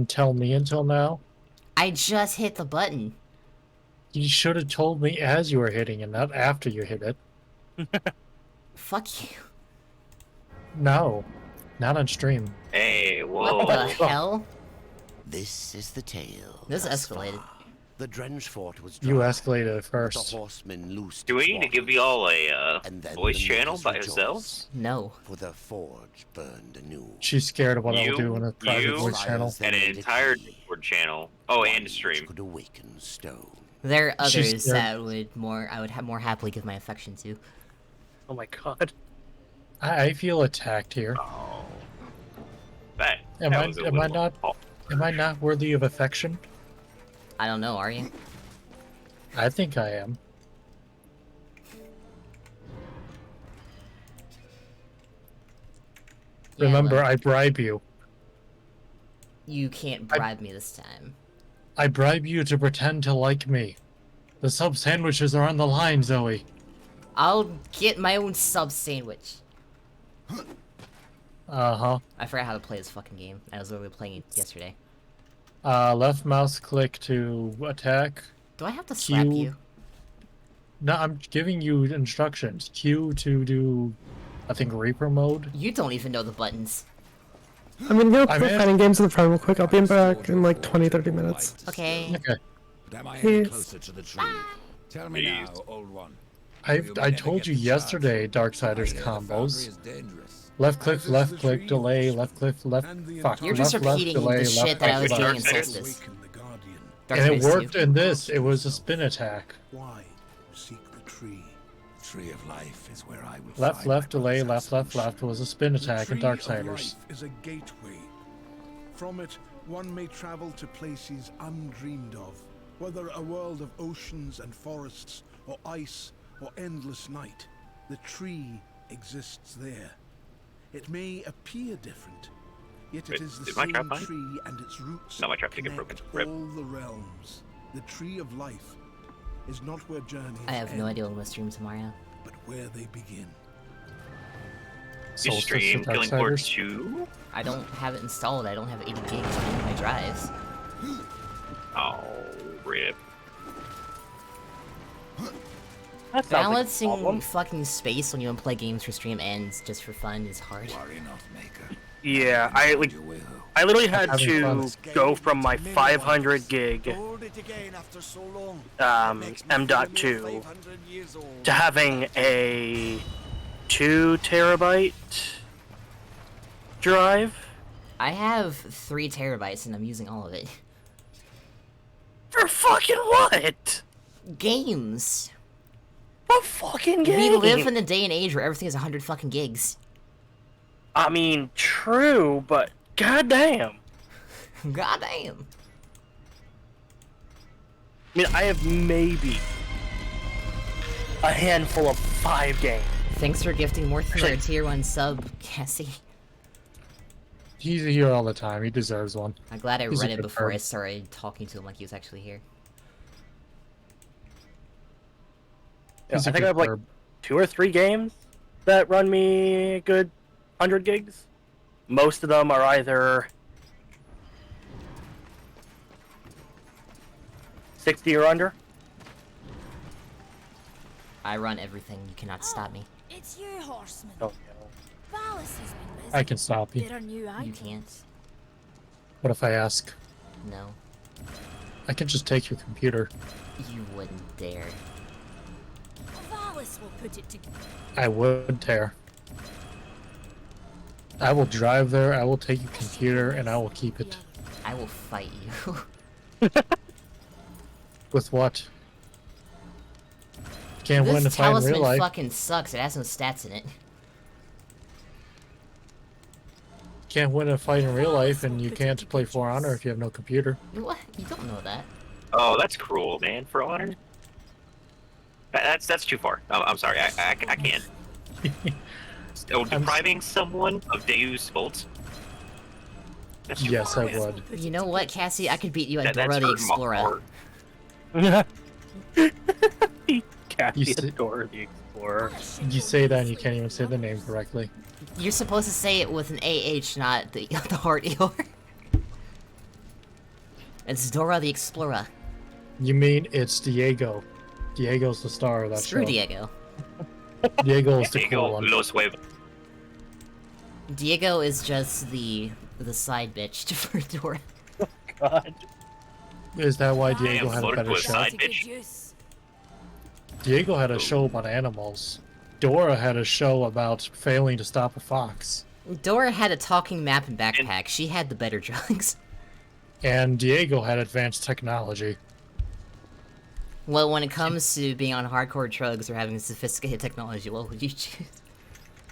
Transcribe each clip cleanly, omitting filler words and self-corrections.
didn't tell me until now? I just hit the button. You should have told me as you were hitting it, not after you hit it. Fuck you. No, not on stream. Hey, whoa. What the hell? This is the tale. This thus escalated. far. The Drenge fort was dry. You escalated it The first. horsemen loosed Do we its need to waters, give you all a and then voice the channel natives by rejoiced, yourselves? No. For the forge burned anew. She's scared of what I'll You- do in a private you- voice channel. And an entire Discord channel. Oh, and a stream. Could awaken stone. There are She's others scared. that I would more happily give my affection to. Oh my god. I feel attacked here. Oh. That, Am that I- was a am I little- not- Oh, Am I not worthy of affection? I don't know, are you? I think I am. Yeah, Remember, look, I bribe you. you can't bribe me this time. I bribe you to pretend to like me. The sub sandwiches are on the line, Zoe. I'll get my own sub sandwich. Uh-huh. I forgot how to play this fucking game. I was literally playing it yesterday. Left mouse click to attack. Do I have to slap Q. you? No, I'm giving you instructions. Q to do, I think, Reaper mode. You don't even know the buttons. I'm gonna go I'm play in. fighting games in the front real quick. I'll be back in like 20-30 minutes. Okay. Okay. But am I Please. any closer to the truth? Tell me now, Please. old one. I told you yesterday, Darksiders combos. Dangerous. Left click, delay, left click, left. Fuck. You're just left, left, repeating delay, the left, shit that I was left, doing in left. Solstice. And it Darksiders worked 2. in this. It was a spin attack. Why seek the tree? The tree of life is where I will Left, find left, my delay, purpose left, and left was a spin attack in The tree of Darksiders. life is a gateway. From it, one may travel to places undreamed of, whether a world of oceans and forests, or ice, or endless night. The tree exists there. It may appear different, yet it Wait, is the did my trap same mine? tree, and its roots No, my trap did get broken. connect Rip. all the realms. The tree of life is not where journeys I have no end, idea when I'm gonna stream tomorrow. but where they begin. You Solstice stream to Killing Floor Darksiders. 2? I don't have it installed. I don't have 80 gigs on my drives. Oh, rip. That sounds like a Balancing problem. fucking space when you don't play games for stream ends just for fun is hard. Worry not, maker. Yeah, I literally had Having to fun. go from my 500 gig M.2 to having a 2 terabyte drive. I have 3 terabytes and I'm using all of it. For fucking what? Games! What fucking We game? live in a day and age where everything is 100 fucking gigs. I mean, true, but goddamn. Goddamn. I mean, I have maybe a handful of 5 games. Thanks for gifting more for a tier 1 sub, Cassie. He's here all the time. He deserves one. I'm glad I He's a read it good before bird. I started talking to him like he was actually here. Yeah, He's a I think I good have like bird. 2 or 3 games that run me a good 100 gigs. Most of them are either 60 or under. I run everything, you cannot stop me. It's you, horseman. Oh, Valis has been busy. I can stop you. There are new You items. can't. What if I ask? No. I can just take your computer. You wouldn't dare. Valis will put it together. I would tear. I will drive there, I will take your computer, and I will keep it. I will fight you. With what? Can't win This a fight in real talisman life. fucking sucks, it has no stats in it. Can't win a fight in real life, and you can't play For Honor if you have no computer. What? You don't know that. Oh, that's cruel, man. For honor. That's too far. I'm sorry. I can't. Oh, depriving someone of Deus Vult? That's too Yes, far, I man. would. You know what, Cassie? I could beat you at That's Dora the hurting my Explorer. heart. Cassie see- Dora the Explorer. You say that and you can't even say the name correctly. You're supposed to say it with an AH, not the heart ear. It's Dora the Explorer. You mean it's Diego? Diego's the star of that Screw show. Diego. Diego's the cool Diego one. Los Huevos. Diego is just the side bitch for Dora. God. Is that why I Diego am had a voted better for show? side That's a good bitch. use. Diego had a show about animals. Dora had a show about failing to stop a fox. Dora had a talking map and backpack. She had the better drugs. And Diego had advanced technology. Well, when it comes to being on hardcore drugs or having sophisticated technology, what would you choose?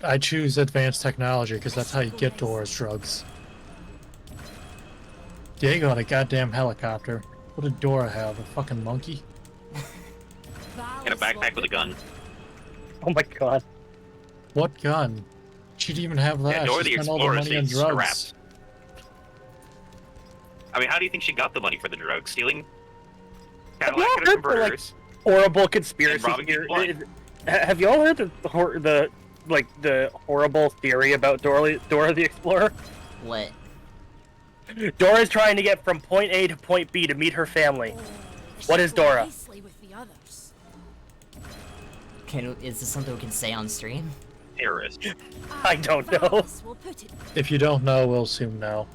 I choose advanced technology because that's how you get Dora's drugs. Diego had a goddamn helicopter. What did Dora have? A fucking monkey? And a backpack with a gun. Oh my god. What gun? She'd even have that. Yeah, Dora she the spent all the Explorer money on stayed drugs. strapped. I mean, how do you think she got the money for the drugs? Stealing Cadillac Have you all heard the, like, converters? horrible conspiracy robbing theory? people blind. Have you all heard the horrible theory about Dora the Explorer? What? Dora's trying to get from point A to point B to meet her family. What is Dora? Nicely with the others. Is this something we can say on stream? Terrorist. I don't know. Valis will put it. If you don't know, we'll soon know.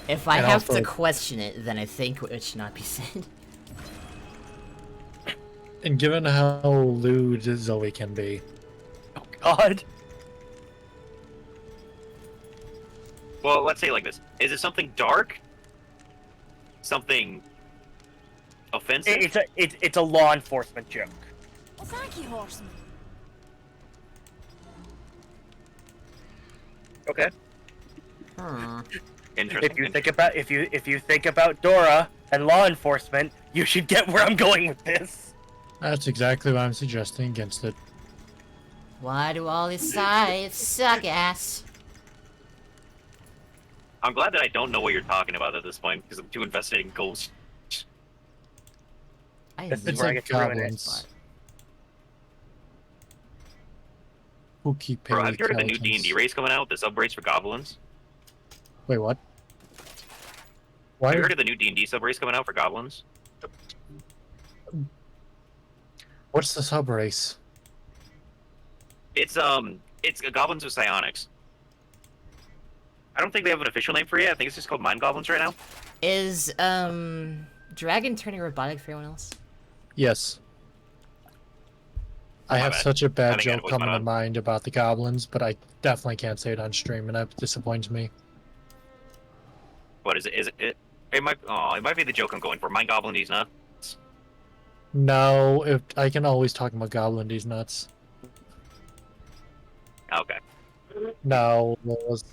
If I And have also- to question it, then I think it should not be said. And given how lewd Zoe can be, Oh god. Well, let's say it like this. Is it something dark? Something offensive? It's a law enforcement joke. Well, thank you, horseman. Okay. Interesting. If you think about Dora and law enforcement, you should get where I'm going with this. that's exactly why I'm suggesting against it. Why do all these sides suck ass? I'm glad that I don't know what you're talking about at this point because I'm too invested in ghosts. This is It's where I like get to ruin it. goblins. Who keep Bro, paying have you heard of the new skeletons. D&D race coming out? The sub race for goblins? Wait, what? Why? Have you heard of the new D&D sub race coming out for goblins? What's the sub race? It's goblins with psionics. I don't think they have an official name for it yet. I think it's just called mind goblins right now. Is Dragon turning robotic for anyone else? Yes. I My have bad. such a I bad think I know joke what's coming going to on. mind about the goblins, but I definitely can't say it on stream, and that disappoints me. What is it? It might be the joke I'm going for. Mind goblin, he's not. No, if I can always talk about goblin, these nuts. Okay. No, it was-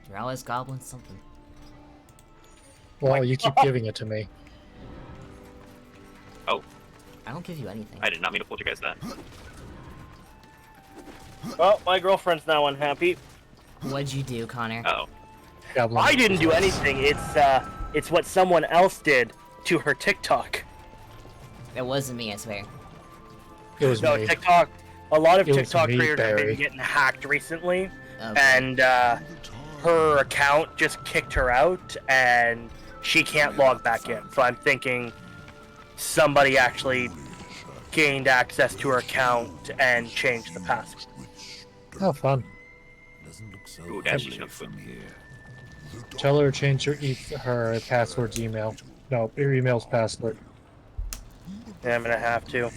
You're always goblin something. well, you keep giving it to me. Oh, I don't give you anything. I did not mean to poltergeist that. Well, my girlfriend's now unhappy. What'd you do, Connor? Uh-oh. Goblin. I didn't do anything. It's what someone else did to her TikTok. It wasn't me, I swear. It was No, me. TikTok. A lot of It was TikTok me, creators have Barry. been getting hacked recently, Okay. and her account just kicked her out, and she can't log back in. So I'm thinking somebody actually gained access to her account and changed the password. Oh, fun. Doesn't look so Ooh, that's friendly just from here. Tell her to change her password's email. No, her email's password. Yeah, I'm gonna have to.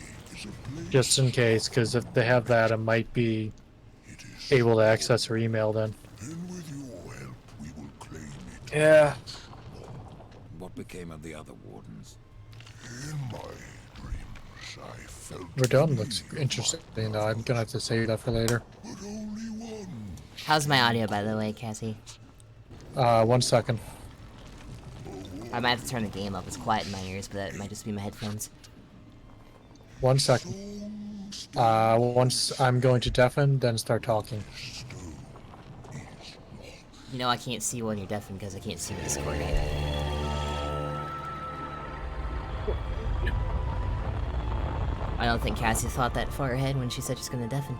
Just in case, because if they have that, it might be able to access her email then. Yeah. What became of the other wardens? Verdun looks interesting, though. I'm gonna have to save that for later. How's my audio, by the way, Cassie? 1 second. I might have to turn the game up. It's quiet in my ears, but that might just be my headphones. 1 second. Once I'm going to deafen, then start talking. You know I can't see when you're deafened because I can't see the Discord, right? I don't think Cassie thought that far ahead when she said she's gonna deafen.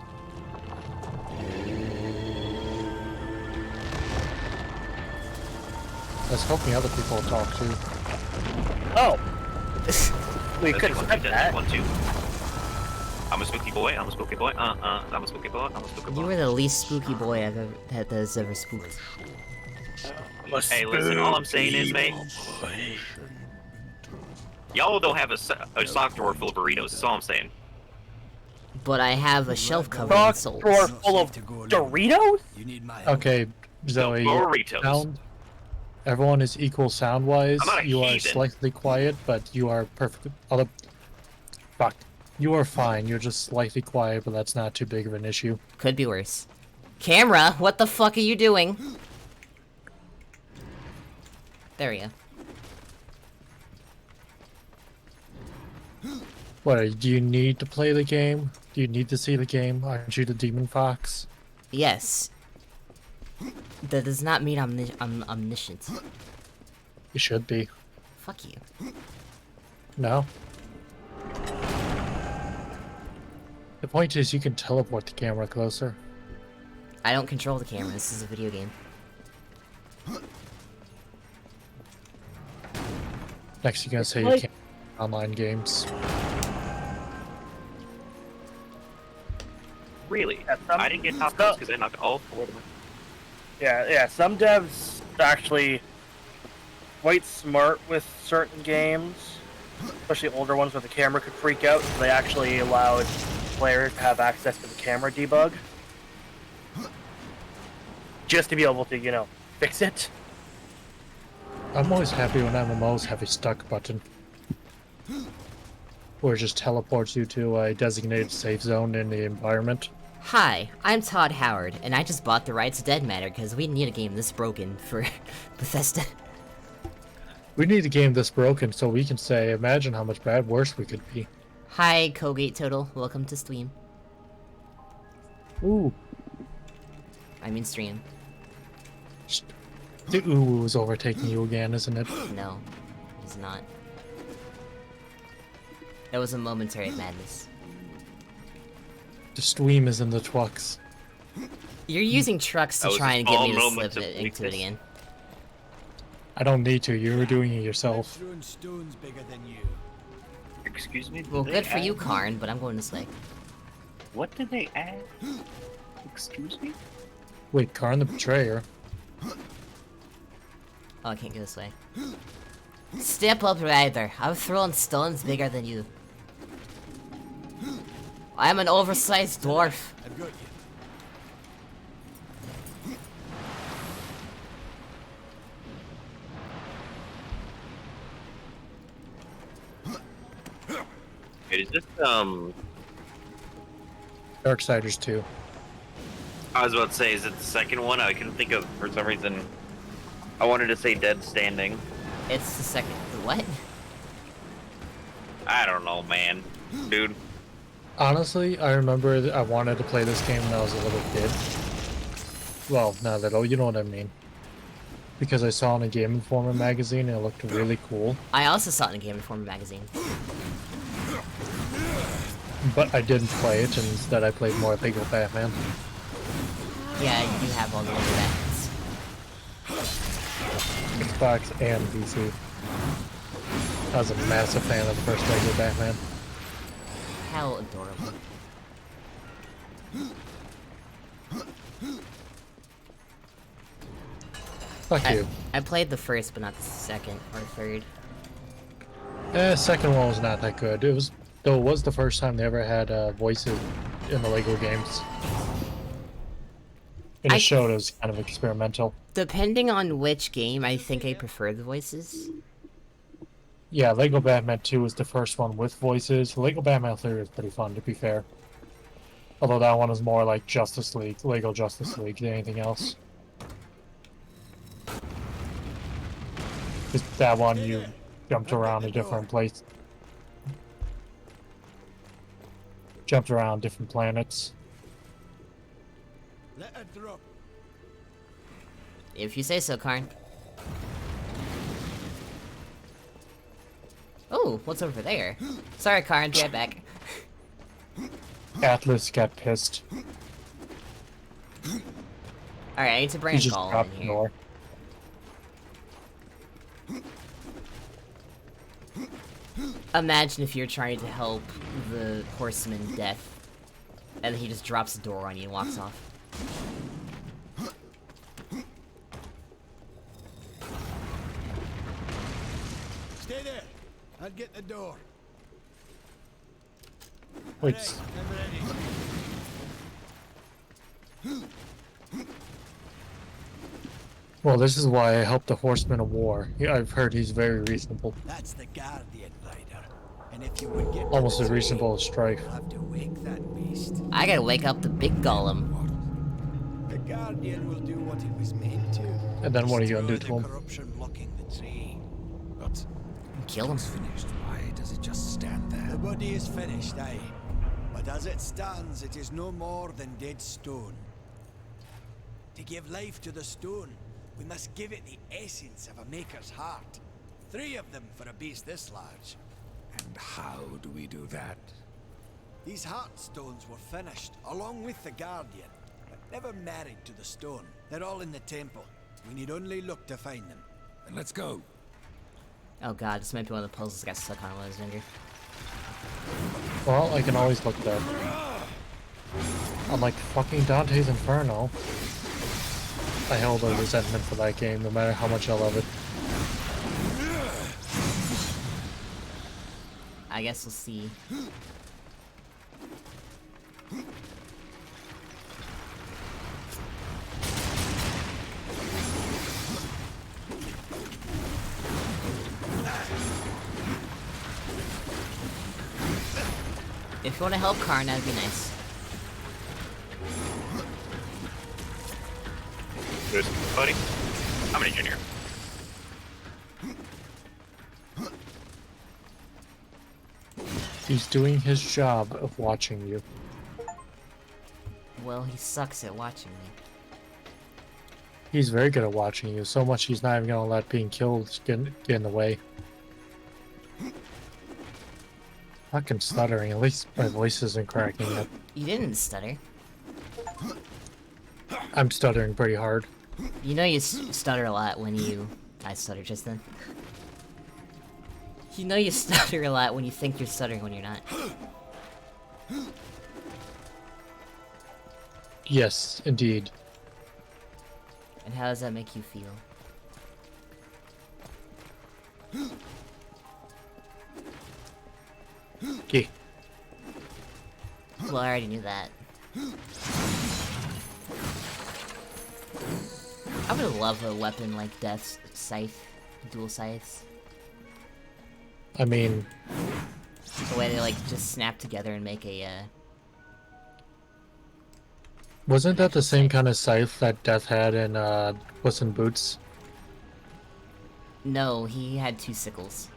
was hoping other people would talk too. Oh. We Let's could do expect that. 1, 2. I'm a spooky boy. I'm a spooky boy. I'm a spooky boy. I'm a spooky boy. You were the least spooky boy that has ever spooked. Hey, listen. All I'm saying is, mate, y'all don't have a sock drawer full of burritos. That's all I'm saying. But I have a shelf covered in Rock souls. drawer full of Doritos? You need my help. Okay, Zoe. Burritos. Sound. Everyone is equal sound-wise. I'm not a You are heathen. slightly quiet, but you are perfect. Fuck. You are fine. You're just slightly quiet, but that's not too big of an issue. Could be worse. Camera, what the fuck are you doing? There we go. What? Do you need to play the game? Do you need to see the game? Aren't you the Demon Fox? Yes. That does not mean I'm omniscient. You should be. Fuck you. No. The point is, you can teleport the camera closer. I don't control the camera, this is a video game. Next, you're gonna say you Like- can't play online games. Really? Yeah, some- I didn't get top notes because I knocked all 4 of them. Yeah, some devs actually quite smart with certain games, especially older ones where the camera could freak out, so they actually allowed players to have access to the camera debug. Just to be able to, you know, fix it. I'm always happy when MMOs have a stuck button. Or it just teleports you to a designated safe zone in the environment. Hi, I'm Todd Howard, and I just bought the rights to Dead Matter because we need a game this broken for Bethesda. We need a game this broken so we can say, imagine how much worse we could be. Hi, Colgate Total, welcome to stream. Ooh. I mean stream. The ooh is overtaking you again, isn't it? No, he's not. That was a momentary madness. The stream is in the twux. You're using trucks to That was try and just get all me to moments slip of it into it weakness. again. I don't need to, you were doing it yourself. Throwing stones bigger than you. Excuse me? did Well, they good for add- you, Karn, but I'm going this way. What did they add? Excuse me? Wait, Karn the Betrayer? Oh, I can't go this way. Step up, Ryder. I'm throwing stones bigger than you. I'm an oversized dwarf. I've got you. Is this, Darksiders 2. I was about to say, is it the second one? I couldn't think of, for some reason. I wanted to say Dead Standing. It's the second. The what? I don't know, man. Dude. Honestly, I remember I wanted to play this game when I was a little kid. Well, not little, you know what I mean. Because I saw it in a Game Informer magazine and it looked really cool. I also saw it in a Game Informer magazine. But I didn't play it, and instead I played more Lego Batman. Yeah, you have all the Lego Batmans. Xbox and PC. I was a massive fan of the first Lego Batman. How adorable. Fuck you. I played the first, but not the second or third. Second one was not that good. It was, though it was the first time they ever had voices in the Lego games. And it showed it was kind of experimental. Depending on which game, I think I prefer the voices. Yeah, Lego Batman 2 was the first one with voices. Lego Batman 3 was pretty fun, to be fair. Although that one was more like Justice League, Lego Justice League than anything else. 'Cause that one, you jumped around a different place. Jumped around different planets. Let her drop. If you say so, Karn. Oh, what's over there? Sorry, Karn, be right back. Atlas got pissed. Alright, I need to bring He a just call dropped in the here. door. Imagine if you're trying to help the horseman death, and then he just drops the door on you and walks off. Stay there. I'll get the door. Wait, Right, I'm ready. well, this is why I helped the Horseman of War. I've heard he's very reasonable. That's the Guardian rider. And if you would get Almost to as the reasonable as tree, Strife. you'll have to wake that beast. I gotta wake up the big golem. The Guardian will do what it was meant to. And then what are you gonna do Destroy to the him? corruption blocking the tree. But Kill him. it's finished. Why does it just stand there? The body is finished, aye. But as it stands, it is no more than dead stone. To give life to the stone, we must give it the essence of a maker's heart. 3 of them for a beast this large. And how do we do that? These heart stones were finished, along with the Guardian, but never married to the stone. They're all in the temple. We need only look to find them. Then let's go. Oh god, this might be one of the puzzles I got stuck on when I was younger. Well, I can always look there. Unlike fucking Dante's Inferno, I hold a resentment for that game, no matter how much I love it. I guess we'll see. If you want to help Karn, that'd be nice. Good, buddy. I'm an engineer. He's doing his job of watching you. Well, he sucks at watching me. He's very good at watching you, so much he's not even gonna let being killed get in the way. Fucking stuttering, at least my voice isn't cracking up. You didn't stutter. I'm stuttering pretty hard. You know you stutter a lot when you... I stuttered just then. You know you stutter a lot when you think you're stuttering when you're not. Yes, indeed. And how does that make you feel? Okay. Well, I already knew that. I would love a weapon like Death's Scythe. Dual scythes. I mean, The way they like just snap together and make a, wasn't that the same kind of scythe that Death had in Puss in Boots? No, he had 2 sickles.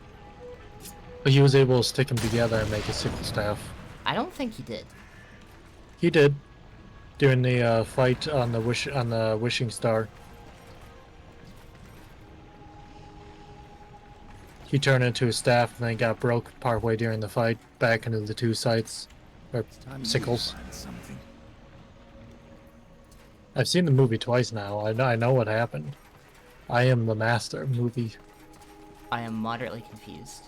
But he was able to stick them together and make a sickle staff. I don't think he did. He did during the fight on the Wishing Star. He turned into a staff and then got broke partway during the fight back into the 2 scythes or sickles. Something. I've seen the movie twice now. I know what happened. I am the master movie. I am moderately confused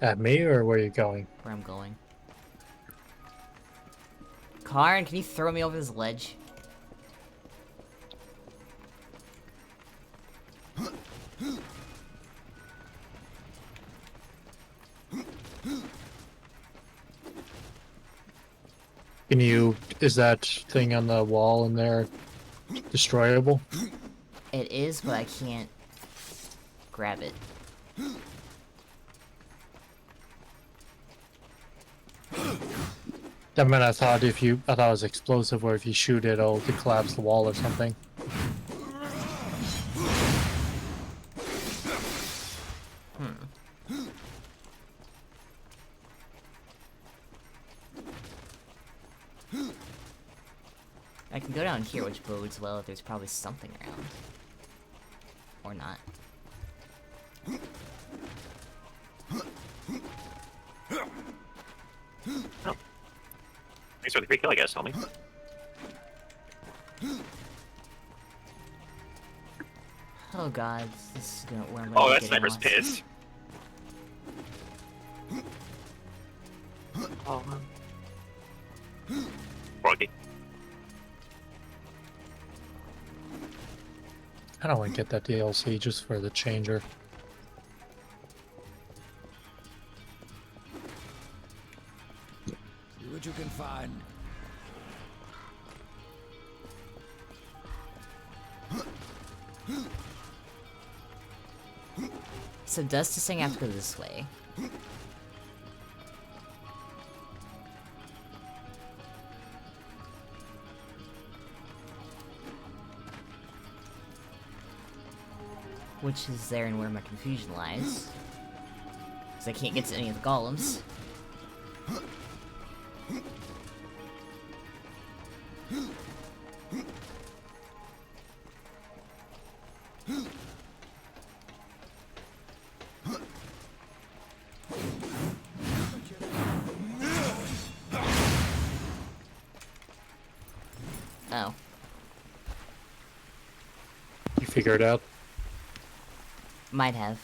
At me or where you going? where I'm going. Karn, can you throw me over this ledge? Can you? Is that thing on the wall in there destroyable? It is, but I can't grab it. I mean, I thought it was explosive, or if you shoot it, it'll collapse the wall or something. I can go down here, which bodes well if there's probably something around. Or not. Thanks for the free kill, I guess, homie. Oh god, this is gonna where I'm Oh, gonna that get sniper's lost. pissed. Oh. Froggy. I don't want to get that DLC just for the changer. See what you can find. So Dust is saying I have to go this way. Which is there and where my confusion lies. Because I can't get to any of the golems. Oh. You figure it out? Might have.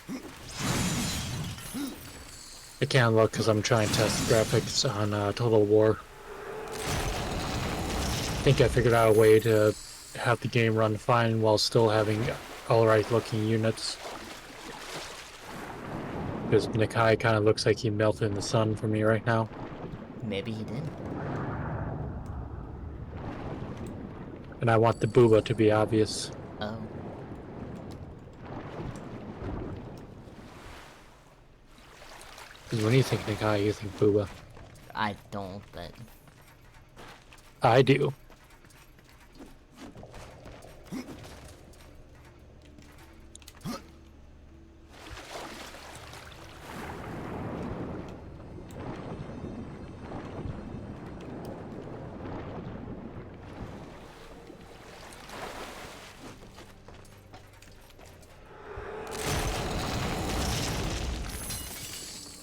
I can't look because I'm trying to test graphics on Total War. I think I figured out a way to have the game run fine while still having alright looking units. Because Nikai kind of looks like he melted in the sun for me right now. Maybe he did. And I want the booba to be obvious. Oh. Because when you think Nikai, you think booba. I don't, but... I do.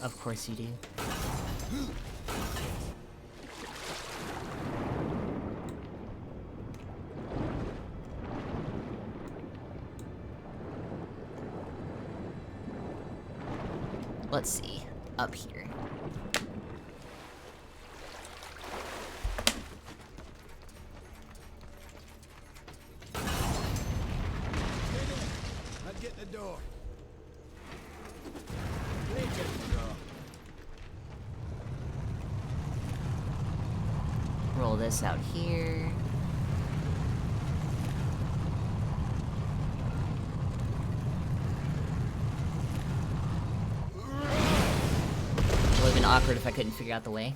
Of course you do. Let's see. Up here. I'd get the door. Roll this out here. It would have been awkward if I couldn't figure out the way.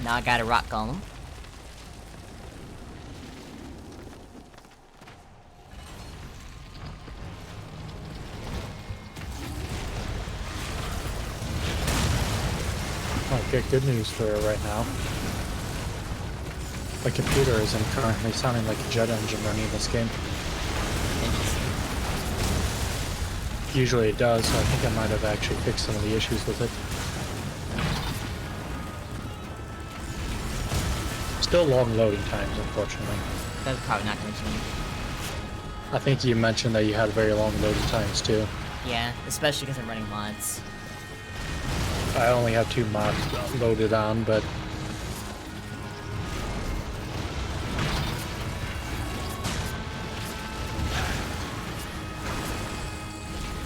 Now I got a rock golem. Oh, get good news for her right now. My computer isn't currently sounding like a jet engine running this game. Interesting. Usually it does, so I think I might have actually fixed some of the issues with it. Still long loading times, unfortunately. That's probably not gonna change. I think you mentioned that you had very long loading times too. Yeah, especially because I'm running mods. I only have 2 mods loaded on, but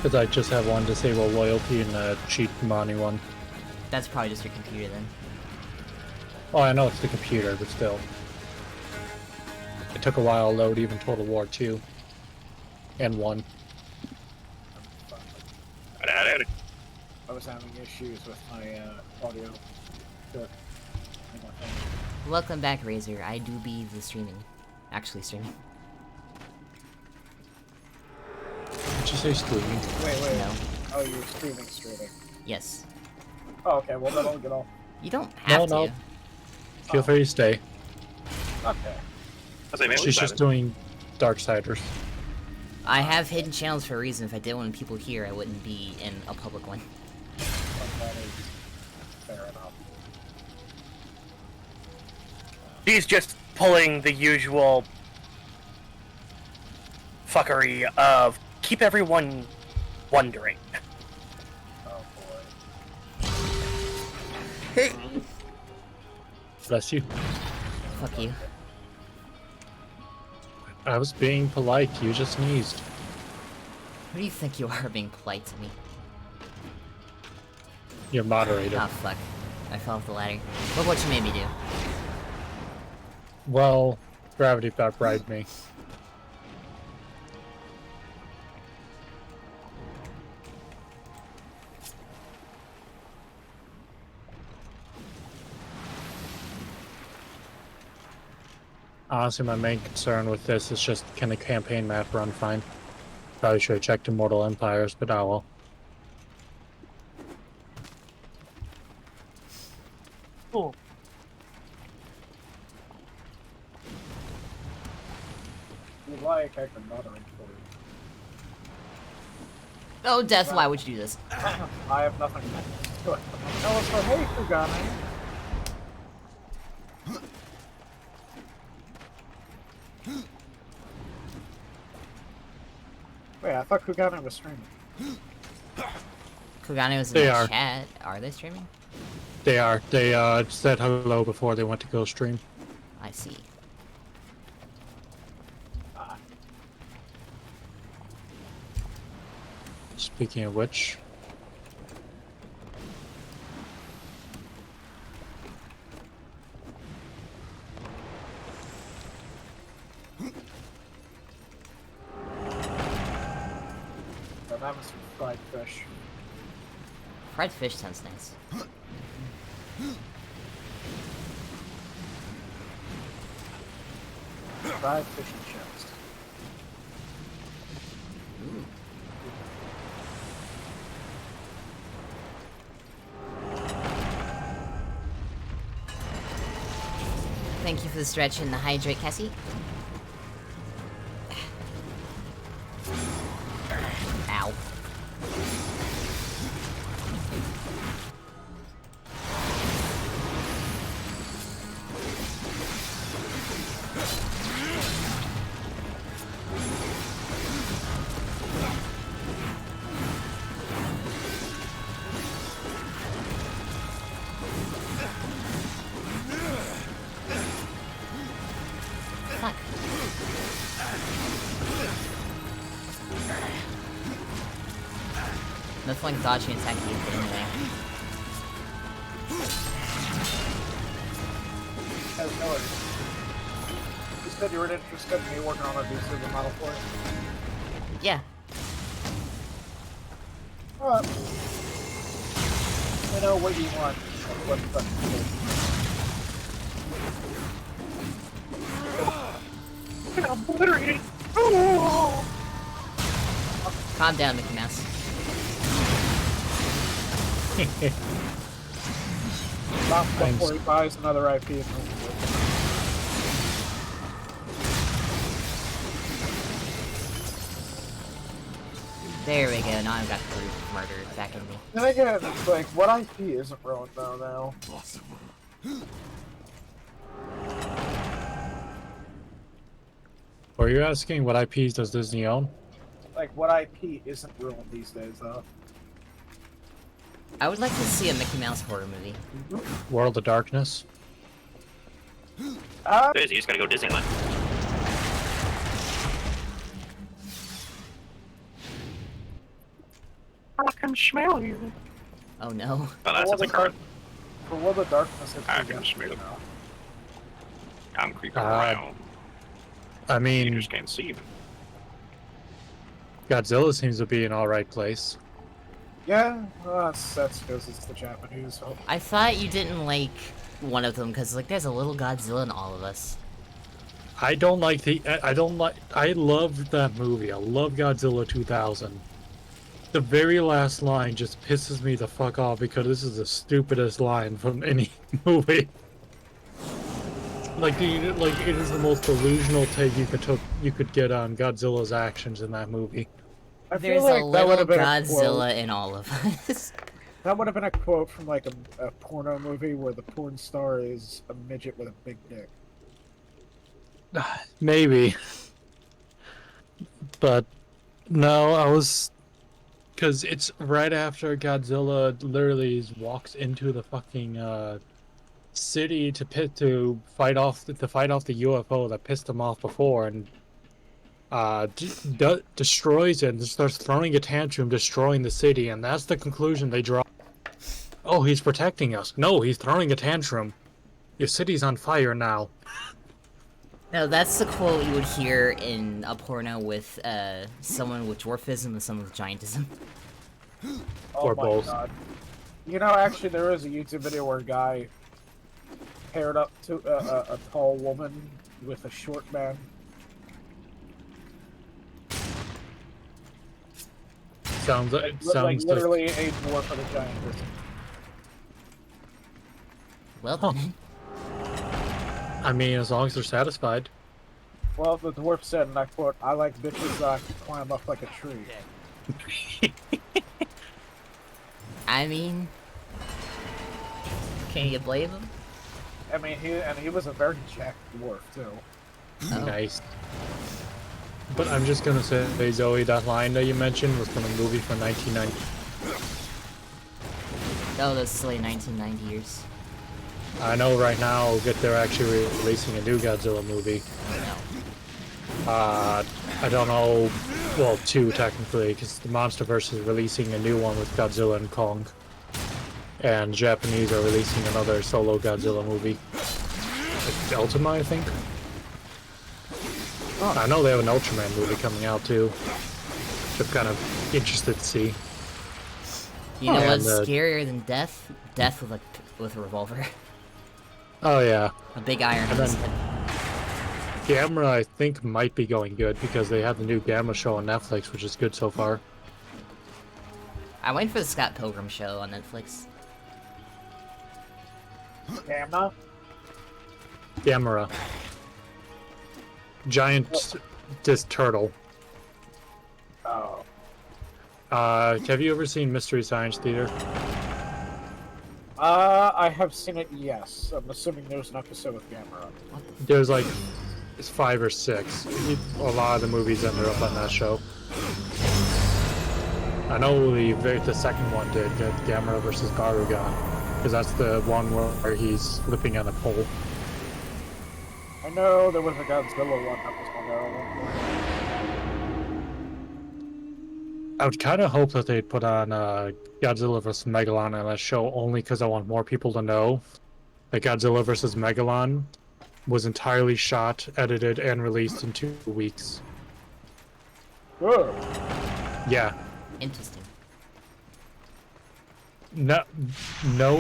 because I just have one disable loyalty and a cheat money one. That's probably just your computer then. Oh, I know it's the computer, but still. It took a while to load even Total War 2 and 1. I was having issues with my audio. Good. Welcome back, Razor. I do be the streaming. Actually streaming. Did you say streaming? Wait. No. Oh, you're streaming. Yes. Oh, okay, well then I'll get off. You don't have No. to. Feel free to stay. Okay. I say, maybe She's just doing Darksiders. I have hidden channels for a reason. If I didn't want people here, I wouldn't be in a public one. That is fair enough. She's just pulling the usual fuckery of keep everyone wondering. Oh boy. Hey. Bless you. Fuck you. I was being polite. You just sneezed. Who do you think you are being polite to me? You're moderator. Oh fuck. I fell off the ladder. Look what you made me do. Well, gravity got bribed me. Honestly, my main concern with this is just, can the campaign map run fine? Probably should have checked Immortal Empires, but oh well. Cool. If you like, I can moderate for you. Oh, Death, why would you do this? I have nothing to do it. Tell us, hey, Kugane. Wait, I thought Kugane was streaming. Kugane was in They the are. chat. Are they streaming? They are. They said hello before they went to go stream. I see. Speaking of which, So that was some fried fish. Fried fish sounds nice. Fried fish and chips. Thank you for the stretch and the hydrate, Cassie. Ow. Fuck. Nothing like dodging and attacking you anyway. As no worries. You said you were interested in me working on a new super model for it? Yeah. Alright. I know what you want. What the fuck you do. I'm obliterated! Oh! Calm down, Mickey Mouse. Stop before he buys another IP. There we go, now I've got the murder back in me. Then again, it's like, what IP isn't ruined though now? were you asking what IPs does Disney own? Like, what IP isn't ruined these days though? I would like to see a Mickey Mouse horror movie. World of Darkness. You just gotta go Disneyland. I can smell you. Oh no. Oh, that's a card. For World of Darkness, it's I can smell it. now. I'm creeping around. I You mean, just can't see me. Godzilla seems to be an alright place. Yeah, well, that's because it's the Japanese. So. I thought you didn't like one of them because like there's a little Godzilla in all of us. I don't like the. I love that movie. I love Godzilla 2000. The very last line just pisses me the fuck off because this is the stupidest line from any movie. Like it is the most delusional take you could get on Godzilla's actions in that movie. I There's feel like a that little would have been a quote. Godzilla in all of us. That would have been a quote from like a porno movie where the porn star is a midget with a big dick. Maybe. But no, I was because it's right after Godzilla literally walks into the fucking city to fight off the UFO that pissed him off before, and destroys it and starts throwing a tantrum, destroying the city, and that's the conclusion they draw. Oh, he's protecting us. No, he's throwing a tantrum. Your city's on fire now. No, that's the quote you would hear in a porno with someone with dwarfism and someone with giantism. Oh Or my both. God. You know, actually, there was a YouTube video where a guy paired up to a tall woman with a short man. Sounds Like literally a dwarf with a giant person. Well, I mean, as long as they're satisfied. Well, the dwarf said, and I quote, "I like bitches that climb up like a tree." I mean, can you blame him? I mean, he was a very jacked dwarf too. Oh. Nice. But I'm just gonna say, Zoe, that line that you mentioned was from a movie from 1990. Oh, those silly 1990 years. I know right now that they're actually releasing a new Godzilla movie. I don't know, well, two technically, because the MonsterVerse is releasing a new one with Godzilla and Kong. And Japanese are releasing another solo Godzilla movie. Like Ultima, I think? I know they have an Ultraman movie coming out too. Which I'm kind of interested to see. You know what's And, scarier than death? Death with a revolver. Oh yeah. A big iron on his head. Gamera, I think, might be going good because they have the new Gamera show on Netflix, which is good so far. I'm waiting for the Scott Pilgrim show on Netflix. Gamma? Gamera. Giant disc turtle. Oh. Have you ever seen Mystery Science Theater? I have seen it, yes. I'm assuming there's an episode with Gamera. There's like, it's 5 or 6. A lot of the movies ended up on that show. I know the second one did, Gamera versus Barugan, because that's the one where he's flipping on a pole. I know there was a Godzilla one that was on there at one point. I would kind of hope that they'd put on Godzilla vs. Megalon on that show, only because I want more people to know that Godzilla vs. Megalon was entirely shot, edited, and released in 2 weeks. Good. Yeah. Interesting. No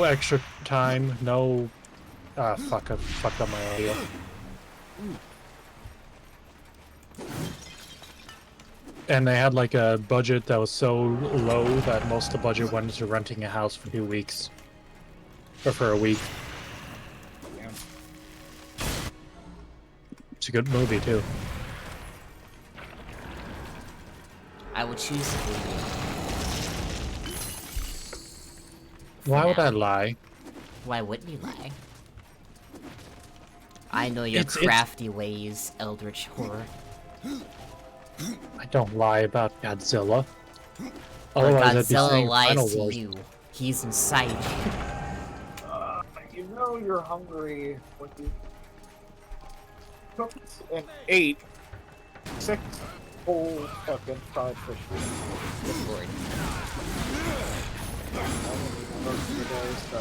extra time, no... fuck, I fucked up my audio. And they had like a budget that was so low that most of the budget went into renting a house for 2 weeks. Or for a week. Yeah. It's a good movie too. I will choose to believe you. Why would I lie? Why wouldn't you lie? I know your It's- crafty ways, Eldritch Horror. I don't lie about Godzilla. But Otherwise, I'd be Godzilla saying lies Final to Wars. you. He's inside you. You know you're hungry when you cooked and ate 6 whole fucking fried fish. Good lord. I don't even know today, so...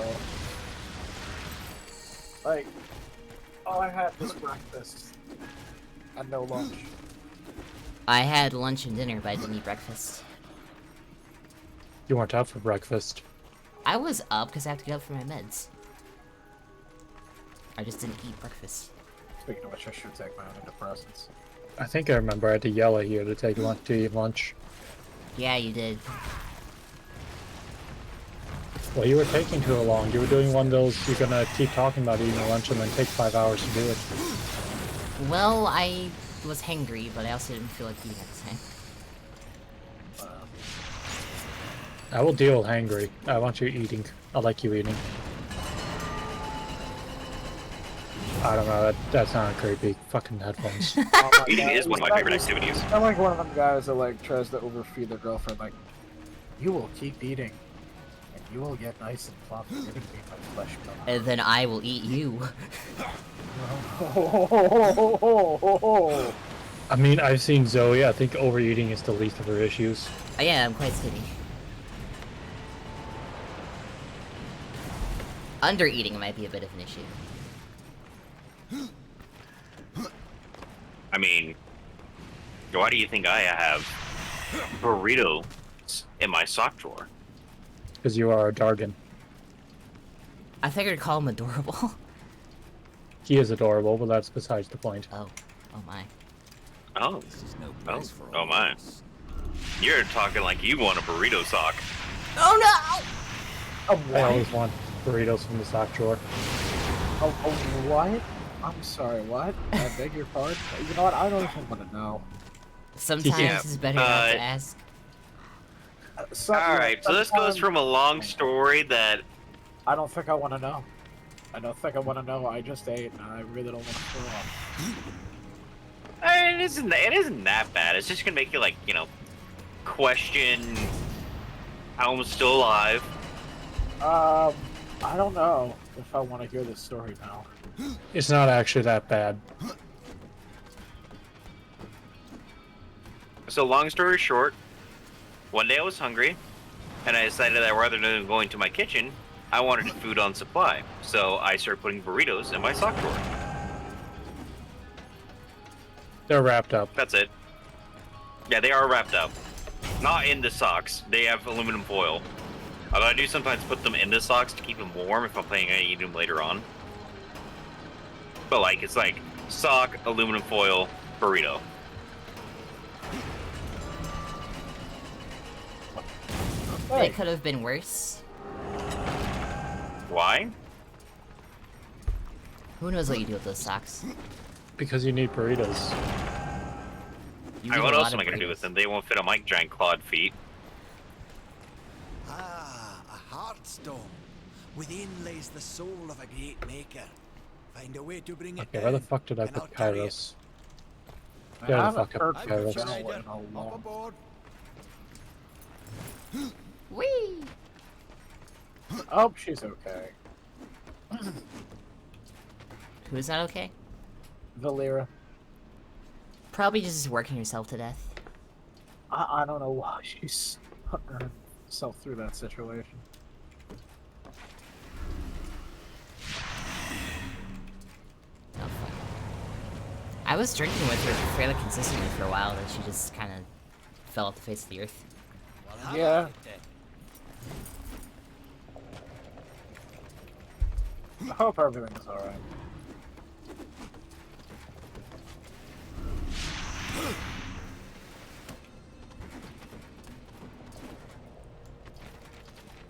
Like, all I had was breakfast and no lunch. I had lunch and dinner, but I didn't eat breakfast. You weren't up for breakfast. I was up because I have to get up for my meds. I just didn't eat breakfast. Speaking of which, I should take my antidepressants. I think I remember I had to yell at you to take lunch to eat lunch. Yeah, you did. Well, you were taking too long. You were doing one of those, you're gonna keep talking about eating lunch and then take 5 hours to do it. Well, I was hangry, but I also didn't feel like eating at the time. I will deal with hangry. I want you eating. I like you eating. I don't know, that sounded creepy. Fucking headphones. Eating is one of my favorite activities. I'm like one of them guys that like tries to overfeed their girlfriend. Like, you will keep eating, and you will get nice and plump. You're gonna be my flesh bone. And then I will eat you. I mean, I've seen Zoe. I think overeating is the least of her issues. Oh, yeah, I'm quite skinny. Undereating might be a bit of an issue. I mean, why do you think I have burritos in my sock drawer? Because you are a Dargan. I figured to call him adorable. He is adorable, but that's besides the point. Oh. Oh my. Oh. This is no place for Oh my. orphans. You're talking like you want a burrito sock. Oh no! Oh, I always want burritos from the sock drawer. Oh, what? I'm sorry, what? I beg your pardon? You know what? I don't even want to know. Sometimes Yeah. it's better not to ask. Alright, so this goes from a long story that... I don't think I want to know. I don't think I want to know. I just ate, and I really don't want to throw up. It isn't that bad. It's just gonna make you, like, you know, question how I'm still alive. I don't know if I want to hear this story now. It's not actually that bad. So long story short, one day I was hungry, and I decided that rather than going to my kitchen, I wanted food on supply. So I started putting burritos in my sock drawer. They're wrapped up. That's it. Yeah, they are wrapped up. Not in the socks. They have aluminum foil. Although I do sometimes put them in the socks to keep them warm if I'm planning on eating them later on. But like, it's like sock, aluminum foil, burrito. It could have been worse. Why? Who knows what you do with those socks? Because you need burritos. You I mean, eat what a else lot am of I gonna do burritos. with them? They won't fit on my giant clawed feet. Ah, a heartstone. Within lays the soul of a great maker. Find a way to bring it Okay, where the down, fuck did I and I'll put carry it. Kairos? I There the haven't fuck I heard put from Kairos. General in a Up long aboard. Whee! I hope she's okay. Who's not okay? Valera. Probably just working herself to death. I don't know why she's putting herself through that situation. Oh, fuck. I was drinking with her fairly consistently for a while, then she just kind of fell off the face of the earth. Yeah. I hope everything's alright.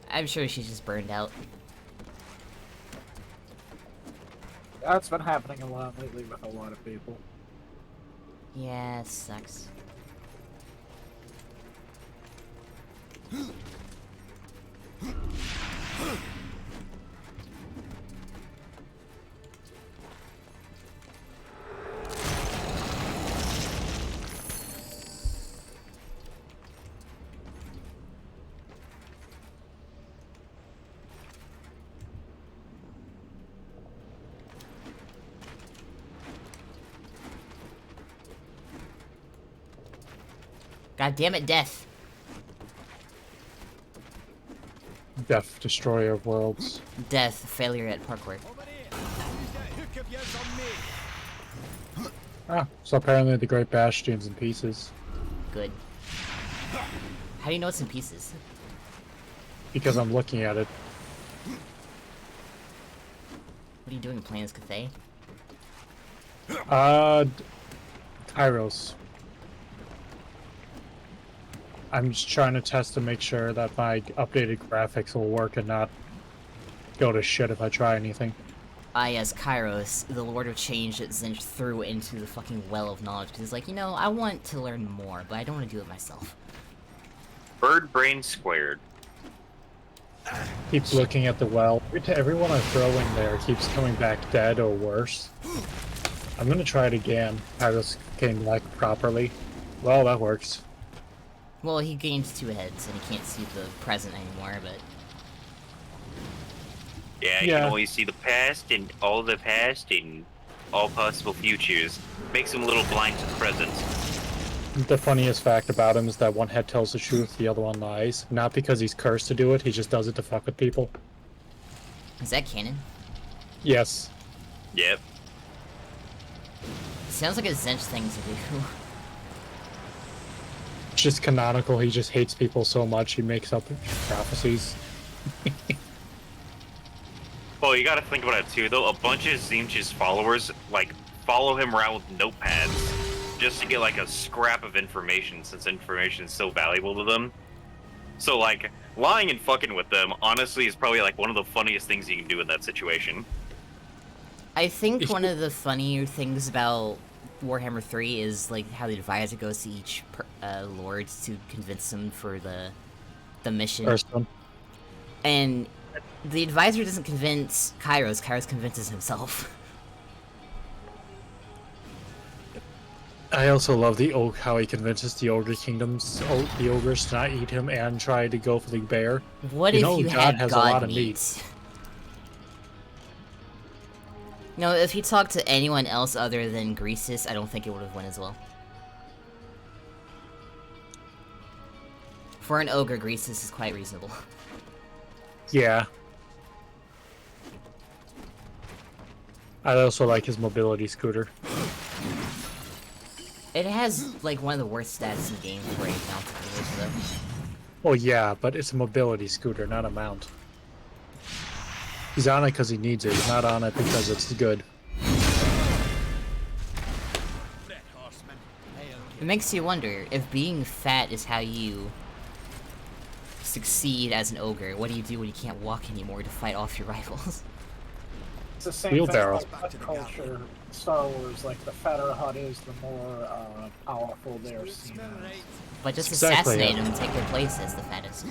I'm sure she's just burned out. That's been happening a lot lately with a lot of people. Yeah, it sucks. God damn it, death. Death, destroyer of worlds. Death, failure at parkour. Ah, so apparently the Great Bastion's in pieces. Good. How do you know it's in pieces? Because I'm looking at it. What are you doing, playing as Cathay? Kairos. I'm just trying to test to make sure that my updated graphics will work and not go to shit if I try anything. Yes, Kairos, the Lord of Change that Zinch threw into the fucking well of knowledge, because he's like, you know, I want to learn more, but I don't want to do it myself. Bird brain squared. Keeps looking at the well. Everyone I throw in there keeps coming back dead or worse. I'm gonna try it again. Kairos came back properly. Well, that works. Well, he gained 2 heads, and he can't see the present anymore, but... Yeah, you can only see the past and all possible futures. Makes him a little blind to the present. The funniest fact about him is that one head tells the truth, the other one lies. Not because he's cursed to do it, he just does it to fuck with people. Is that canon? Yes. Yep. Sounds like a Zinch thing to do. It's just canonical, he just hates people so much he makes up prophecies. Well, you gotta think about it too, though. A bunch of Zinch's followers, like, follow him around with notepads just to get, like, a scrap of information, since information is so valuable to them. So, like, lying and fucking with them, honestly, is probably, like, one of the funniest things you can do in that situation. I think one of the funnier things about Warhammer 3 is, like, how the advisor goes to each lord to convince them for the mission. First one. And the advisor doesn't convince Kairos, Kairos convinces himself. I also love how he convinces the Ogre Kingdoms, the ogres, to not eat him and try to go for the bear. What if you had has God a lot of meat? No, if he talked to anyone else other than Greasus, I don't think it would have went as well. For an ogre, Greasus is quite reasonable. Yeah. I also like his mobility scooter. It has, like, one of the worst stats in the game for a mounted village, though. Well, yeah, but it's a mobility scooter, not a mount. He's on it because he needs it. He's not on it because it's good. It makes you wonder, if being fat is how you succeed as an ogre, what do you do when you can't walk anymore to fight off your rivals? It's the same Wheelbarrow. thing like culture, Star Wars, like the fatter a hut is, the more powerful they're seen as. But just Exactly, assassinate yeah. them and take their place as the fattest.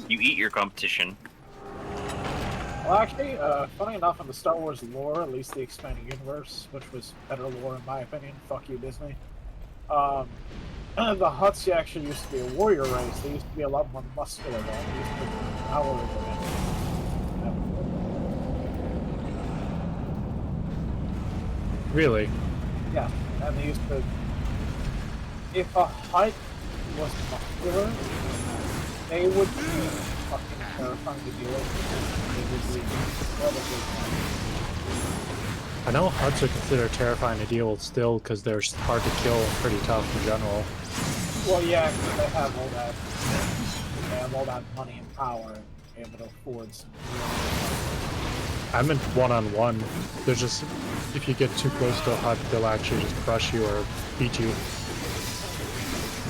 You eat your competition. Well, actually, funny enough, in the Star Wars lore, at least the expanded universe, which was better lore in my opinion, fuck you, Disney, the Hutts actually used to be a warrior race. They used to be a lot more muscular than they used to be power than Really? yeah, and they used to... If a Hutt was muscular, they would be fucking terrifying to deal with. They would be incredibly I know Hutts are considered terrifying to deal with still because they're hard to kill and pretty tough in general. well, yeah, because they have all that money and power and be able to afford some I meant one-on-one. They're just, if you get too close to a Hutt, they'll actually just crush you or beat you.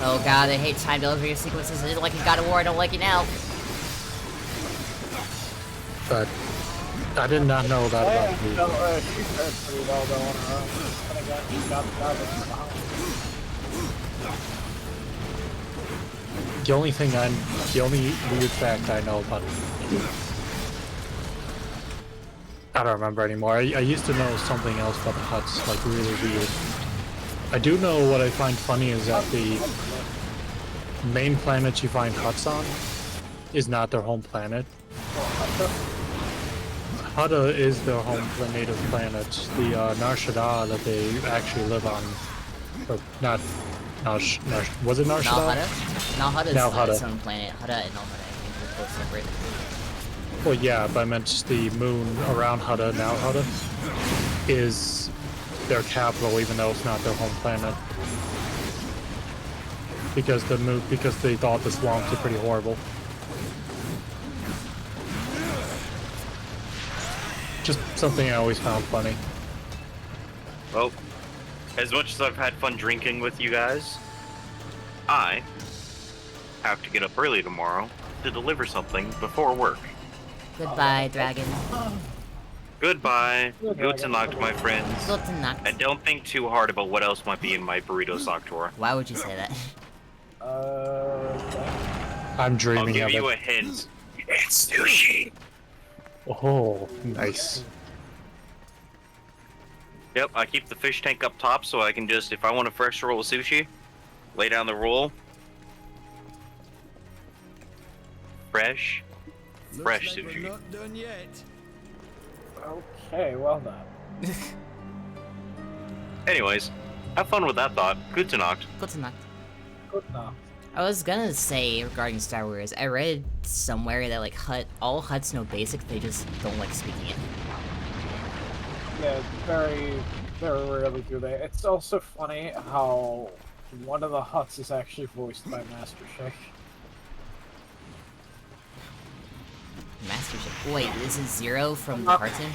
Oh god, I hate time delivery sequences. I didn't like it in God of War, I don't like it now. But I did not know that about she the... fared pretty well though on her own. And again, she got the guy that's behind. The only weird fact I know about... I don't remember anymore. I used to know something else about the Hutts, like really weird. I do know what I find funny is that the main planet you find Hutts on is not their home planet. Hutta is their home native planet. The Nar Shaddaa that they actually live on, or not, was it Nar Shaddaa? Nal Hutta is Hutta. its own planet. Hutta and Nal Hutta, I think, are both separate. Well, yeah, but I meant the moon around Hutta, now Hutta, is their capital, even though it's not their home planet. Because they thought the swamps are pretty horrible. Just something I always found funny. Well, as much as I've had fun drinking with you guys, I have to get up early tomorrow to deliver something before work. Goodbye, dragon. Goodbye. Guten Nacht, my friends. Guten Nacht. And don't think too hard about what else might be in my burrito sock drawer. Why would you say that? I'm dreaming I'll give of you it. a hint. It's sushi. Oh, nice. Yep, I keep the fish tank up top so I can just, if I want a fresh roll of sushi, lay down the roll. Fresh Looks like sushi. we're not done yet. Okay, well done. Anyways, have fun with that thought. Guten Nacht. Guten Nacht. Good enough. I was gonna say regarding Star Wars, I read somewhere that like all Hutts know basic, they just don't like speaking it. Yeah, very, very rarely do they. It's also funny how one of the Hutts is actually voiced by Master Shake. Master Chief. Wait, this is Zero from the cartoon?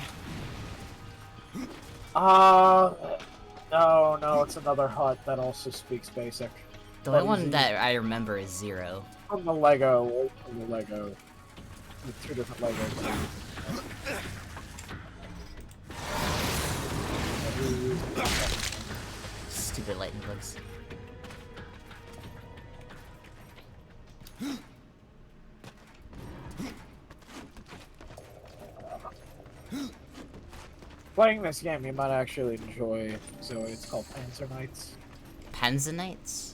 No, it's another Hutt that also speaks basic. The only one that I remember is Zero. From the Lego. The two different Lego Stupid lightning bugs. Playing this game, you might actually enjoy. So it's called Panzer Knights. Panzerknights?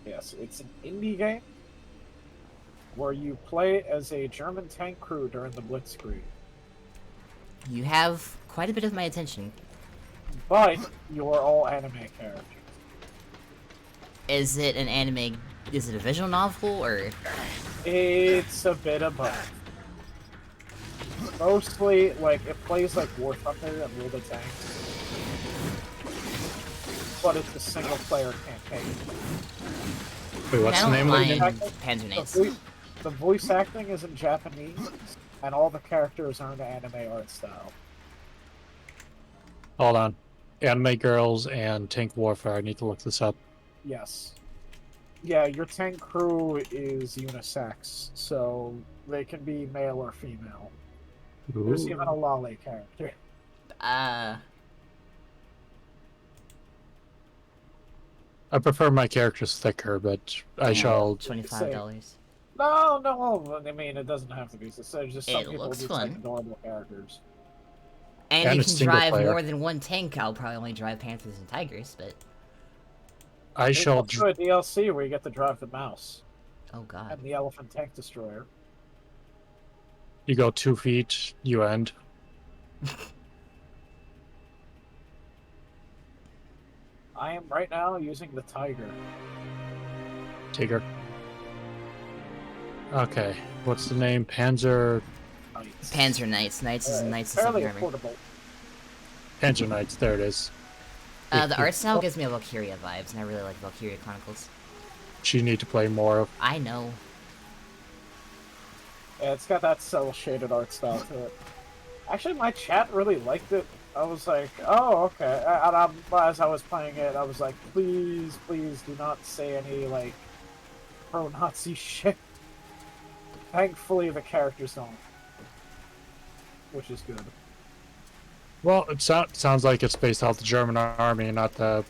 Yes, it's an indie game where you play as a German tank crew during the Blitzkrieg. You have quite a bit of my attention. But you're all anime characters. Is it an anime? Is it a visual novel or? It's a bit of both. Mostly, like, it plays like War Thunder and Rule the Tanks. But it's a single player campaign. Wait, what's the name of the game? Panzerknights. The voice acting is in Japanese, and all the characters are in anime art style. Hold on. Anime Girls and Tank Warfare. I need to look this up. Yes. Yeah, your tank crew is unisex, so they can be male or female. There's even a lolly character. I prefer my characters thicker, but I shall... $25. No, I mean, it doesn't have to be. It's just some It people looks just fun. like adorable characters. And And you it's can single drive player. more than one tank. I'll probably only drive Panthers and Tigers, but... I There's shall... also a DLC where you get to drive the mouse. Oh god. And the elephant tank destroyer. You go 2 feet, you end. I am right now using the tiger. Tiger. Okay, what's the name? Panzer... Knights. Panzer Knights. Knights is Knights of fairly Second Army. affordable. Panzer Knights, there it is. The art style gives me a Valkyria vibes, and I really like Valkyria Chronicles. You need to play more of. I know. Yeah, it's got that cel-shaded art style to it. Actually, my chat really liked it. I was like, oh, okay. As I was playing it, I was like, please, please do not say any, like, pro-Nazi shit. Thankfully, the characters don't. Which is good. Well, it sounds like it's based off the German army, not the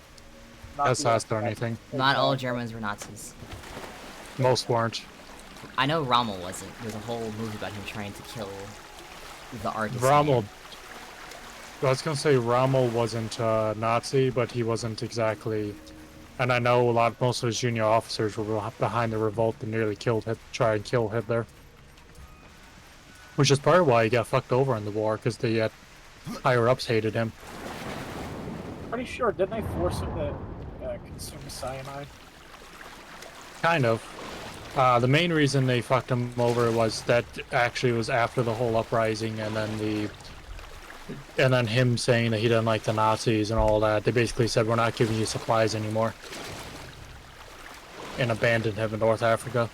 Not the SS or SS. anything. Not all Germans were Nazis. Most weren't. I know Rommel wasn't. There's a whole movie about him trying to kill the artist. Rommel... I was gonna say Rommel wasn't Nazi, but he wasn't exactly... And I know most of his junior officers were behind the revolt and nearly tried and kill Hitler. Which is part of why he got fucked over in the war, because the higher-ups hated him. Pretty sure, didn't they force him to consume cyanide? Kind of. The main reason they fucked him over was that actually was after the whole uprising, and then him saying that he didn't like the Nazis and all that. They basically said, we're not giving you supplies anymore. And abandoned him in North Africa.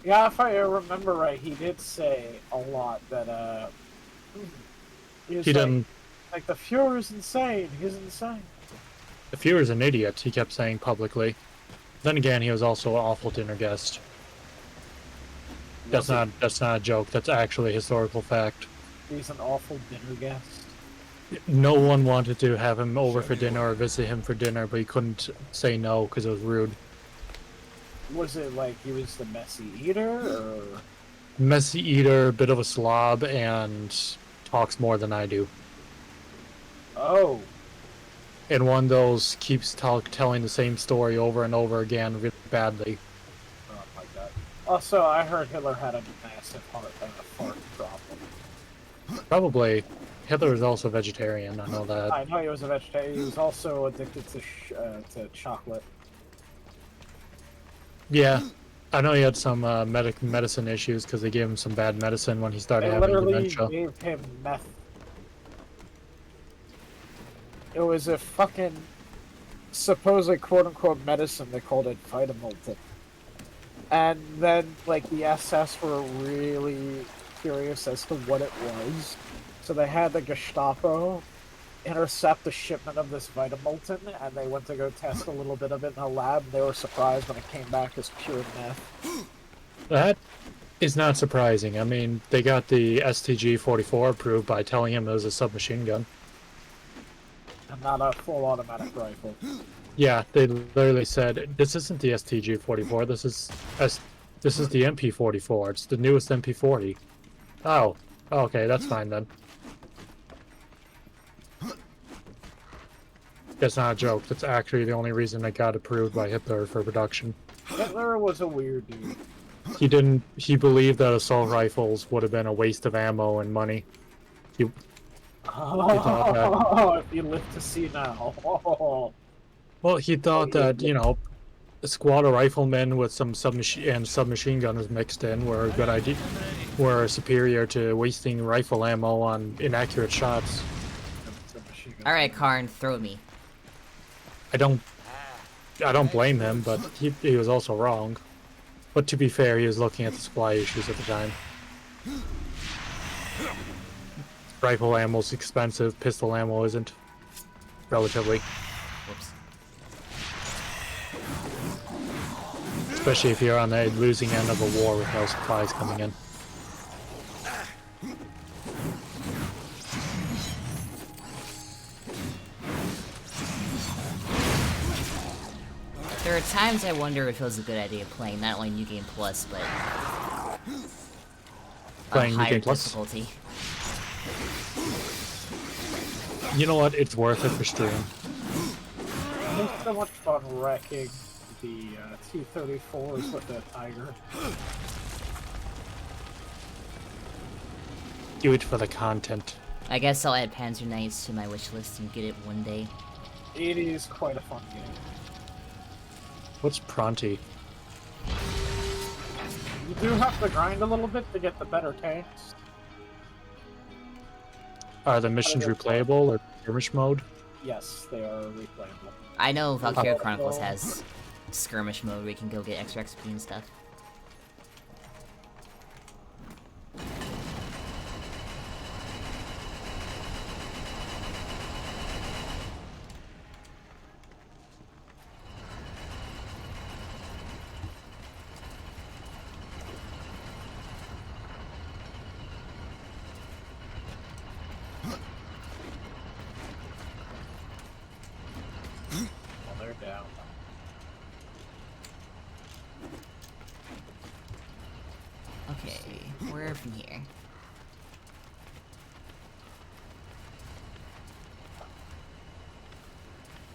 Yeah, if I remember right, he did say a lot that, he was He didn't... like, the Fuhrer's insane, he's insane. Führer's an idiot, he kept saying publicly. Then again, he was also an awful dinner guest. That's not a joke, that's actually a historical fact. He's an awful dinner guest. No one wanted to have him over for dinner or visit him for dinner, but he couldn't say no because it was rude. Was it like he was the messy eater, or...? Messy eater, bit of a slob, and talks more than I do. Oh. And one of those keeps telling the same story over and over again really badly. Oh my god. Also, I heard Hitler had a massive fart problem. Probably. Hitler is also vegetarian, I know that. I know he was a vegetarian. He was also addicted to chocolate. Yeah. I know he had some medicine issues because they gave him some bad medicine when he started having dementia. They literally gave him meth. It was a fucking supposed quote-unquote medicine. They called it Vitamilton. And then, like, the SS were really curious as to what it was. So they had the Gestapo intercept the shipment of this Vitamilton, and they went to go test a little bit of it in a lab. They were surprised when it came back as pure meth. That is not surprising. I mean, they got the STG-44 approved by telling him it was a submachine gun. And not a full automatic rifle. Yeah, they literally said, this isn't the STG-44, this is the MP-44. It's the newest MP-40. Oh, okay, that's fine then. That's not a joke. That's actually the only reason it got approved by Hitler for production. Hitler was a weird dude. He believed that assault rifles would have been a waste of ammo and money. He thought that. If you live to see now. Well, he thought that, you know, a squad of riflemen with some submachine gunners mixed in were a good idea, were superior to wasting rifle ammo on inaccurate shots. Alright, Karn, throw me. I don't blame him, but he was also wrong. But to be fair, he was looking at the supply issues at the time. Rifle ammo's expensive, pistol ammo isn't. Relatively. Whoops. Especially if you're on the losing end of a war with no supplies coming in. There are times I wonder if it was a good idea playing not only New Game Plus, but Playing New higher Game Plus? difficulty. You know what? It's worth it for stream. It's so much fun wrecking the T-34s with the Tiger. Do it for the content. I guess I'll add Panzer Knights to my wish list and get it one day. It is quite a fun game. What's Pronti? You do have to grind a little bit to get the better tanks. Are the missions replayable or skirmish mode? Yes, they are replayable. I know Valkyria Chronicles has skirmish mode where you can go get extra XP and stuff. Well, they're down. Okay, where from here?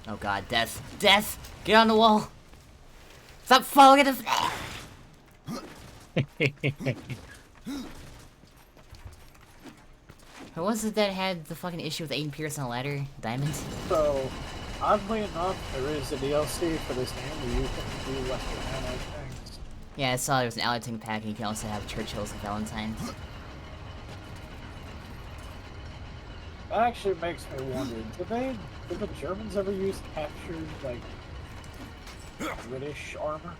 Oh god, death! Death! Get on the wall! Stop falling into Who was it that had the fucking issue with Aiden Pierce on a ladder? Diamonds? So, oddly enough, there is a DLC for this game where you can do Western allied tanks. Yeah, I saw there was an allied tank pack and you can also have Churchills and Valentines. That actually makes me wonder, did the Germans ever use captured, like, British armor?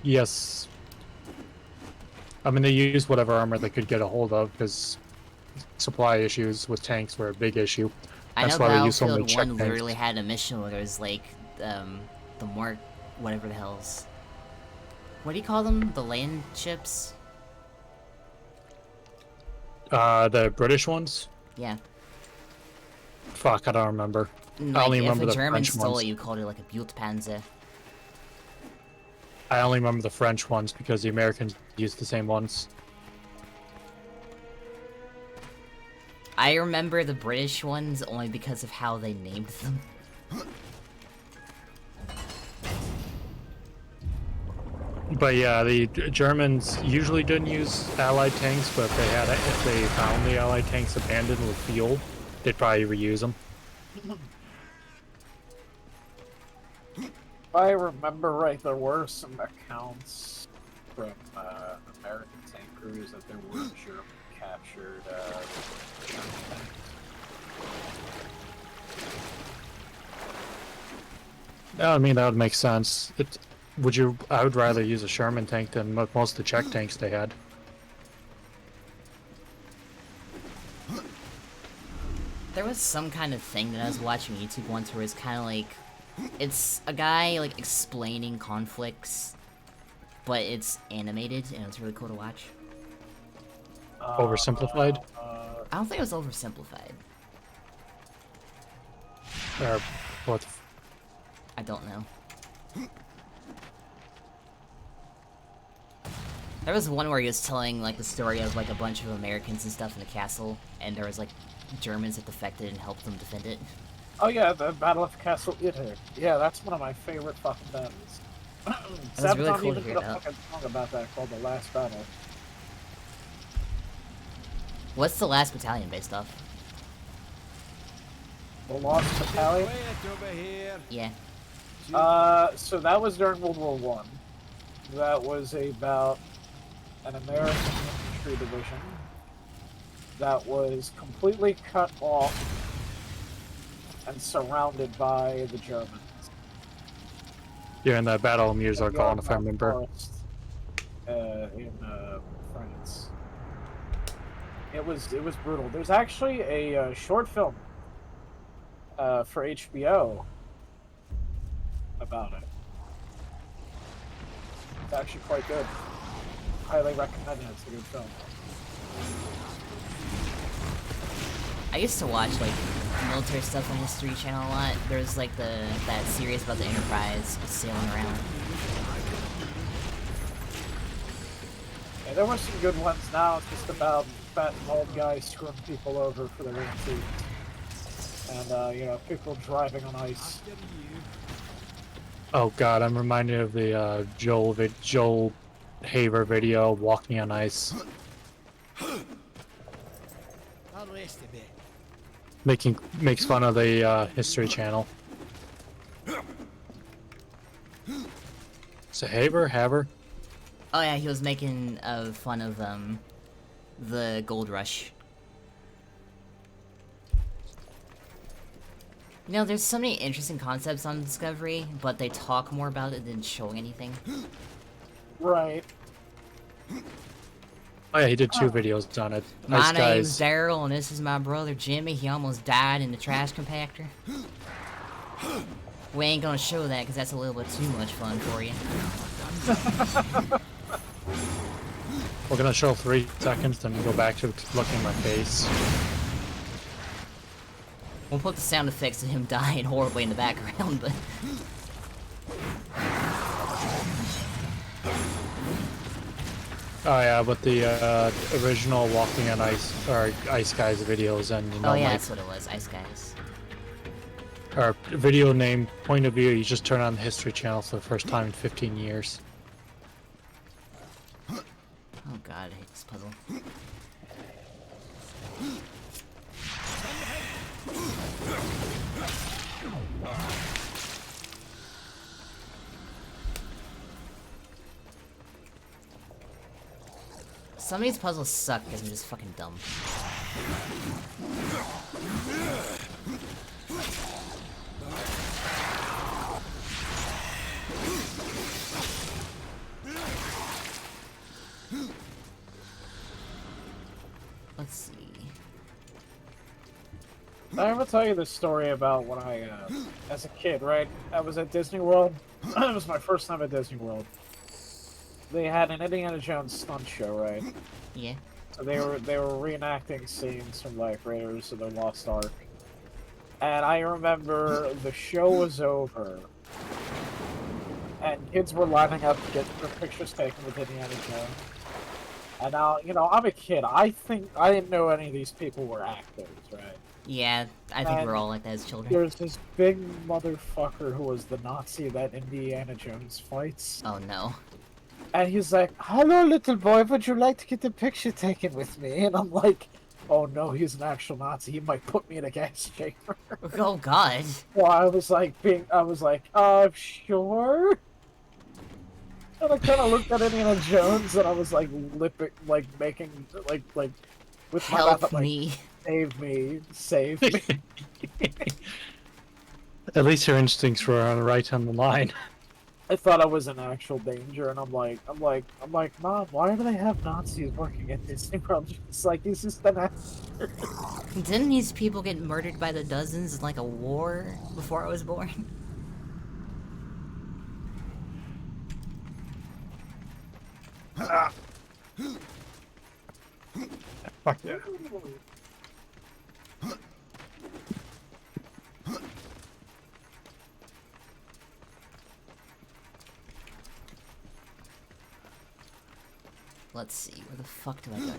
Yes. I mean, they used whatever armor they could get a hold of, because supply issues with tanks were a big issue. I That's know why we use so many Battlefield check 1 tanks. literally had a mission where there was like, the Mark, whatever the hell's. What do you call them? The land ships? The British ones? Yeah. Fuck, I don't remember. Like, I only if remember a the German French stole ones. it, you called it like a Butpanzer. I only remember the French ones because the Americans used the same ones. I remember the British ones only because of how they named them. But yeah, the Germans usually didn't use Allied tanks, but if they found the Allied tanks abandoned with fuel, they'd probably reuse them. If I remember right, there were some accounts from American tank crews that there were German captured German tanks. Yeah, I mean, that would make sense. I would rather use a Sherman tank than most of the Czech tanks they had. There was some kind of thing that I was watching YouTube once where it's kind of like, it's a guy like explaining conflicts, but it's animated and it's really cool to watch. Oversimplified? I don't think it was oversimplified. Or what? I don't know. There was one where he was telling like the story of like a bunch of Americans and stuff in the castle, and there was like Germans that defected and helped them defend it. Oh yeah, the Battle of Castle Itter. Yeah, that's one of my favorite fucking battles. That's really Sabaton cool to even hear did a that. fucking song about that called The Last Battle. What's the last battalion based off? The Lost Battalion? Yeah. So that was during World War One. That was about an American infantry division that was completely cut off and surrounded by the Germans. Yeah, and the Battle of Murs are gone, if I remember. Forest, in France. It was brutal. There's actually a short film for HBO about it. It's actually quite good. Highly recommend it. It's a good film. I used to watch like military stuff on History Channel a lot. There's like that series about the Enterprise sailing around. Yeah, there were some good ones. Now it's just about fat and old guys screwing people over for their antiques. And, you know, people driving on ice. Oh god, I'm reminded of the Joel Haver video, Walking on Ice. I'll rest a bit. Makes fun of the History Channel. So Haver? Oh yeah, he was making fun of the gold rush. You know, there's so many interesting concepts on Discovery, but they talk more about it than showing anything. Right. Oh yeah, he did 2 videos on it. My Ice name's Guys. Daryl, and this is my brother Jimmy. He almost died in the trash compactor. We ain't gonna show that because that's a little bit too much fun for you. We're gonna show 3 seconds, then go back to looking at my face. We'll put the sound effects of him dying horribly in the background, but... Oh yeah, but the original Walking on Ice or Ice Guys videos and oh yeah, that's what it was, Ice Guys. Our video name Point of View. You just turn on the History Channel for the first time in 15 years. Oh god, I hate this puzzle. Some of these puzzles suck because I'm just fucking dumb. Let's see. I ever tell you this story about when I, as a kid, right? I was at Disney World. It was my first time at Disney World. They had an Indiana Jones stunt show, right? Yeah. So they were reenacting scenes from like Raiders of the Lost Ark. And I remember the show was over, and kids were lining up to get their pictures taken with Indiana Jones. And now, you know, I'm a kid. I didn't know any of these people were actors, right? Yeah, I think we're all like that as children. There's this big motherfucker who was the Nazi that Indiana Jones fights. Oh no. And he's like, "Hello, little boy, would you like to get a picture taken with me?" And I'm like, "Oh no, he's an actual Nazi. He might put me in a gas chamber." Oh god. So I was like, sure. And I kind of looked at Indiana Jones, and I was like, making, with my Help mouth, like, me. Save me, save me. At least your instincts were right on the line. I thought I was in actual danger, and I'm like, Mom, why do they have Nazis working at Disney World? It's like, he's just an actor. Didn't these people get murdered by the dozens in like a war before I was born? Fuck yeah. Let's see, where the fuck do I go now?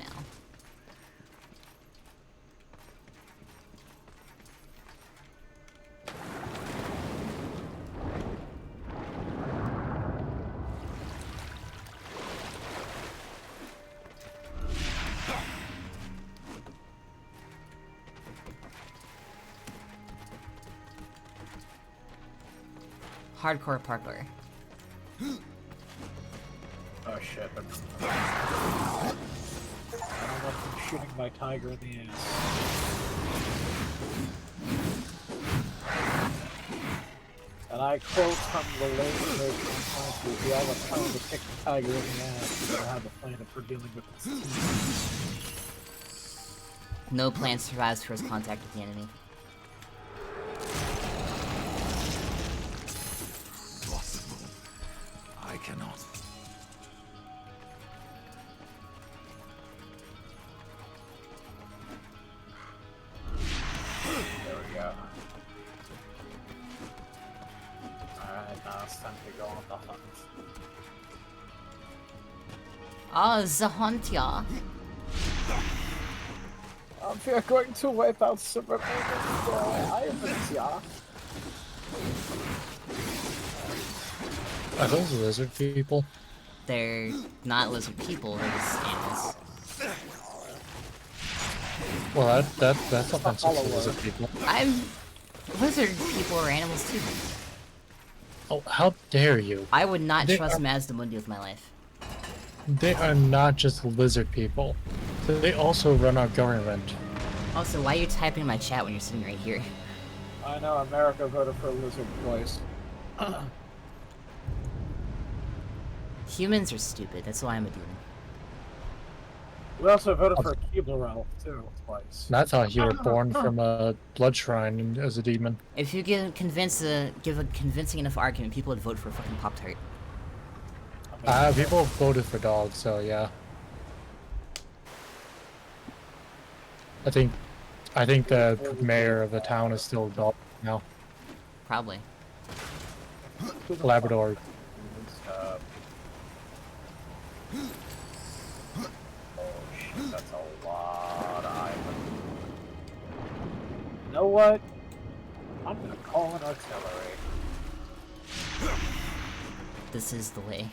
Hardcore parkour. Oh shit. I don't want them shooting my tiger in the ass. And I quote from the late version of Minecraft, "We have a plan to kick the tiger in the ass, we don't have a plan for dealing with its teeth." No plan survives first contact with the enemy. I cannot. There we go. Alright, now it's time to go on the hunt. Ah, the hunt, yeah. We are going to wipe out suburban islands, yeah. Are those lizard people? They're not lizard people, they're just animals. Well, that's offensive to lizard people. Lizard people are animals too. Oh, how dare you? I would not They trust are- Mazdamundi with my life. They are not just lizard people. They also run our government. Also, why are you typing in my chat when you're sitting right here? I know America voted for lizard twice. Humans are stupid, that's why I'm a demon. We also voted for Keebler too, twice. And I thought you were born from a blood shrine as a demon. If you give a convincing enough argument, people would vote for a fucking Pop-Tart. People voted for dogs, so yeah. I think the mayor of the town is still a dog now. Probably. Labrador. Oh shit, that's a lot of island. You know what? I'm gonna call an artillery. This is the way.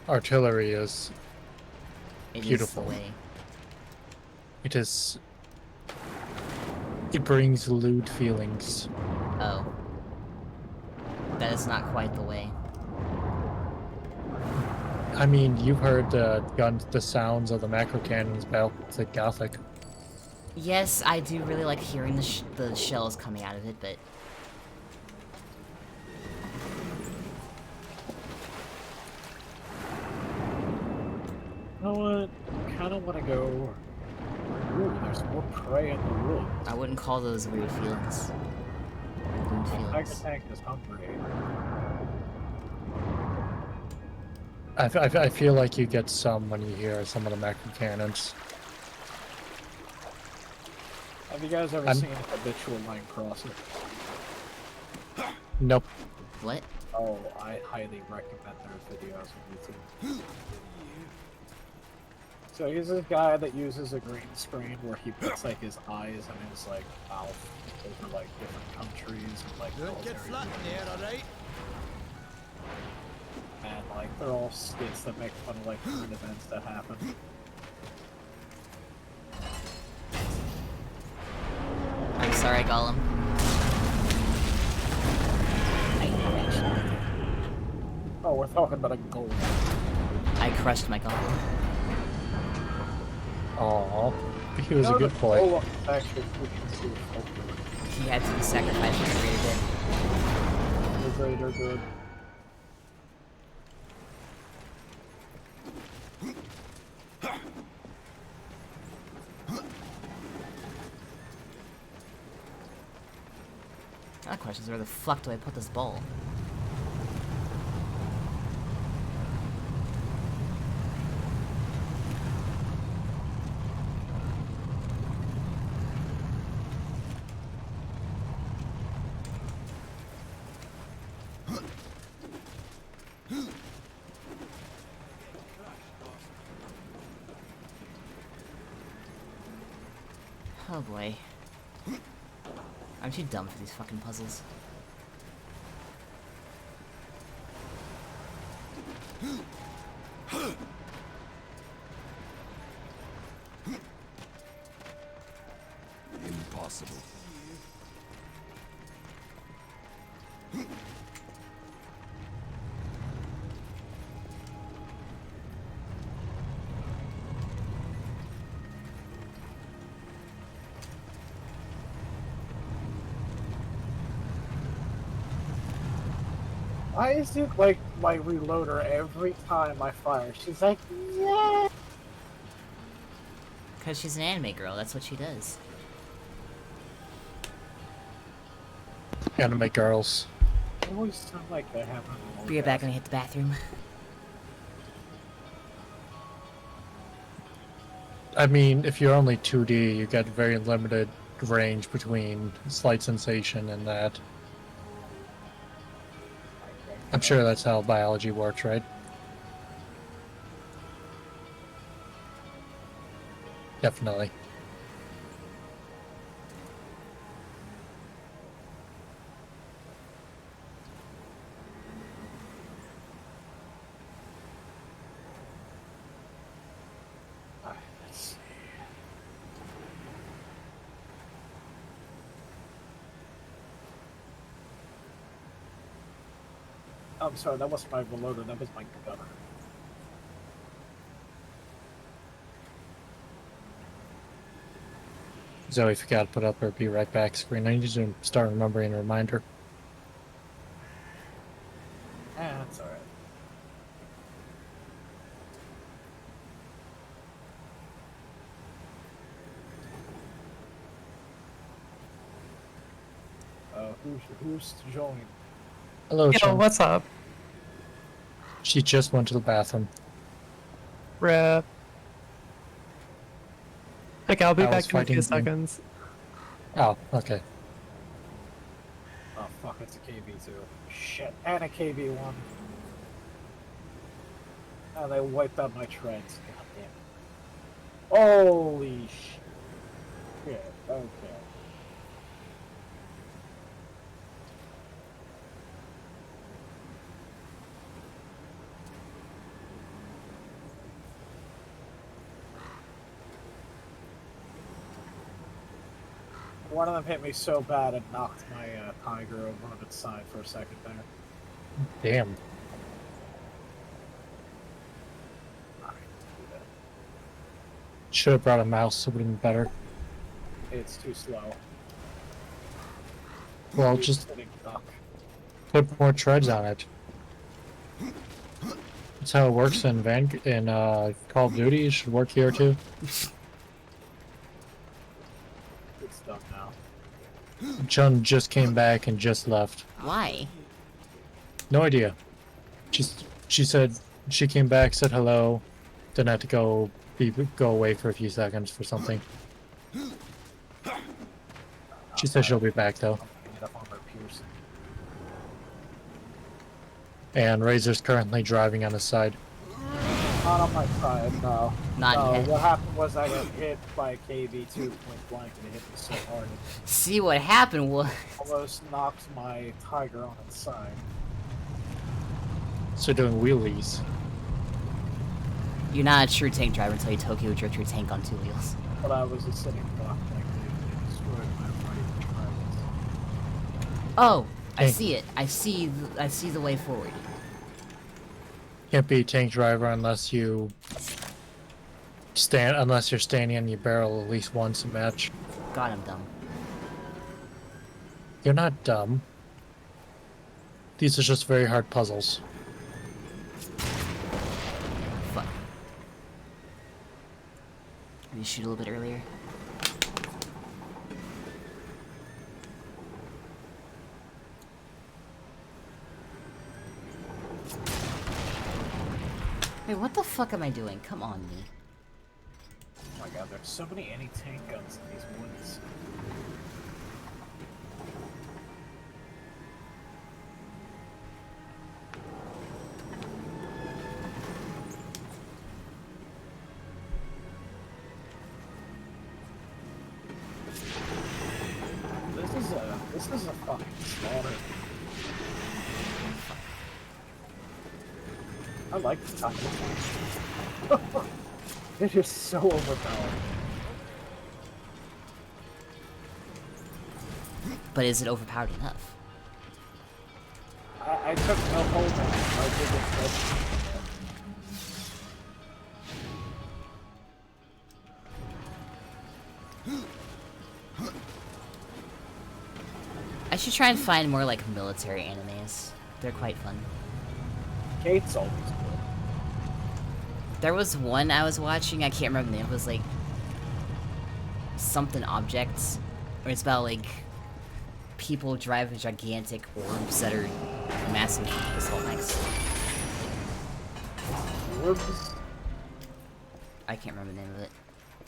Artillery is It beautiful. is the way. It is. It brings lewd feelings. Oh. That is not quite the way. I mean, you've heard the sounds of the macro cannons bell. It's like Gothic. Yes, I do really like hearing the shells coming out of it, but... You know what? I kind of want to go. Ooh, There's more prey in the woods. I wouldn't call those weird feelings. Weird Tiger feelings. Tank is hungry. I feel like you get some when you hear some of the mecha cannons. Have you guys ever seen Habitual Line Crosser? Nope. What? Oh, I highly recommend their videos on YouTube. So he's a guy that uses a green screen where he puts like his eyes and his like mouth over like different countries and like Don't get flat in the air, alright? and like they're all skits that make fun of like current events that happen. I'm sorry, Gollum. Oh, we're talking about a gold. I crushed my Gollum. Aww. He was a good boy. Oh, actually, we can see it. He had to be sacrificed for the greater good. The greater good. That question is where the fuck do I put this ball? Oh boy. I'm too dumb for these fucking puzzles. Impossible. Why is it like my reloader every time I fire? She's like, yeah. Because she's an anime girl, that's what she does. Anime girls. They always sound like they're having a Be right back when I hit the bathroom. I mean, if you're only 2D, you get very limited range between slight sensation and that. I'm sure that's how biology works, right? Definitely. Let's see. I'm sorry, that wasn't my reloader, that was my gunner. Zoe forgot to put up her be right back screen. I need to start remembering a reminder. That's alright. Who's joined? Hello, Yo, Sean. what's up? She just went to the bathroom. Rip. Okay, I'll be I was back in a few fighting you. seconds. Oh, okay. Oh fuck, it's a KB2. Shit, and a KB1. Oh, they wiped out my treads. God damn it. Holy shit. Okay. One of them hit me so bad it knocked my tiger over on its side for a second there. Damn. Alright, do that. Should have brought a mouse, it would have been better. It's too slow. Well, It's just sitting duck. put more treads on it. That's how it works in Call of Duty. It should work here too. It's done now. Chun just came back and just left. Why? No idea. She said she came back, said hello, then had to go away for a few seconds for something. She said she'll be back though. Get up on her Pierce. And Razor's currently driving on his side. Not on my side, no. Not no, yet. what happened was I got hit by a KV2 point blank and it hit me so hard it See, what happened was... almost knocked my Tiger on its side. So doing wheelies. You're not a true tank driver until you Tokyo drift your tank on 2 wheels. But I was a sitting block like it destroyed my right tires. Oh, I Hey. see it. I see the way forward. Can't be a tank driver unless you're standing on your barrel at least once a match. God, I'm dumb. You're not dumb. These are just very hard puzzles. Fuck. Did you shoot a little bit earlier? Wait, what the fuck am I doing? Come on, me. Oh my god, there's so many anti-tank guns in these woods. This is a fucking slaughter. I like the time. It is so overpowered. But is it overpowered enough? I took no hold on it. I did it. I should try and find more like military animes. They're quite fun. Kate's always good. There was one I was watching, I can't remember the name, it was like something objects, where it's about like people driving gigantic orbs that are massive assault mechs. Orbs? I can't remember the name of it.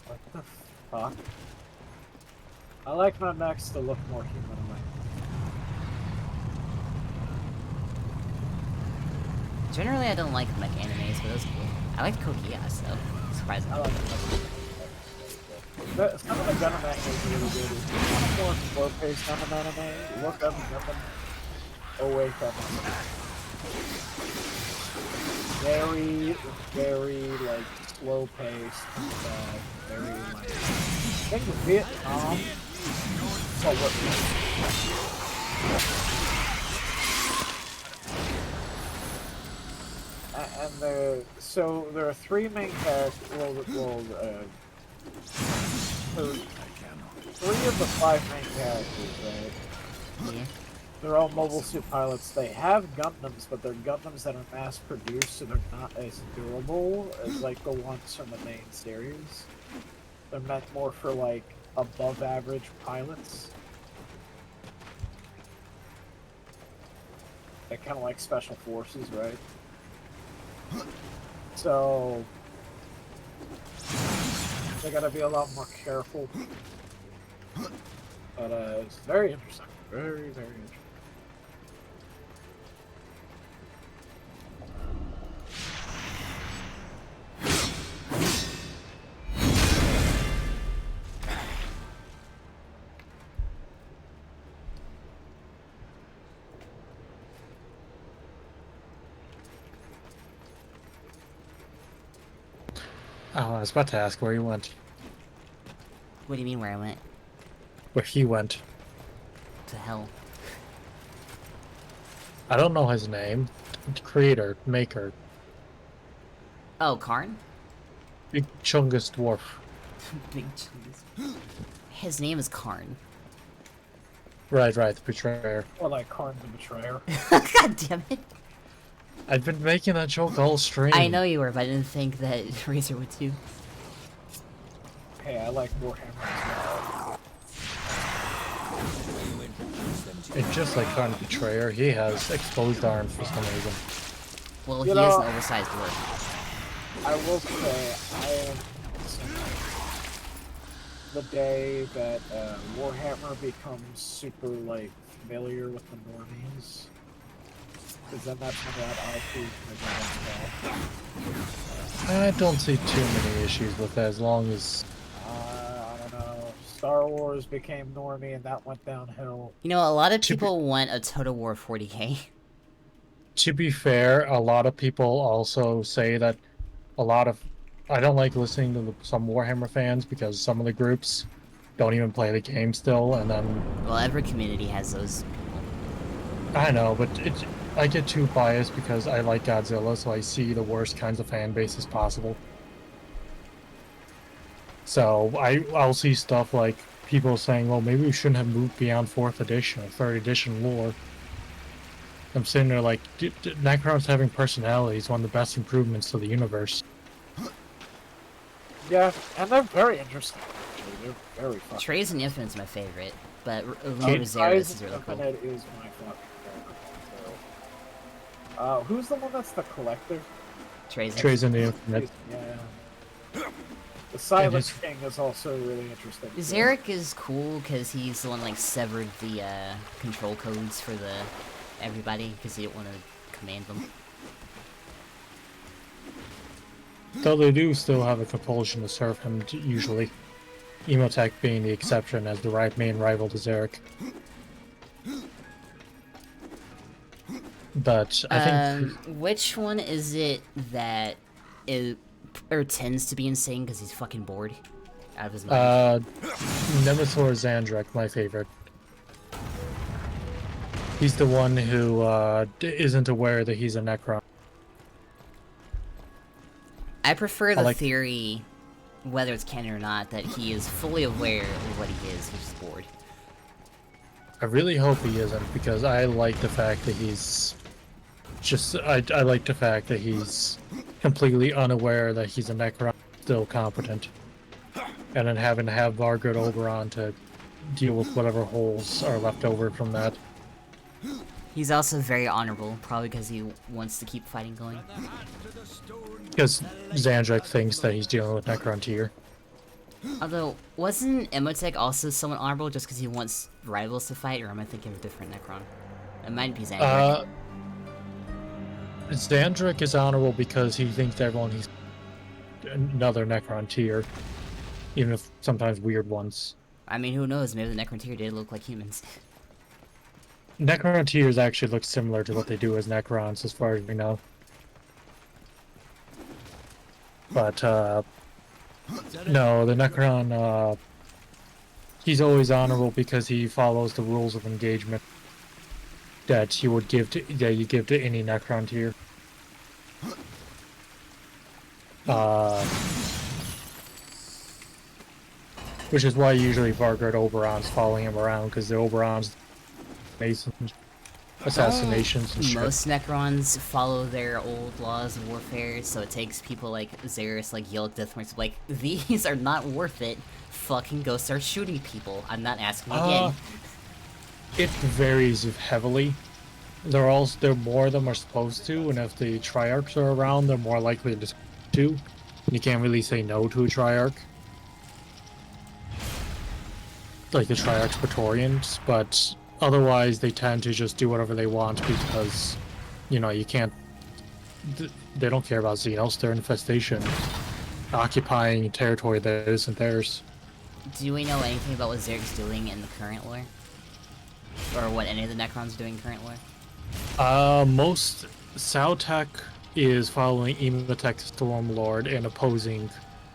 What the fuck? I like my mechs to look more human. Generally, I don't like mech animes, but it was cool. I liked Code Geass, though. Surprisingly. I like it. Some of the Gundam anime is really good. If you want a more slow-paced Gundam anime, look up Gundam. Oh wait, very like slow-paced, very like. I think Vietnam. Oh, and there are 3 main characters. Three of the 5 main characters, right? Yeah. They're all mobile suit pilots. They have Gundams, but they're Gundams that are mass produced, so they're not as durable as like the ones from the main series. They're meant more for like above average pilots. They're kind of like special forces, right? So they gotta be a lot more careful. But it's very interesting. Very, very interesting. Oh, I was about to ask where he went. What do you mean where I went? Where he went. To hell. I don't know his name. Creator, maker. Oh, Karn? Big Chungus dwarf. Big Chungus. His name is Karn. Right, the betrayer. Or like Karn the Betrayer. God damn it. I've been making that joke all stream. I know you were, but I didn't think that Razor would too. Hey, I like Warhammer as well. And just like Crown Betrayer, he has exposed arms for some reason. Well, You he is know- an oversized dwarf. I will say, I am the day that Warhammer becomes super like familiar with the normies, because then that's when that IP is I don't see too many issues with that as long as I don't know. Star Wars became normie and that went downhill. You know, a lot of people want a Total War 40k. to be fair, a lot of people also say that I don't like listening to some Warhammer fans because some of the groups don't even play the game still, and then Well, every community has those. I know, but I get too biased because I like Godzilla, so I see the worst kinds of fan bases possible. So I'll see stuff like people saying, well, maybe we shouldn't have moved beyond 4th edition or 3rd edition lore. I'm sitting there like, Necrons having personality is one of the best improvements to the universe. Yeah, and they're very interesting. Actually, they're very fun. Trays and Infinite's my favorite, but Lord Rise Zerus is of really cool. Infinite is my fucking favorite. So. Who's the one that's the collector? Trays and the Infinite. Yeah. The Silent King is also really interesting. Zarek is cool because he's the one like severed the control codes for everybody because he didn't want to command them. Though they do still have a compulsion to serve him, usually. Emotech being the exception as the main rival to Zarek. But I think... Which one is it that tends to be insane because he's fucking bored out of his mind? Nemesis Zandrak, my favorite. He's the one who isn't aware that he's a Necron. I prefer the theory, whether it's canon or not, that he is fully aware of what he is, he's just bored. I really hope he isn't, because I like the fact that he's I like the fact that he's completely unaware that he's a Necron, still competent. And then having to have Vargard Oberon to deal with whatever holes are left over from that. He's also very honorable, probably because he wants to keep fighting going. Because Zandrak thinks that he's dealing with Necron tier. Although, wasn't Emotech also somewhat honorable just because he wants rivals to fight, or am I thinking of a different Necron? It might be Zandrak. Zandrak is honorable because he thinks he's another Necron tier, even if sometimes weird ones. I mean, who knows? Maybe the Necron tier did look like humans. Necron tiers actually look similar to what they do as Necrons, as far as we know. But, no, the Necron, he's always honorable because he follows the rules of engagement that you give to any Necron tier. Which is why usually Vargard Oberon's following him around, because the Oberon's Masons, assassinations and shit. Most Necrons follow their old laws of warfare, so it takes people like Zerus, like yell at Deathmarks, like, these are not worth it. Fucking go start shooting people. I'm not asking again. It varies heavily. There more of them are supposed to, and if the Triarchs are around, they're more likely to. You can't really say no to a Triarch. Like the Triarchs Praetorians, but otherwise they tend to just do whatever they want because, you know, you can't... They don't care about Xenos, they're infestation. Occupying territory that isn't theirs. Do we know anything about what Zerg's doing in the current lore? Or what any of the Necrons are doing in current lore? Most Sautek is following Emotech Stormlord and opposing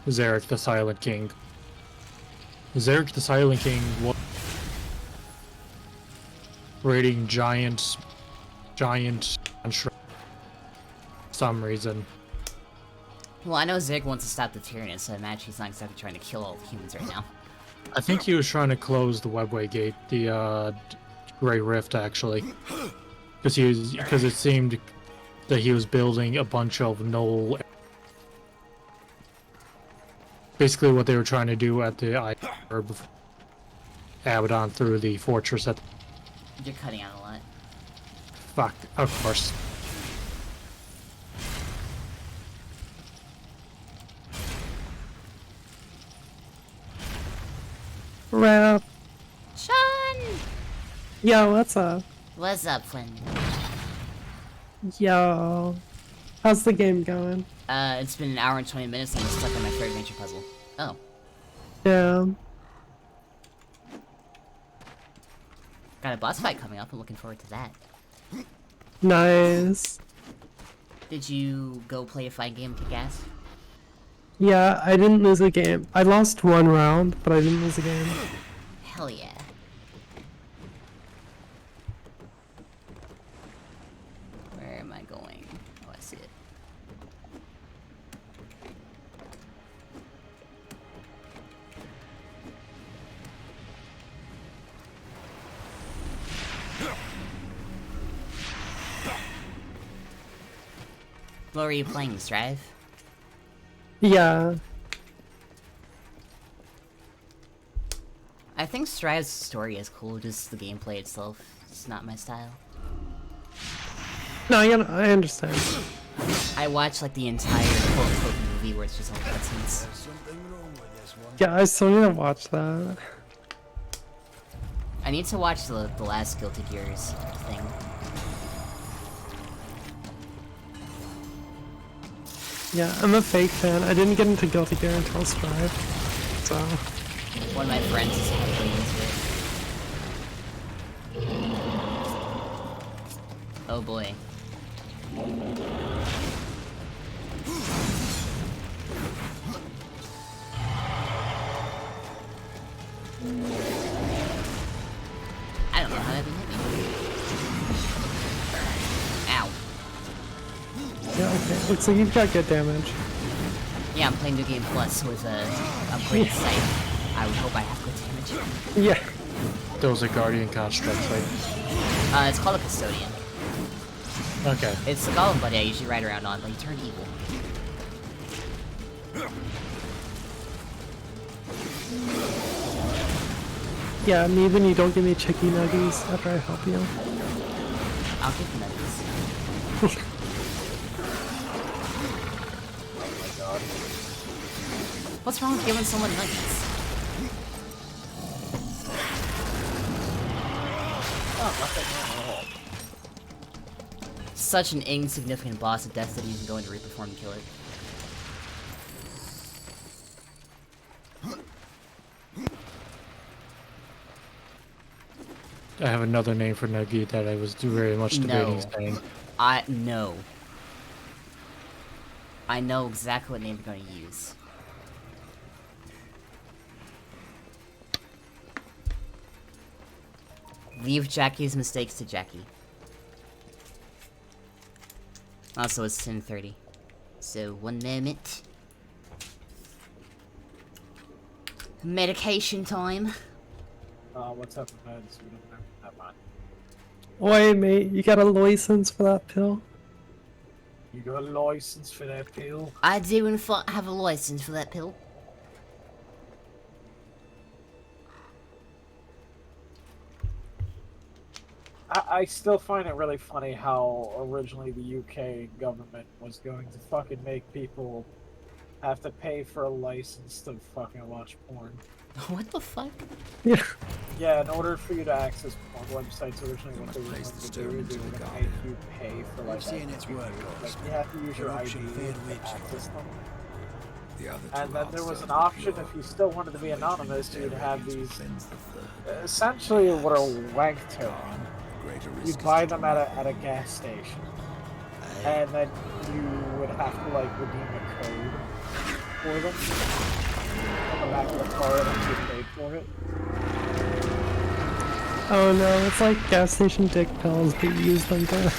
Zarek the Silent King. Zarek the Silent King was raiding giant for some reason. Well, I know Zerg wants to stop the Tyrannid, so I imagine he's not exactly trying to kill all the humans right now. I think he was trying to close the Webway Gate, the Grey Rift, actually, because it seemed that he was building a bunch of null. Basically, what they were trying to do at the Abaddon through the fortress You're cutting out a lot. Fuck, of course. Rap. Sean! Yo, what's up? What's up, friend? Yo. How's the game going? It's been an hour and 20 minutes and I'm stuck on my third adventure puzzle. Oh. Yeah. Got a boss fight coming up. I'm looking forward to that. Nice. Did you go play a fight game, Kick-Ass? Yeah, I didn't lose a game. I lost one round, but I didn't lose a game. Hell yeah. Where am I going? Oh, I see it. What were you playing, Strive? Yeah. I think Strive's story is cool, just the gameplay itself. It's not my style. No, yeah, I understand. I watched like the entire quote-unquote movie where it's just all cutscenes. Yeah, I still need to watch that. I need to watch the last Guilty Gears thing. Yeah, I'm a fake fan. I didn't get into Guilty Gear until Strive, so... One of my friends is heavily into it. Oh boy. I don't know how that didn't hit me. Ow. Yeah, okay. Looks like you've got good damage. Yeah, I'm playing New Game Plus with a upgraded sight. I would hope I have good damage. Yeah. Those are Guardian constructs, right? It's called a Custodian. Okay. It's the golem buddy I usually ride around on, but he turned evil. Yeah, and even you don't give me chicky nuggies after I help you. I'll give you nuggies. Oh my god. What's wrong with giving someone nuggies? Oh, nothing wrong at all. Such an insignificant boss at death that you can go into Reaper form and kill it. I have another name for Nugget that I was very much debating saying. No. I know exactly what name you're going to use. Leave Jackie's mistakes to Jackie. Also, it's 10:30. So, 1 moment. Medication time. What's up with meds? We don't have that mind. Wait, mate, you got a license for that pill? You got a license for that pill? I do in fact have a license for that pill. I still find it really funny how originally the UK government was going to fucking make people have to pay for a license to fucking watch porn. What the fuck? Yeah. Yeah, in order for you to access porn websites, originally what they were going to do is they were going to make you pay for like Seeing its work, like you have to use your ID corruption, to fair wage. access them. The other And two then there was outside an the option pure. if you still wanted to be anonymous, you'd have these Defends the third. essentially what are wank token. Greater risk You'd is buy to them at a gas station, and then you would have to like redeem a code for them on the back of the card once you paid for it. Oh no, it's like gas station dick pills, but you use them to... Yeah,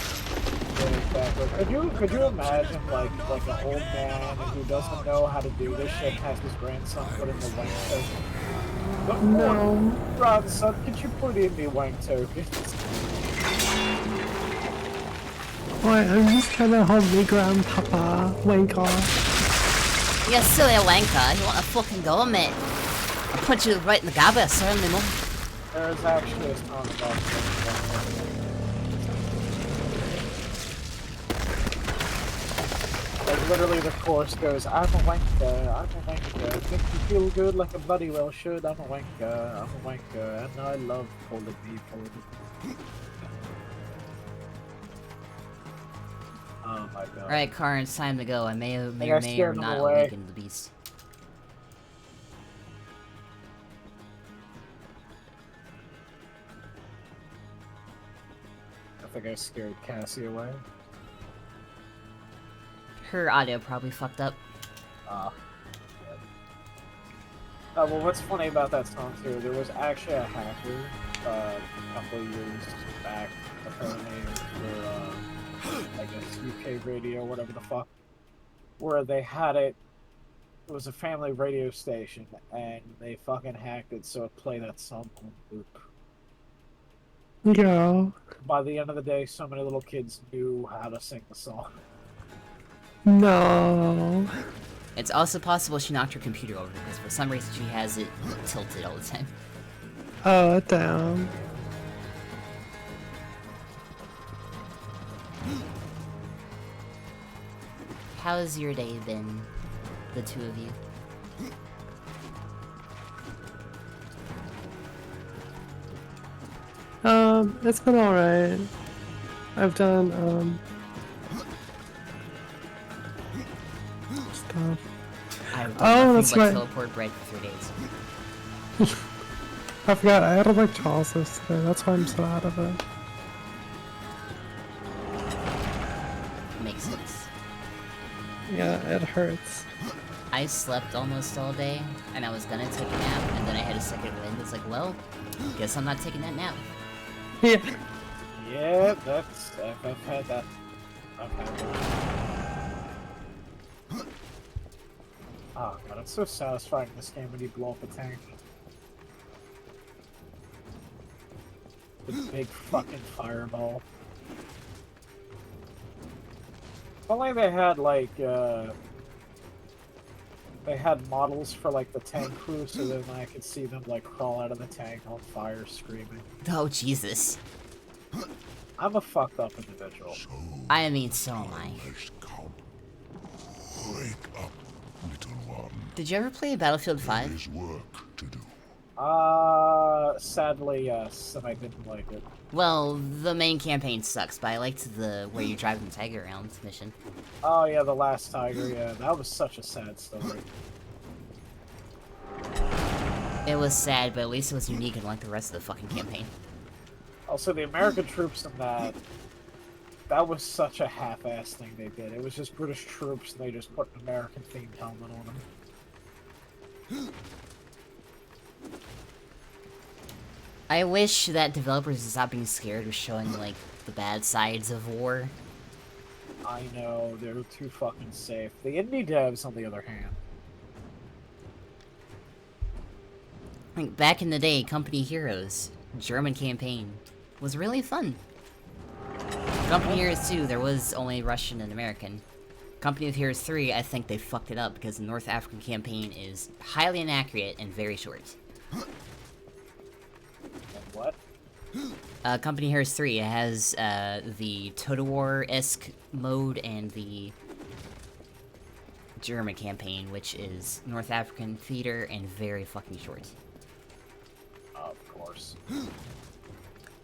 exactly. Could you imagine like an old man who doesn't know how to do this shit has his grandson put in the wank token? No. Grandson, could you put in the wank token? Why, I'm just trying to help me grandpapa wank off. You silly wanker, you want to fucking go, mate? I'll put you right in the gabber, certainly, mum. There's actually a song about this. Like, literally the chorus goes, I'm a wanker, make you feel good like a bloody well should, I'm a wanker, and I love calling people. Oh my god. Alright, Karn, it's time to go. I may or may scared him not away. awaken the beast. I think I scared Cassie away. Her audio probably fucked up. Well, what's funny about that song too, there was actually a hacker a couple of years back, apparently, for I guess UK radio, whatever the fuck, where they had it was a family radio station, and they fucking hacked it so it played that song on loop. Yeah. By the end of the day, so many little kids knew how to sing the song. No. It's also possible she knocked her computer over because for some reason she has it tilted all the time. Oh, damn. How's your day been, the two of you? It's been alright. I've done, stuff. I've Oh, done that's nothing but right. teleport bread for 3 days. I forgot, I had electrolysis today, that's why I'm so out of it. Makes sense. Yeah, it hurts. I slept almost all day, and I was gonna take a nap, and then I had a second wind. It's like, well, guess I'm not taking that nap. Yeah. Yeah, that's... I've had that. I've had that. Oh god, it's so satisfying in this game when you blow up a tank. The big fucking fireball. If only they had, like, they had models for, like, the tank crew, so then I could see them, like, crawl out of the tank on fire screaming. Oh, Jesus. I'm a fucked up individual. I mean, so am I. Wake up, little one. Did you ever play Battlefield 5? There's work to do. Sadly, yes, and I didn't like it. Well, the main campaign sucks, but I liked the where you drive the tiger around mission. Oh yeah, the last tiger, yeah, that was such a sad story. It was sad, but at least it was unique unlike the rest of the fucking campaign. Also, the American troops in that was such a half-ass thing they did. It was just British troops, and they just put an American-themed helmet on them. I wish that developers would stop being scared of showing, like, the bad sides of war. I know, they're too fucking safe. The indie devs, on the other hand. Like, back in the day, Company Heroes, German campaign, was really fun. Company Heroes 2, there was only Russian and American. Company of Heroes 3, I think they fucked it up because the North African campaign is highly inaccurate and very short. And what? Company Heroes 3 has the Total War-esque mode and the German campaign, which is North African theater and very fucking short. Of course.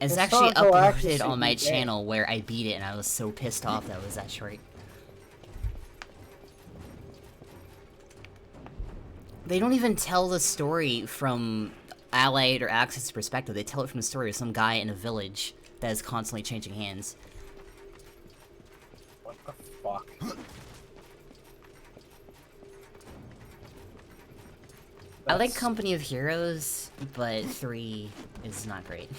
It's actually Historical accuracy uploaded on my be damned. channel where I beat it and I was so pissed off that it was that short. They don't even tell the story from Allied or Axis perspective, they tell it from the story of some guy in a village that is constantly changing hands. What the fuck? I like Company of Heroes, but 3 is not great.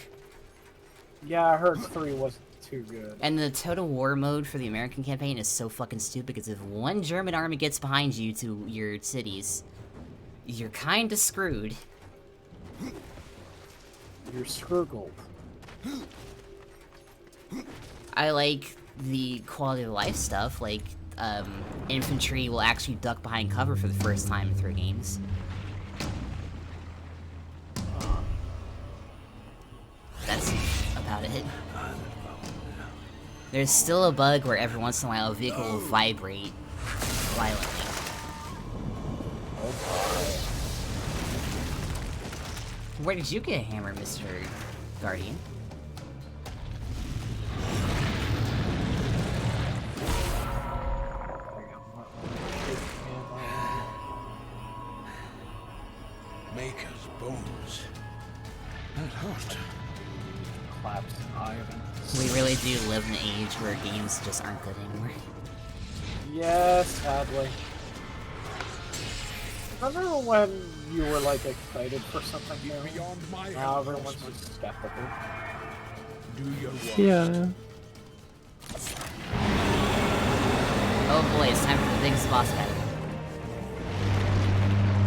Yeah, I heard 3 wasn't too good. And the Total War mode for the American campaign is so fucking stupid because if one German army gets behind you to your cities, you're kinda screwed. You're scroogled. I like the quality of life stuff, like, infantry will actually duck behind cover for the first time in 3 games. but there's still a bug where every once in a while a vehicle will vibrate violently. Where did you get a hammer, Mr. Guardian? Maker's bones. That hurt. Collapsed iron. We really do live in an age where games just aren't good anymore. Yes, sadly. Remember when you were like excited for something new? Beyond my Now everyone's just skeptical. Do your work. Yeah. Oh boy, it's time for the biggest boss battle.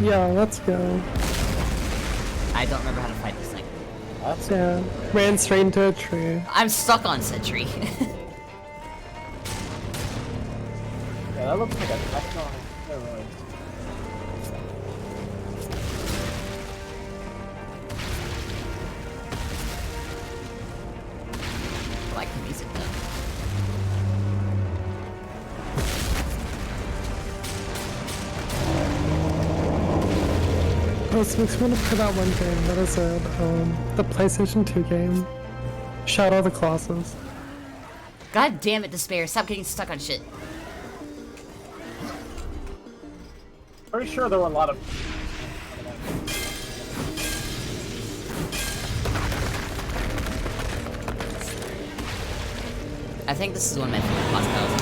Yeah, let's go. I don't remember how to fight this thing. That's Yeah. Ran straight into a tree. I'm stuck on Sentry. Yeah, that looks like a techno. Never mind. I like the music though. Oh, so makes me want to put out one game. What is it? The PlayStation 2 game. Shadow of the Colossus. God damn it, Despair, stop getting stuck on shit. Pretty sure there were a lot of. I think this is one of my favorite boss battles.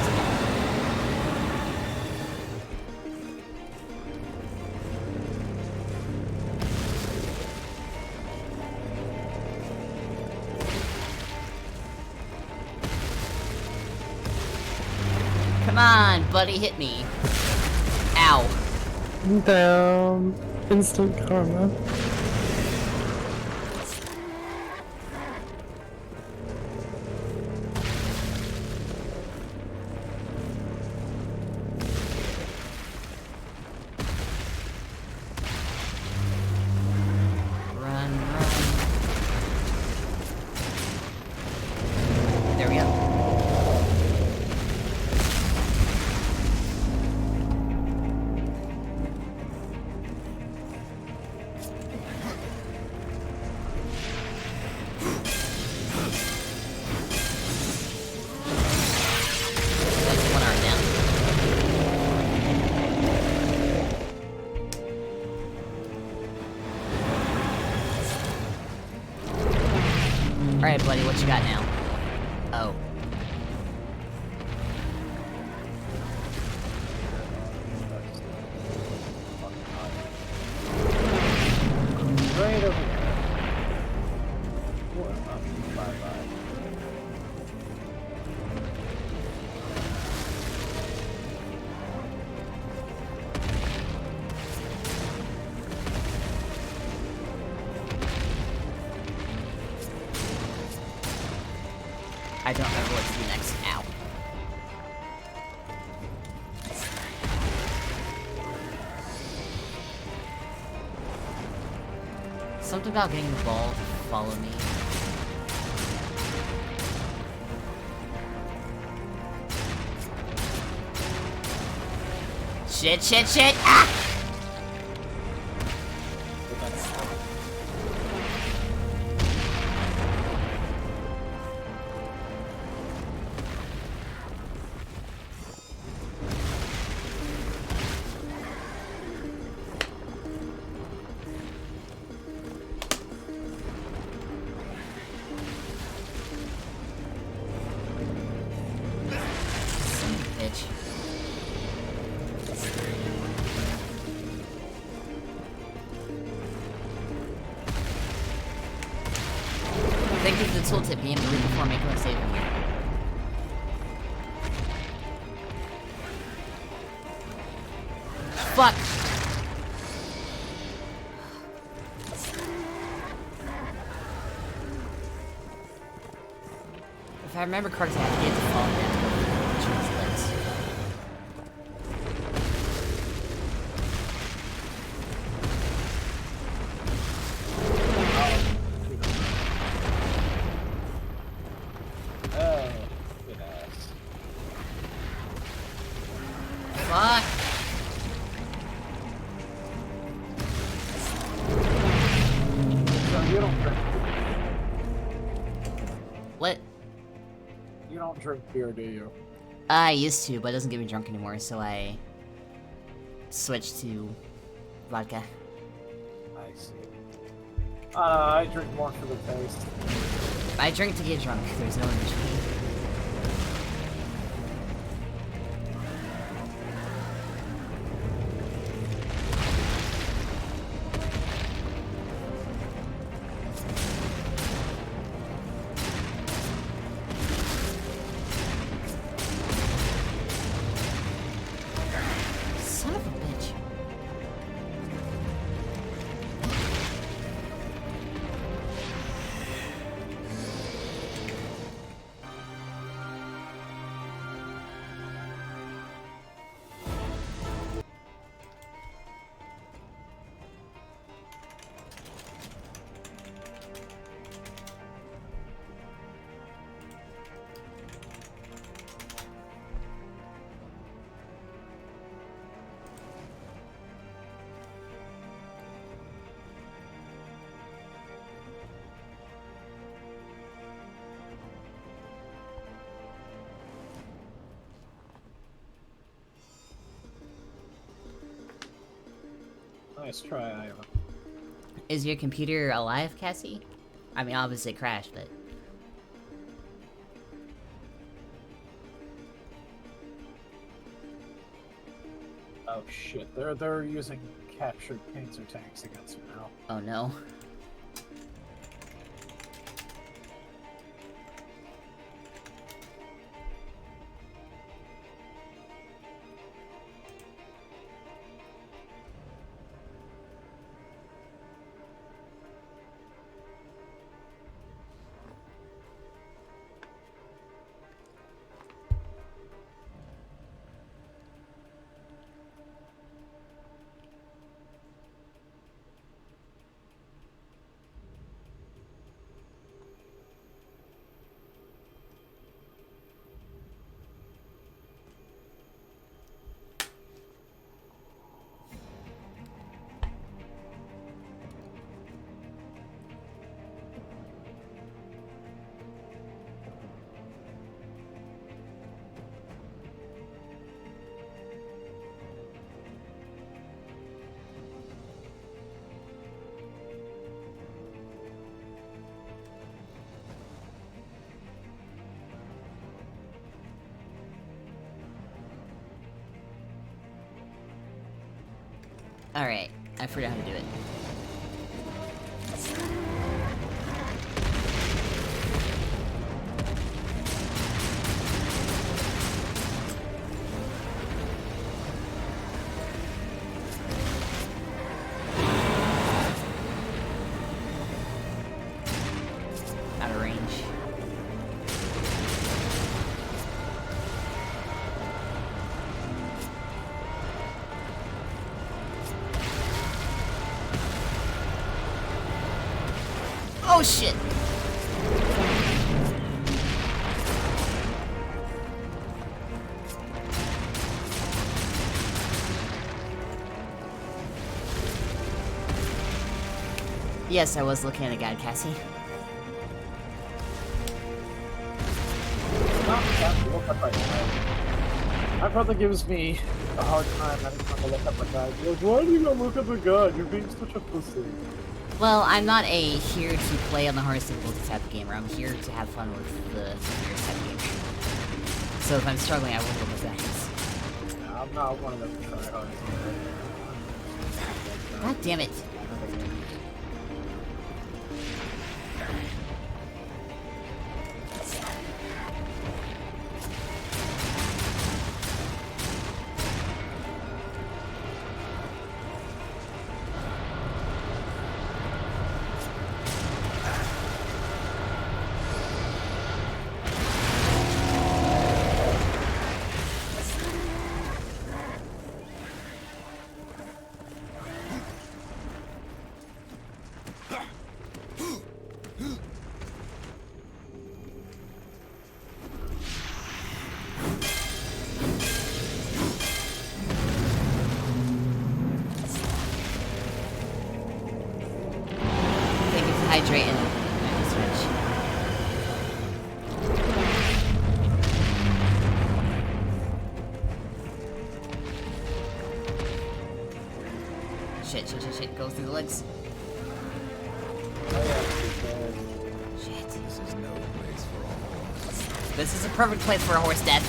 Come on, buddy, hit me. Ow. Damn. Instant karma. Run, run. There we go. That's one arm down. Alright, buddy, what you got now? Oh. Right over here. What up? Bye-bye. I don't remember what to do next. Ow. Something about getting the ball to follow me. Shit, shit, shit! Ah! Bitch. Thank you for the tooltip game, but before making a save here. Fuck! If I remember correctly, I have to get to fall down. Translates. What? You don't drink beer, do you? I used to, but it doesn't get me drunk anymore, so I switched to vodka. I see. I drink more for the taste. I drink to get drunk. There's no in between. Son of a bitch. Nice try, Ivan. Is your computer alive, Cassie? I mean, obviously it crashed, but... Oh shit, they're using captured panzer tanks against me now. Oh no. Alright, I forgot how to do it. Out of range. Oh shit! Yes, I was looking at a guide, Cassie. My brother gives me a hard time every time I look at my guide. He goes, why do you not look at the guide? You're being such a pussy. Well, I'm not here to play on the hardest difficulty type of gamer. I'm here to have fun with the easier type of gamer. So if I'm struggling, I will look at guides. Yeah, I'm not one of them tryhards. God damn it. Shit, go through the legs. Shit. This is no place for a horse. This is a perfect place for a horse death.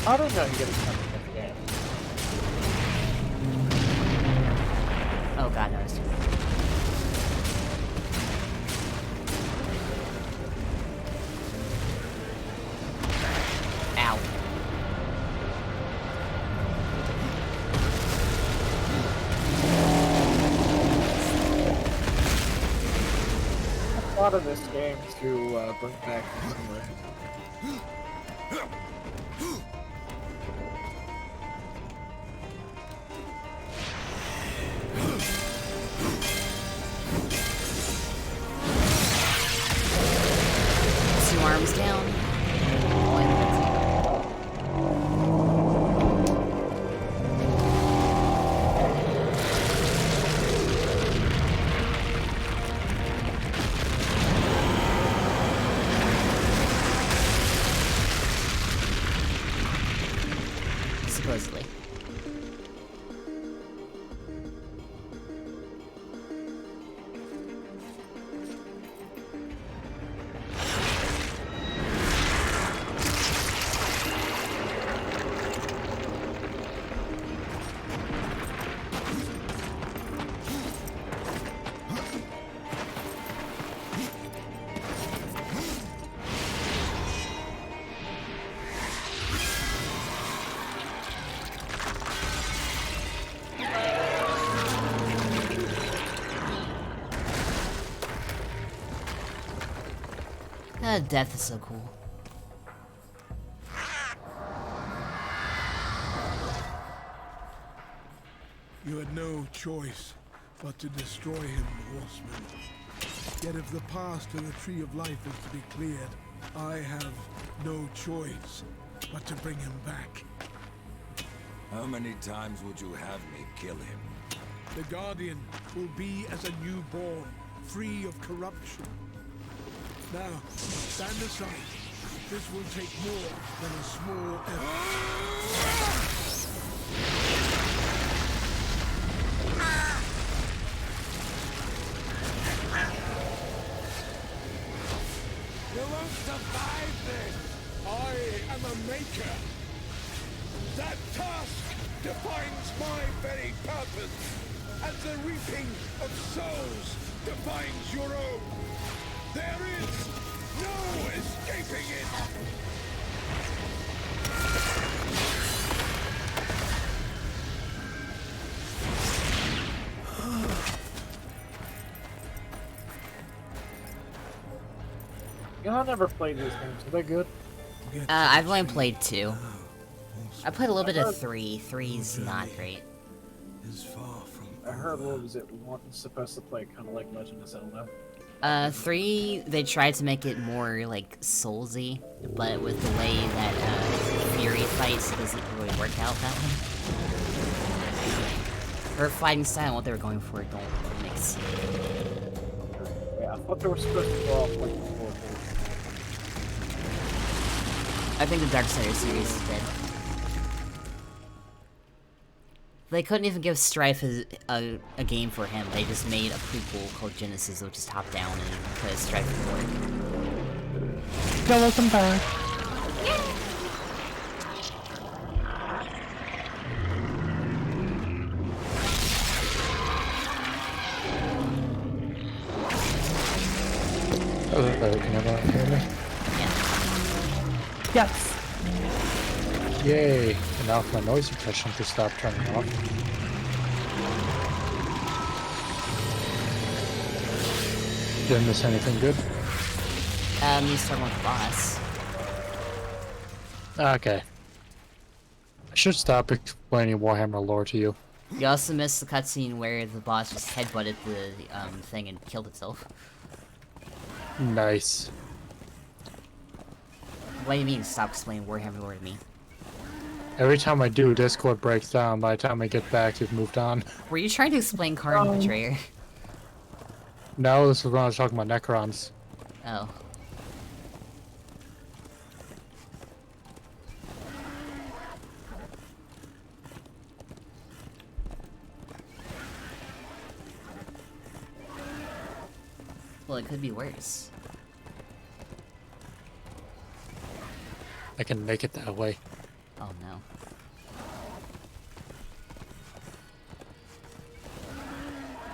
I don't know you get a ton of game. Oh god, no, it's too late. Ow. A lot of this game to bring back memory. Two arms down. Supposedly. Death is so cool. You had no choice but to destroy him, horseman. Yet if the path to the Tree of Life is to be cleared, I have no choice but to bring him back. How many times would you have me kill him? The Guardian will be as a newborn, free of corruption. Now, stand aside. This will take more than a small effort. You won't survive this! I am a maker. That task defines my very purpose, as the reaping of souls defines your own. There is no escaping it! You know, I never played these games. Are they good? I've only played 2. I played a little bit of 3. 3's not great. I heard, what was it, one supposed to play kind of like Legend of Zelda. 3, they tried to make it more, like, Soulsy, but with the way that, Fury fights, it doesn't really work out that way. Her fighting style and what they were going for don't mix. Yeah, I thought they were supposed to go off like the 4. I think the Darksiders series is dead. They couldn't even give Strife a game for him. They just made a prequel called Genesis, which is top down, and put Strife forward. Yeah, welcome back. Hello, can everyone hear me? Yes. Yay! And now if my noise suppression could stop turning off. Didn't miss anything good? You start with the boss. Okay. I should stop explaining Warhammer lore to you. You also missed the cutscene where the boss just headbutted the thing and killed itself. Nice. What do you mean, stop explaining Warhammer lore to me? Every time I do, Discord breaks down. By the time I get back, you've moved on. Were you trying to explain Karn Betrayer? No, this was when I was talking about Necrons. Oh. Well, it could be worse. I can make it that way. Oh no.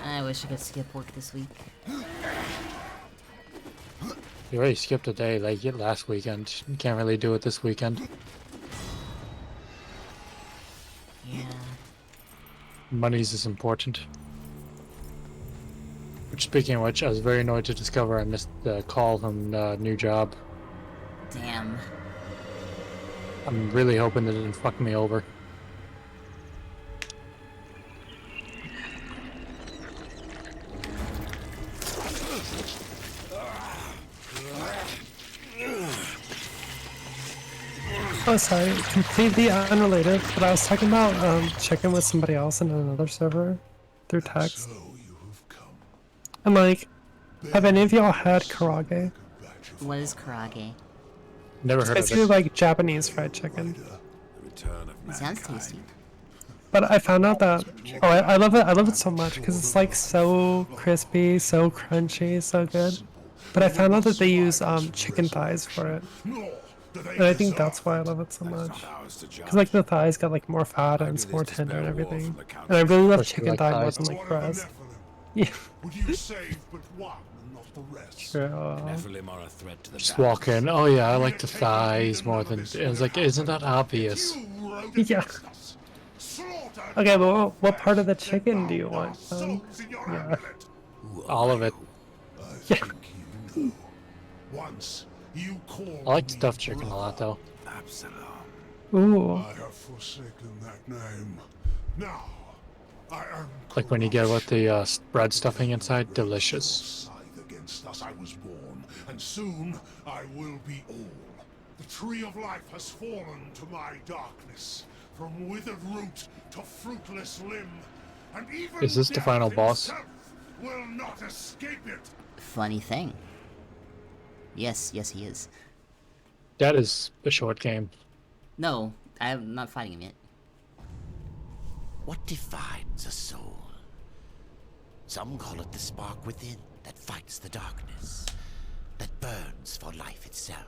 I wish I could skip work this week. You already skipped a day like last weekend. You can't really do it this weekend. Yeah. Money's is important. Which, speaking of which, I was very annoyed to discover I missed the call from the new job. Damn. I'm really hoping they didn't fuck me over. Oh, sorry, completely unrelated, but I was talking about checking with somebody else in another server through text. And like, have any of y'all had karage? What is karage? Never It's heard of basically it. like Japanese fried chicken. It sounds tasty. But I found out that I love it. I love it so much because it's like so crispy, so crunchy, so good. But I found out that they use chicken thighs for it, and I think that's why I love it so much. Because like the thighs got like more fat and it's more tender and everything. And I really love Of course you chicken like thigh more thighs. than like breast. Yeah. Would you save but one and not the rest? True. Nephilim are a threat to the Just balance. walk in. Oh yeah, I like the thighs more than. It was like, isn't that obvious? Yeah. Okay, but what part of the chicken do you want? Yeah. All of it. Yeah. Once you called I like me stuffed chicken a lot though. Absalom. Ooh. I have forsaken that name. Now, I am Like when you get with the bread stuffing inside, delicious. scythe against us I was born, and soon I will be all. The tree of life has fallen to my darkness, from withered root to fruitless limb, and even Is this the death final boss? himself will not escape it. Funny thing. Yes, he is. That is a short game. No, I'm not fighting him yet. What defines a soul? Some call it the spark within that fights the darkness, that burns for life itself.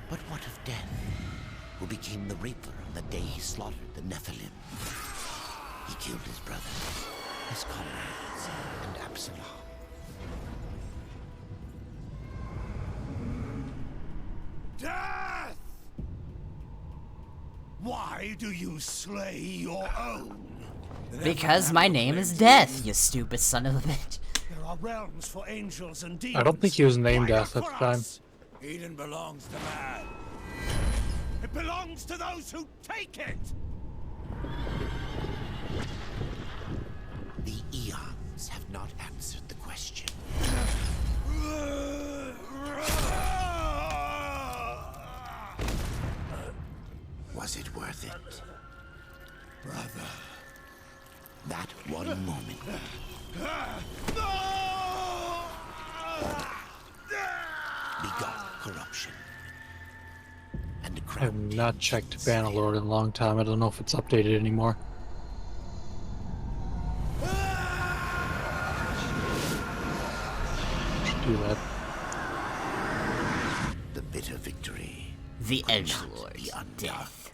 But what of death, who became the Reaper on the day he slaughtered the Nephilim? He killed his brother, his comrades, and Absalom. Death! Why do you slay your own? Because my name is Death, you stupid son of a bitch. There are realms for angels and demons. I don't think he was named Why Death at not the for time. us? Eden belongs to man. It belongs to those who take it. The eons have not answered the question. Was it worth it? Brother. That one moment. Begot corruption. And the I crown have not checked Bannerlord in a long time. I don't know if it's updated anymore. Should do that. the bitter victory. The could Edge not Lord, be undone. Death.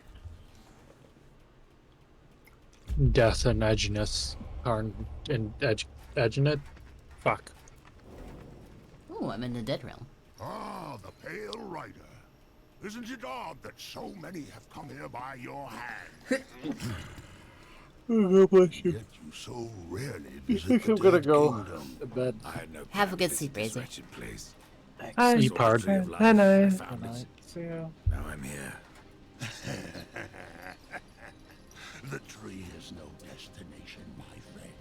Death and edginess are in edging it. Fuck. Ooh, I'm in the Dead Realm. Ah, the Pale Rider. Isn't it odd that so many have come here by your hand? God bless you. Yet you so rarely I visit think the I'm gonna Dead go Kingdom. to bed. I had no Have a plan good to sleep, visit this Razor. wretched place. Hi. Sleep hard. Tree of life, Hi, I night. found it. See ya. Now I'm here. The tree has no destination, my friend.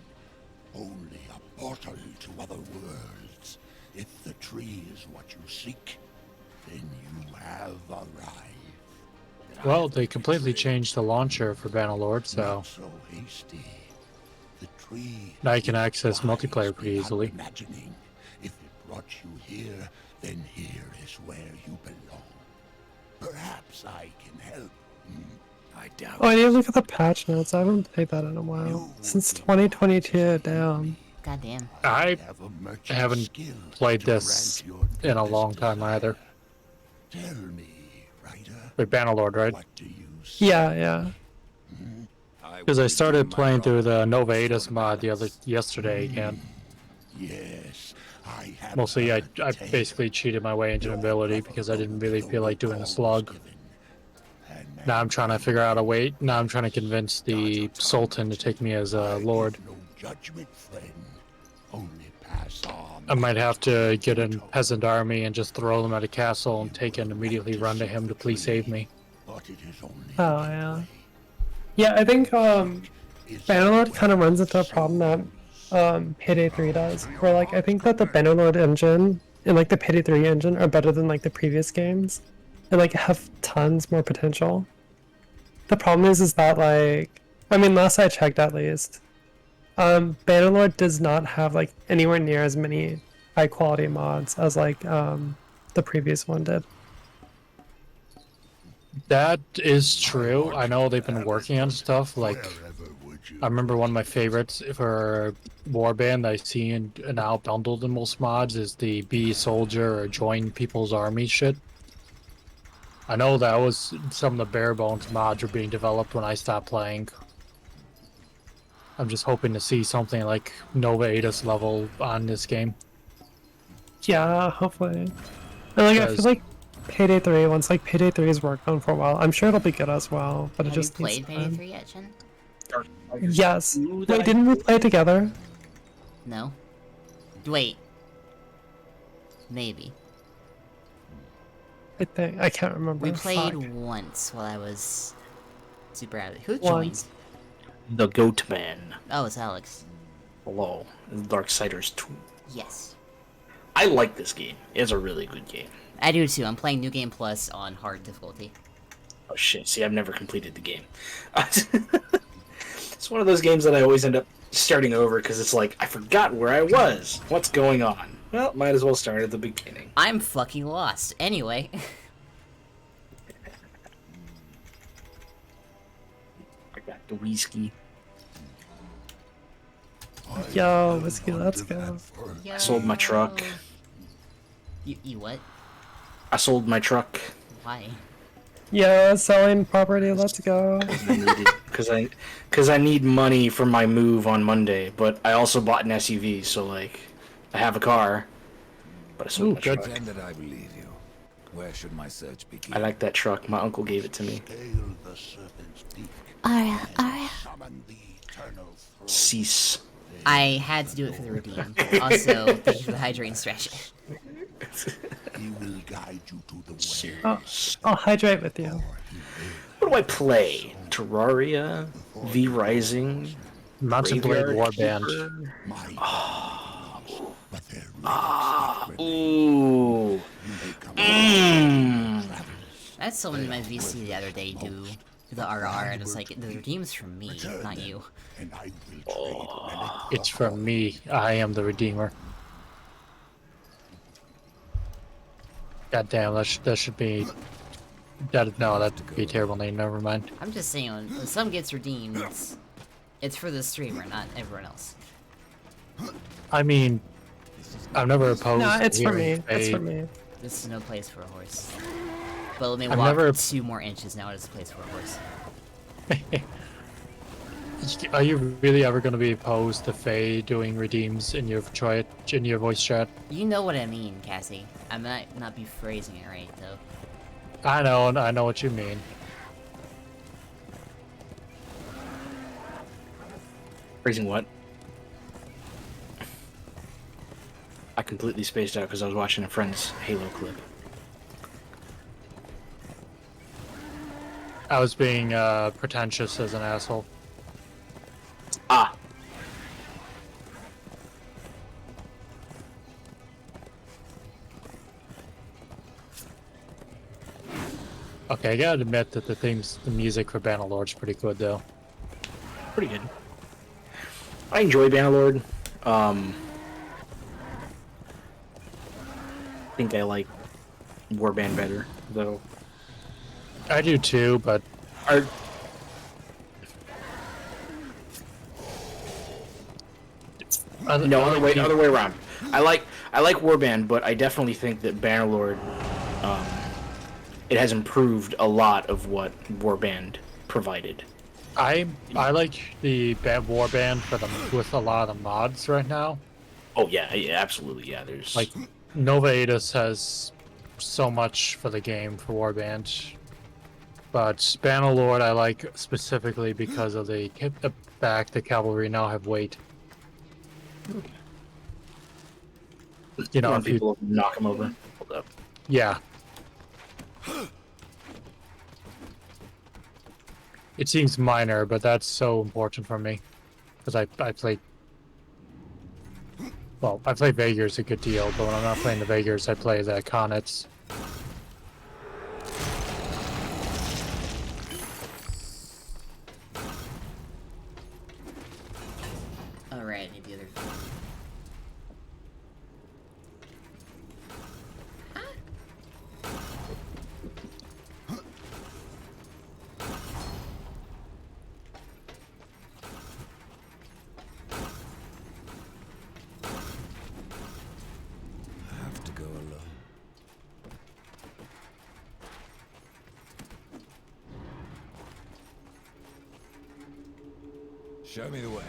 Only a portal to other worlds. If the tree is what you seek, then you have arrived. Well, they completely changed the launcher for Bannerlord, so Not so hasty. The tree now you can is access wise multiplayer pretty beyond easily. Imagining. If it brought you here, then here is where you belong. Perhaps I can help. I doubt Oh, I need to look at the patch notes. I haven't played that in a while. Since 2022, damn. Goddamn. I Have a merchant's haven't skill played to this grant your in a long deepest time either. desire. Tell me, Ryder, With Bannerlord, right? what do you see? Yeah. Because I started playing through the Nova Aetas mod yesterday again. Yes, I have Mostly, I heard the tale. basically cheated my way into Your ability brother because I didn't wrote really the feel like doing call the was slug. given, and Now I'm trying to figure out a way. Now I'm trying to convince the Sultan to take me as a lord. no judgment, friend. Only pass on. I might have to get a peasant army and just throw them at a castle and take and immediately run to him to please save me. But it is only Oh yeah. Yeah, I think Bannerlord kind of runs into a problem that Payday 3 does, where like I think that the Bannerlord engine and like the Payday 3 engine are better than like the previous games, and like have tons more potential. The problem is that like, I mean, last I checked at least, Bannerlord does not have like anywhere near as many high quality mods as like the previous one did. That is true. I know they've been working on stuff like. I remember one of my favorites for Warband that I see now bundled in most mods is the Be a Soldier or Join People's Army shit. I know that was some of the bare bones mods were being developed when I stopped playing. I'm just hoping to see something like Nova Aetas level on this game. Yeah, hopefully. And like I feel like Payday 3, once like Payday 3 is worked on for a while, I'm sure it'll be good as well. But Have it just you needs played Payday time. 3 yet, Chen? Yes. Wait, didn't we play together? No. Wait. Maybe. I think I can't remember. We played Fuck. once while I was super out of it. Who Once. joined? The Goat Man. Oh, it's Alex. Hello. Darksiders 2. Yes. I like this game. It's a really good game. I do too. I'm playing New Game Plus on hard difficulty. Oh shit, see, I've never completed the game. It's one of those games that I always end up starting over because it's like, I forgot where I was. What's going on? Well, might as well start at the beginning. I'm fucking lost. Anyway. I got the whiskey. Yo, whiskey, let's go. I sold my truck. You what? I sold my truck. Why? Yeah, selling property, let's go. Because I need money for my move on Monday, but I also bought an SUV, so like, I have a car, but I sold my truck. Pretend that I believe you. Where should my search begin? I like that truck. My uncle gave it to me. Aria. Cease. I had to do it for the redeem. Also, thank you for the hydrating stretch. He will guide you to the way. I'll hydrate with you. What do I play? Terraria? V Rising? Mountain Blade Graveyard Warband. Keeper? Ooh. I saw someone in my VC the other day do the RR, and it's like, the redeem's from me, not you. It's from me. I am the Redeemer. God damn, that should be. No, that'd be a terrible name. Never mind. I'm just saying, when some gets redeemed, it's for the streamer, not everyone else. I mean, I've never opposed. No, it's for me. hearing It's for a- me. This is no place for a horse. But let me I've walk never- 2 more inches, now it is a place for a horse. Are you really ever going to be opposed to Faye doing redeems in your voice chat? You know what I mean, Cassie. I might not be phrasing it right, though. I know what you mean. Phrasing what? I completely spaced out because I was watching a friend's Halo clip. I was being pretentious as an asshole. Ah! Okay, I gotta admit that the music for Bannerlord's pretty good though. Pretty good. I enjoy Bannerlord. I think I like Warband better, though. I do too, but Are No, other way around. I like Warband, but I definitely think that Bannerlord, it has improved a lot of what Warband provided. I like the Warband with a lot of the mods right now. Oh yeah, absolutely, yeah. There's like Nova Aetus has so much for the game for Warband, but Bannerlord I like specifically because of the fact the cavalry now have weight. You know, if people knock them over. Hold up. Yeah. It seems minor, but that's so important for me because I play. Well, I play Vaegrs a good deal, but when I'm not playing the Vaegrs, I play the Connets. Alright, I need the other. I have to go alone. Show me the way.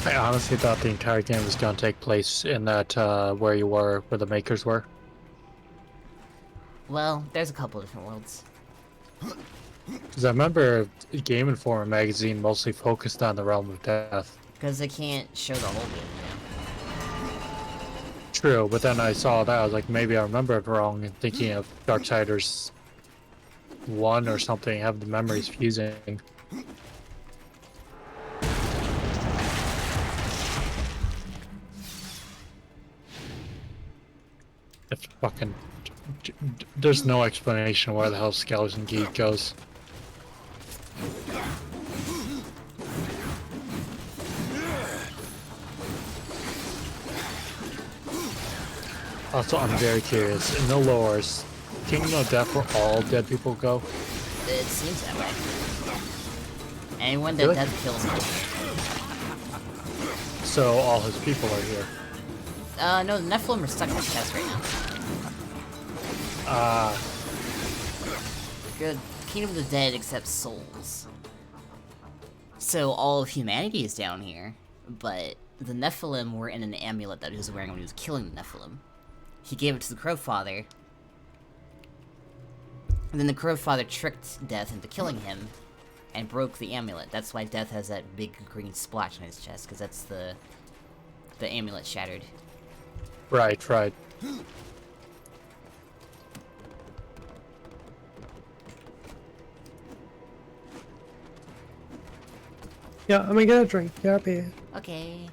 I honestly thought the entire game was going to take place in that where the makers were. Well, there's a couple different worlds. Because I remember Game Informer magazine mostly focused on the Realm of Death. Because they can't show the whole game. True, but then I saw that, I was like, maybe I remember it wrong, and thinking of Darksiders 1 or something, have the memories fusing. It's fucking... There's no explanation where the hell Skeleton Geek goes. Also, I'm very curious. In the lores, Kingdom of Death where all dead people go? It seems that way. Anyone that death kills him. So all his people are here. No, the Nephilim are stuck in the chest right now. Good. Kingdom of the Dead accepts souls. So all of humanity is down here, but the Nephilim were in an amulet that he was wearing when he was killing the Nephilim. He gave it to the Crowfather, and then the Crowfather tricked Death into killing him, and broke the amulet. That's why Death has that big green splotch on his chest, because that's the amulet shattered. Right, right. Yeah, I'm gonna get a drink. Yeah, Okay.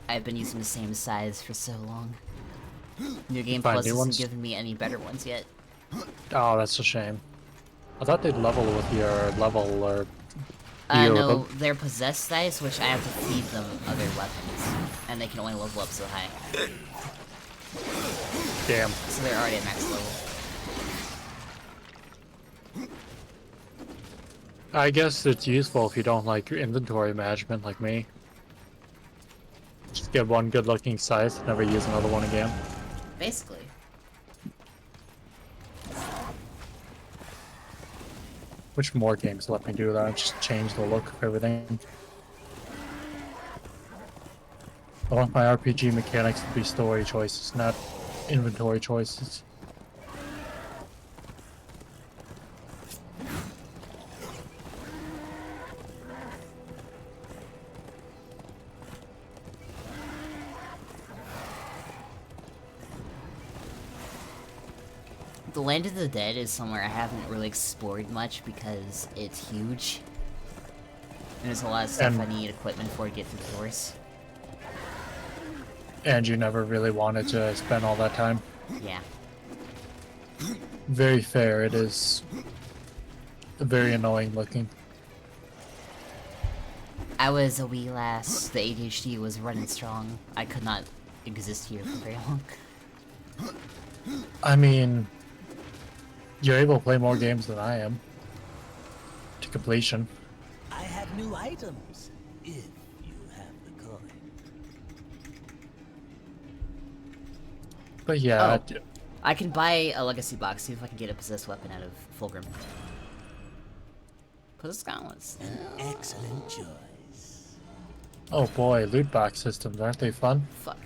I've been using the same size for so long. New Game Find Plus new hasn't ones? given me any better ones yet. Oh, that's a shame. I thought they'd level with your level or No, they're possessed dice, which I have to feed them other weapons. And they can only level up so high. Damn. So they're already at max level. I guess it's useful if you don't like your inventory management like me. Just get one good looking scythe, never use another one again. Basically. Which more games let me do that? Just change the look of everything. I want my RPG mechanics to be story choices, not inventory choices. The Land of the Dead is somewhere I haven't really explored much because it's huge. And there's a lot of stuff I need equipment for to get through the doors. And you never really wanted to spend all that time. Yeah. Very fair, it is very annoying looking. I was a wee lass, the ADHD was running strong. I could not exist here for very long. I mean, you're able to play more games than I am. To completion. I have new items, if you have the coin. But yeah, Oh, I can buy a legacy box, see if I can get a possessed weapon out of Fulgrim. Possessed gauntlets. Excellent choice. oh boy, loot box systems, aren't they fun? Fuck.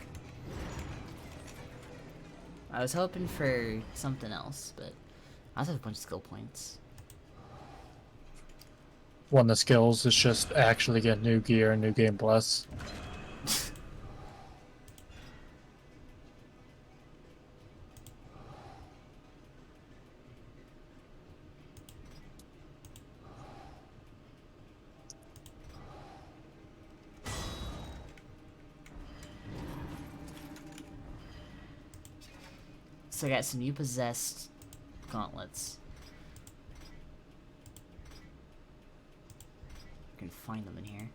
I was hoping for something else, but I also have a bunch of skill points. One of the skills is just actually get new gear and new game plus. So I got some new possessed gauntlets. I can find them in here.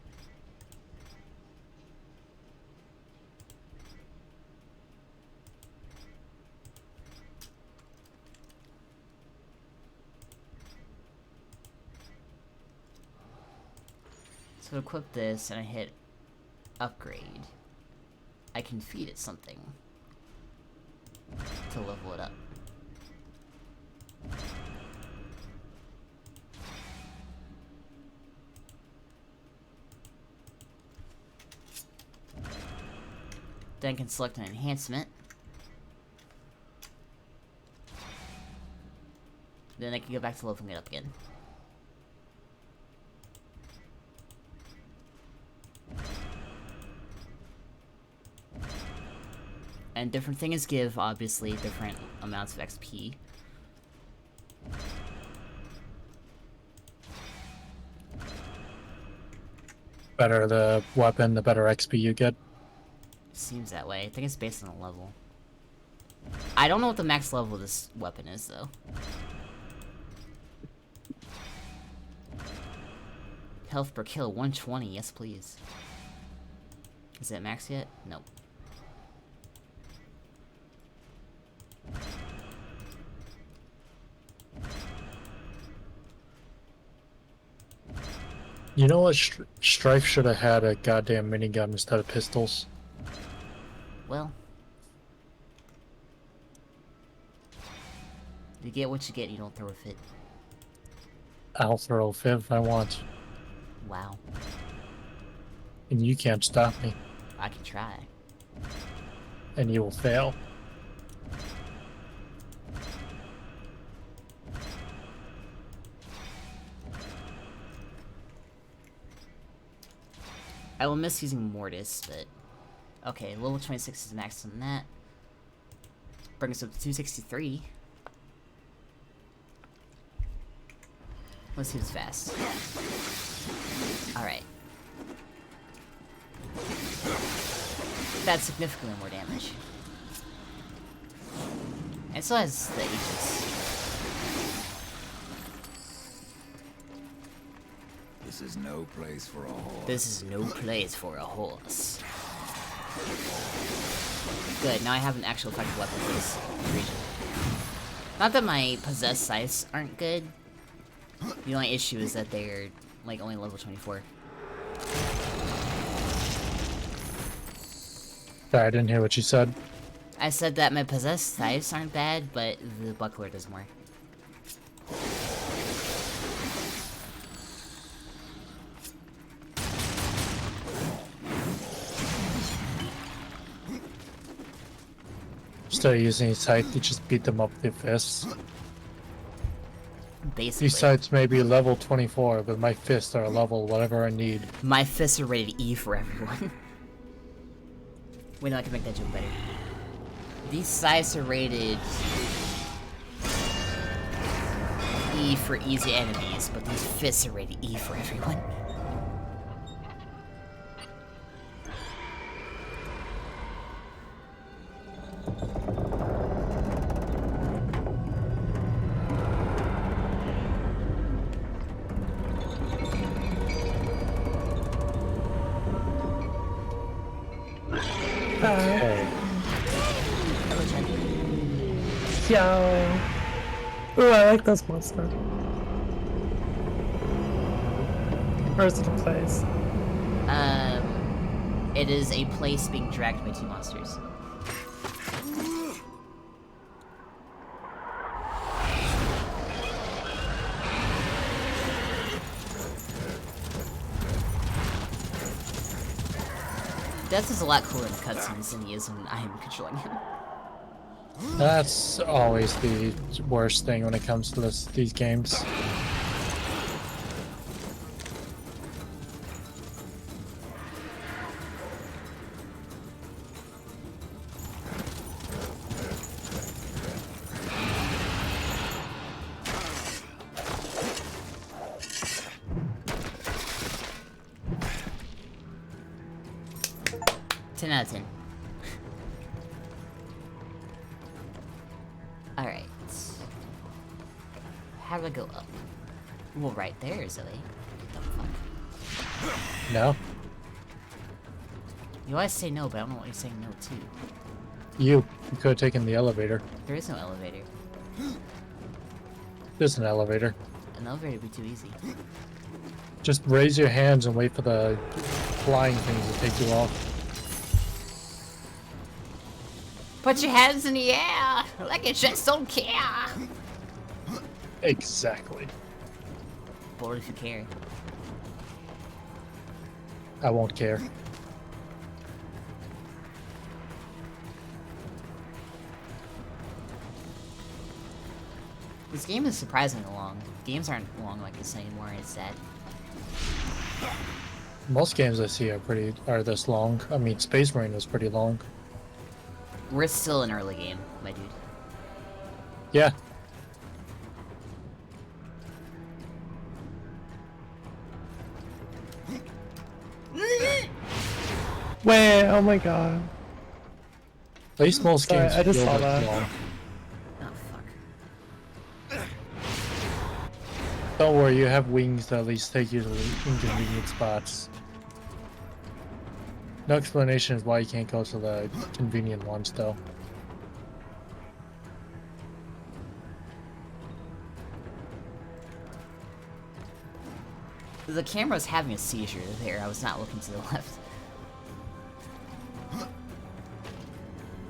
So equip this and I hit upgrade. I can feed it something to level it up. Then I can select an enhancement. Then I can go back to leveling it up again. And different things give, obviously, different amounts of XP. Better the weapon, the better XP you get. Seems that way. I think it's based on the level. I don't know what the max level of this weapon is, though. Health per kill, 120. Yes, please. Is it max yet? Nope. You know what? Strife should have had a goddamn minigun instead of pistols. Well. You get what you get, you don't throw a fit. I'll throw a fit if I want. Wow. And you can't stop me. I can try. And you will fail. I will miss using Mortis, but... Okay, level 26 is maxed on that. Bring us up to 263. Let's see who's fast. Alright. That's significantly more damage. It still has the Aegis. This is no place for a horse. This is no place for a horse. Good, now I have an actual effective weapon for this region. Not that my possessed scythes aren't good. The only issue is that they're, like, only level 24. Sorry, I didn't hear what you said. I said that my possessed scythes aren't bad, but the buckler does more. Instead of using a scythe, you just beat them up with your fists. Basically. These scythes may be level 24, but my fists are level whatever I need. My fists are rated E for everyone. Wait, no, I can make that joke better. These scythes are rated E for easy enemies, but these fists are rated E for everyone. Okay. Yo. Ooh, I like this monster. Or is it a place? It is a place being dragged by two monsters. Death is a lot cooler in the cutscenes than he is when I am controlling him. That's always the worst thing when it comes to these games. Out of 10. Alright. How do I go up? Well, right there, Zoe. What the fuck? No? You always say no, but I don't know what you're saying no to. You could have taken the elevator. There is no elevator. There's an elevator. An elevator would be too easy. Just raise your hands and wait for the flying things to take you off. Put your hands in the air, like you just don't care. Exactly. Bored if you care. I won't care. This game is surprisingly long. Games aren't long like this anymore, and it's sad. Most games I see are this long. I mean, Space Marine was pretty long. We're still in early game, my dude. Yeah. Wait, oh my god. At least most Sorry, games I just feel saw this that. long. Oh, fuck. Don't worry, you have wings that at least take you to the inconvenient spots. No explanation is why you can't go to the convenient ones, though. The camera's having a seizure there. I was not looking to the left.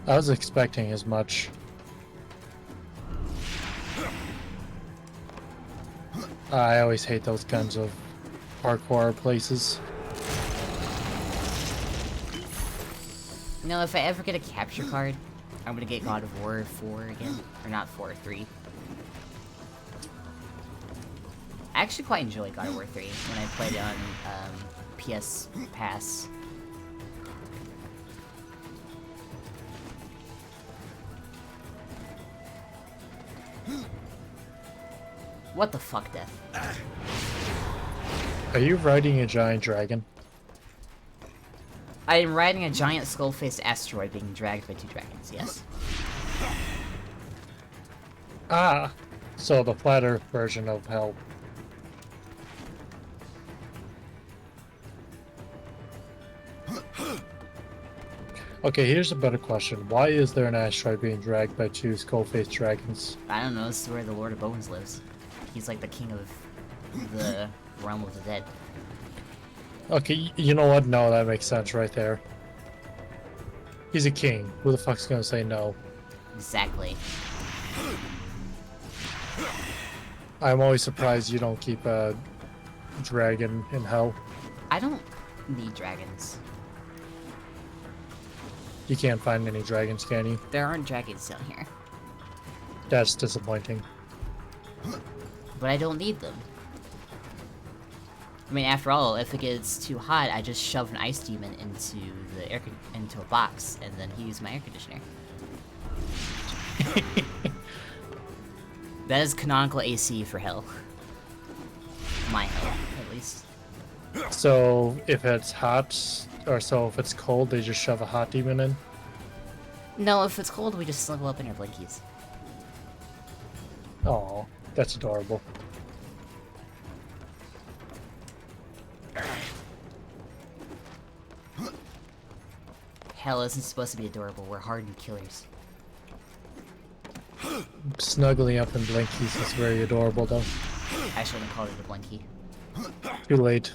I was expecting as much. I always hate those kinds of parkour places. You know, if I ever get a capture card, I'm gonna get God of War 4 again. Or not 4, 3. I actually quite enjoy God of War 3 when I played it on PS Pass. What the fuck, Death? Are you riding a giant dragon? I am riding a giant skull-faced asteroid being dragged by 2 dragons, yes? Ah! So the flat Earth version of hell. Okay, here's a better question. Why is there an asteroid being dragged by 2 skull-faced dragons? I don't know, this is where the Lord of Bones lives. He's like the king of the realm of the dead. Okay, you know what? No, that makes sense right there. He's a king. Who the fuck's gonna say no? Exactly. I'm always surprised you don't keep a dragon in hell. I don't need dragons. You can't find any dragons, can you? There aren't dragons down here. That's disappointing. But I don't need them. I mean, after all, if it gets too hot, I just shove an ice demon into the into a box, and then he uses my air conditioner. That is canonical AC for hell. My hell, at least. So if it's hot, or so if it's cold, they just shove a hot demon in? No, if it's cold, we just snuggle up in our blankies. Oh, that's adorable. Hell isn't supposed to be adorable, we're hardened killers. Snuggling up in blankies is very adorable, though. I shouldn't have called it a blankie. Too late.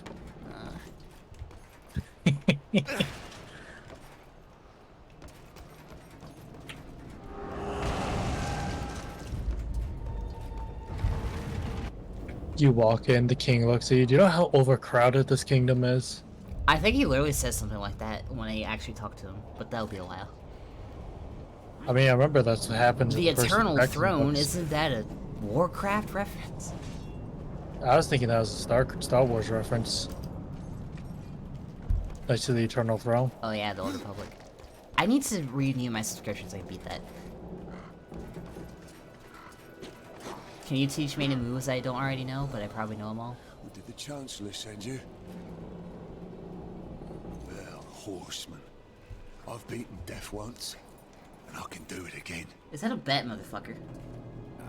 You walk in, the king looks at you. Do you know how overcrowded this kingdom is? I think he literally says something like that when I actually talk to him, but that'll be a while. I mean, I remember that's what happens. The in Percy Eternal Jackson Throne, books. isn't that a Warcraft reference? I was thinking that was a Star Wars reference. Like to the Eternal Throne. Oh yeah, the Old Republic. I need to renew my subscription so I can beat that. Can you teach me any moves I don't already know, but I probably know them all? What did the Chancellor send you? Well, horseman. I've beaten death once, and I can do it again. Is that a bet, motherfucker?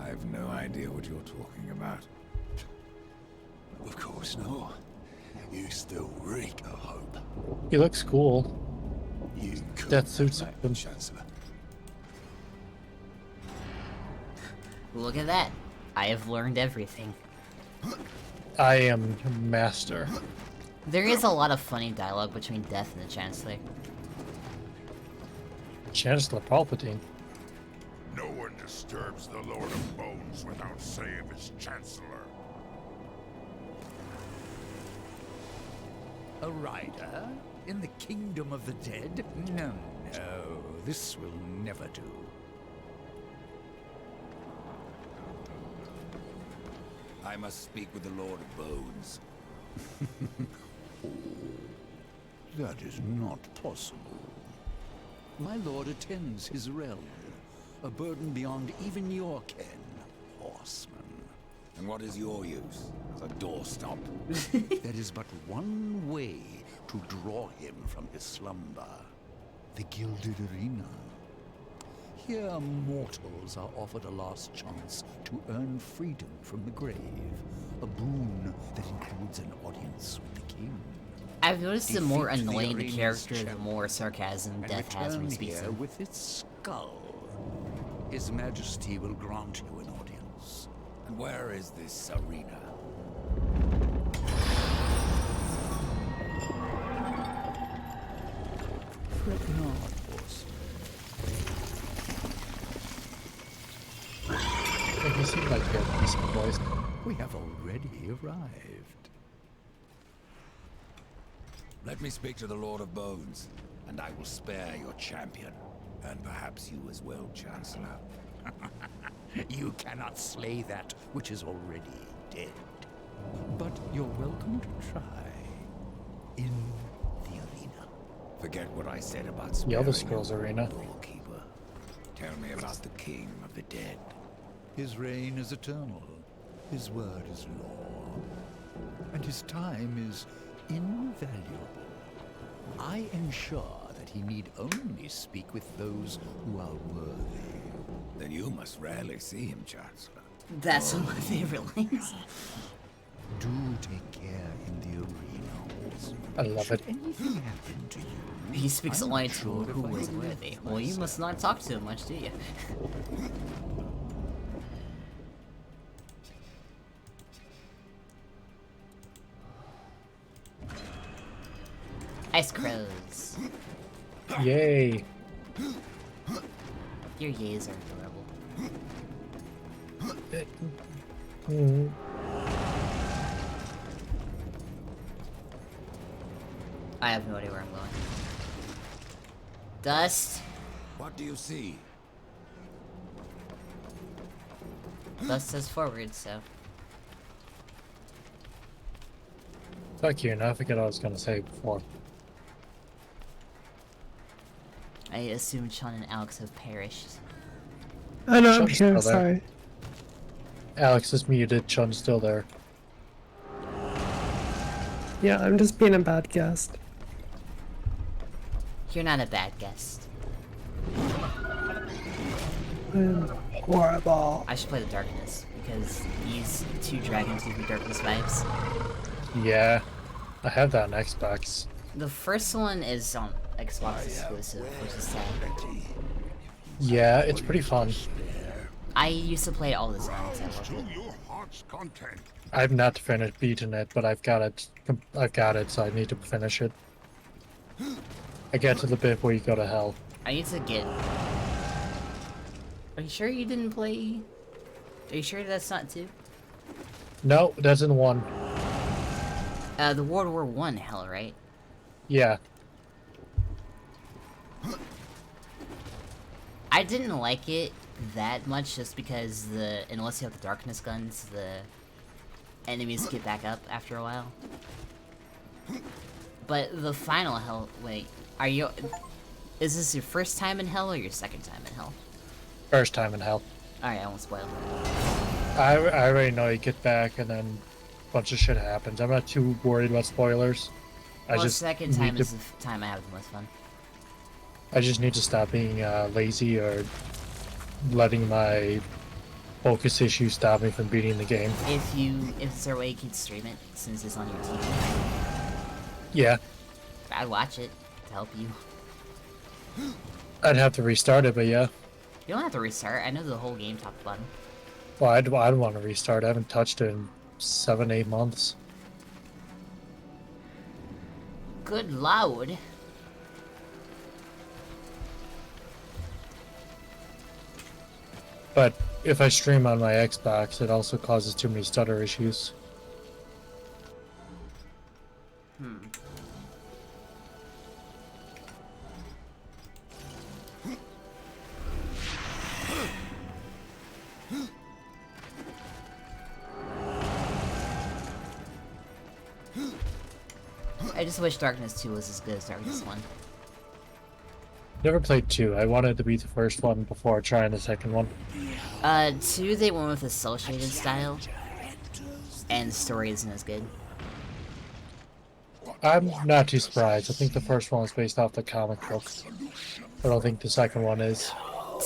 I've no idea what you're talking about. Of course not. You still reek of hope. He looks cool. You could That suits make him. Chancellor. Look at that. I have learned everything. I am master. There is a lot of funny dialogue between Death and the Chancellor. Chancellor Palpatine. No one disturbs the Lord of Bones without say of his Chancellor. A rider? In the kingdom of the dead? No, no, this will never do. I must speak with the Lord of Bones. Oh, that is not possible. My lord attends his realm, a burden beyond even your ken, horseman. And what is your use? A doorstop? There is but one way to draw him from his slumber. The Gilded Arena. Here mortals are offered a last chance to earn freedom from the grave. A boon that includes an audience with the king. I've noticed the more Defeat annoying the arena's character, the champion, more sarcasm and Death has when he return speaks to here him. with its skull. His Majesty will grant you an audience. And where is this arena? Fret not, horseman. Yeah, he seemed like he had a decent voice. We have already arrived. Let me speak to the Lord of Bones, and I will spare your champion. And perhaps you as well, Chancellor. You cannot slay that which is already dead. But you're welcome to try. In the arena. Forget what I said about The Elder sparing Scrolls your arena. Lawkeeper. Tell me about the King of the Dead. His reign is eternal. His word is law. And his time is invaluable. I ensure that he need only speak with those who are worthy. Then you must rarely see him, Chancellor. That's one of my favorite lines. Do take care in the arena halls. I love it. Should anything happen to you, He speaks I'm only not to sure who if I is can worthy. lift Well, you must myself. not talk to him much, do you? Ice crows. Yay. Your yays are adorable. Mm. I have no idea where I'm going. Dust. What do you see? Dust says forward, so. Fuck you, now I forget what I was gonna say before. I assume Sean and Alex have perished. I know, I'm Sean's here, still there. sorry. Alex is muted, Chun's still there. Yeah, I'm just being a bad guest. You're not a bad guest. I'm horrible. I should play the Darkness, because these two dragons give me Darkness vibes. Yeah, I have that on Xbox. The first one is on Xbox exclusive, which is sad. Yeah, it's pretty fun. I used to play it all the time. So I loved To it. your heart's content. I've not finished beating it, but I've got it. I've got it, so I need to finish it. I get to the bit where you go to hell. I need to get. Are you sure you didn't play? Are you sure that's not two? No, that's in one. The World War I hell, right? Yeah. I didn't like it that much just because unless you have the darkness guns, the enemies get back up after a while. But the final hell, wait, is this your first time in hell or your second time in hell? First time in hell. Alright, I won't spoil. I already know you get back and then a bunch of shit happens. I'm not too worried about spoilers. Well, I the just second need time to, is the time I have the most fun. I just need to stop being lazy or letting my focus issues stop me from beating the game. If there a way you can stream it since it's on your TV, Yeah, I'd watch it to help you. I'd have to restart it, but yeah. You don't have to restart. I know the whole game top to bottom. Well, I'd want to restart. I haven't touched it in 7-8 months. Good lord. But if I stream on my Xbox, it also causes too many stutter issues. I just wish Darkness 2 was as good as Darkness 1. Never played 2. I wanted to beat the first one before trying the second one. 2 they went with a cel-shaded style, and the story isn't as good. I'm not too surprised. I think the first one was based off the comic book. I don't think the second one is.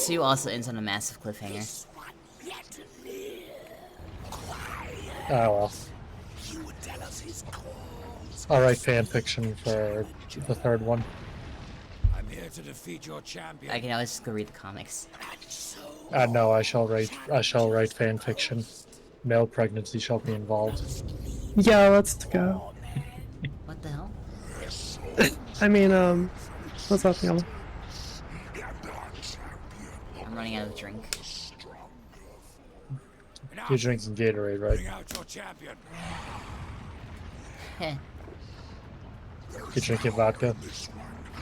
2 also ends on a massive cliffhanger. Oh well. I'll write fanfiction for the third one. I'm here to defeat your champion. I can always just go read the comics. No, I shall write fanfiction. Male pregnancy shall be involved. Yeah, let's go. What the hell? I mean, what's up, yellow? I'm running out of drink. You're drinking Gatorade, right? Bring out your champion. Heh. You're drinking vodka?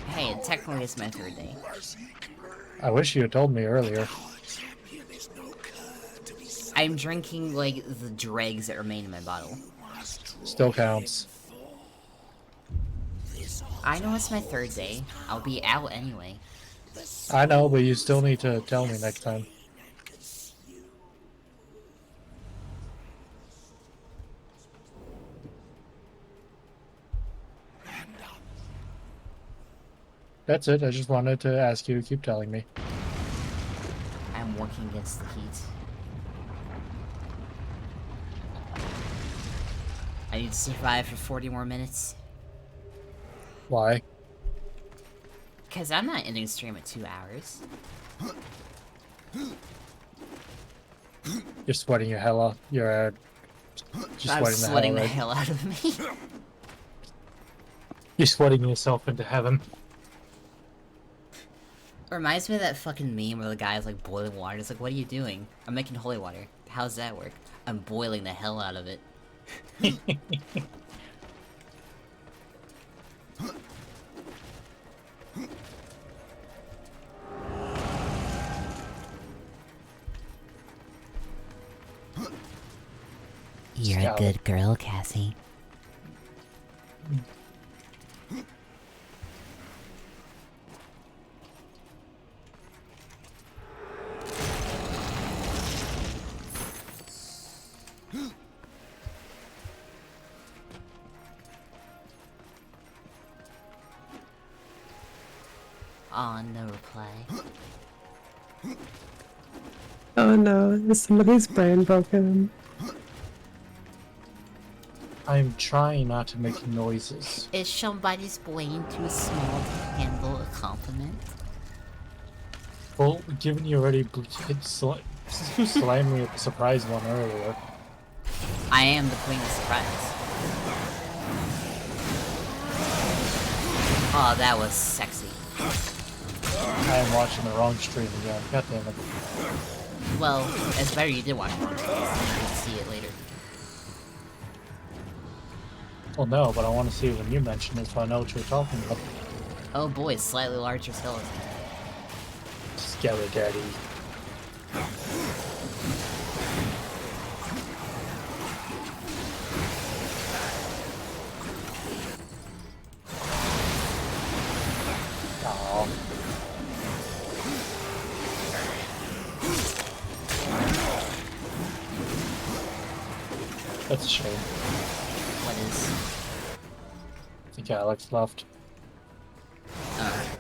Hey, technically it's my third day. I wish you had told me earlier. I'm drinking, like, the dregs that remain in my bottle. Still counts. I know it's my third day. I'll be out anyway. I know, but you still need to tell me next time. That's it. I just wanted to ask you to keep telling me. I'm working against the heat. I need to survive for 40 more minutes. Why? Because I'm not ending stream at 2 hours. You're sweating your hell out. You're I'm sweating the hell out of me. You're sweating yourself into heaven. Reminds me of that fucking meme where the guy's like boiling water. It's like, what are you doing? I'm making holy water. How does that work? I'm boiling the hell out of it. You're a good girl, Cassie. Aw, no reply. Oh no, is somebody's brain broken? I'm trying not to make noises. Is somebody's brain too small to handle a compliment? Well, given you already slammed me at the surprise one earlier. I am the queen of surprise. Oh, that was sexy. I am watching the wrong stream again. God damn it. Well, it's better you did watch it, so you can see it later. Well, no, but I want to see it when you mention it so I know what you're talking about. Oh boy, slightly larger skeleton. Skeledaddy. Aww. That's a shame. What is? I think Alex left. Oh.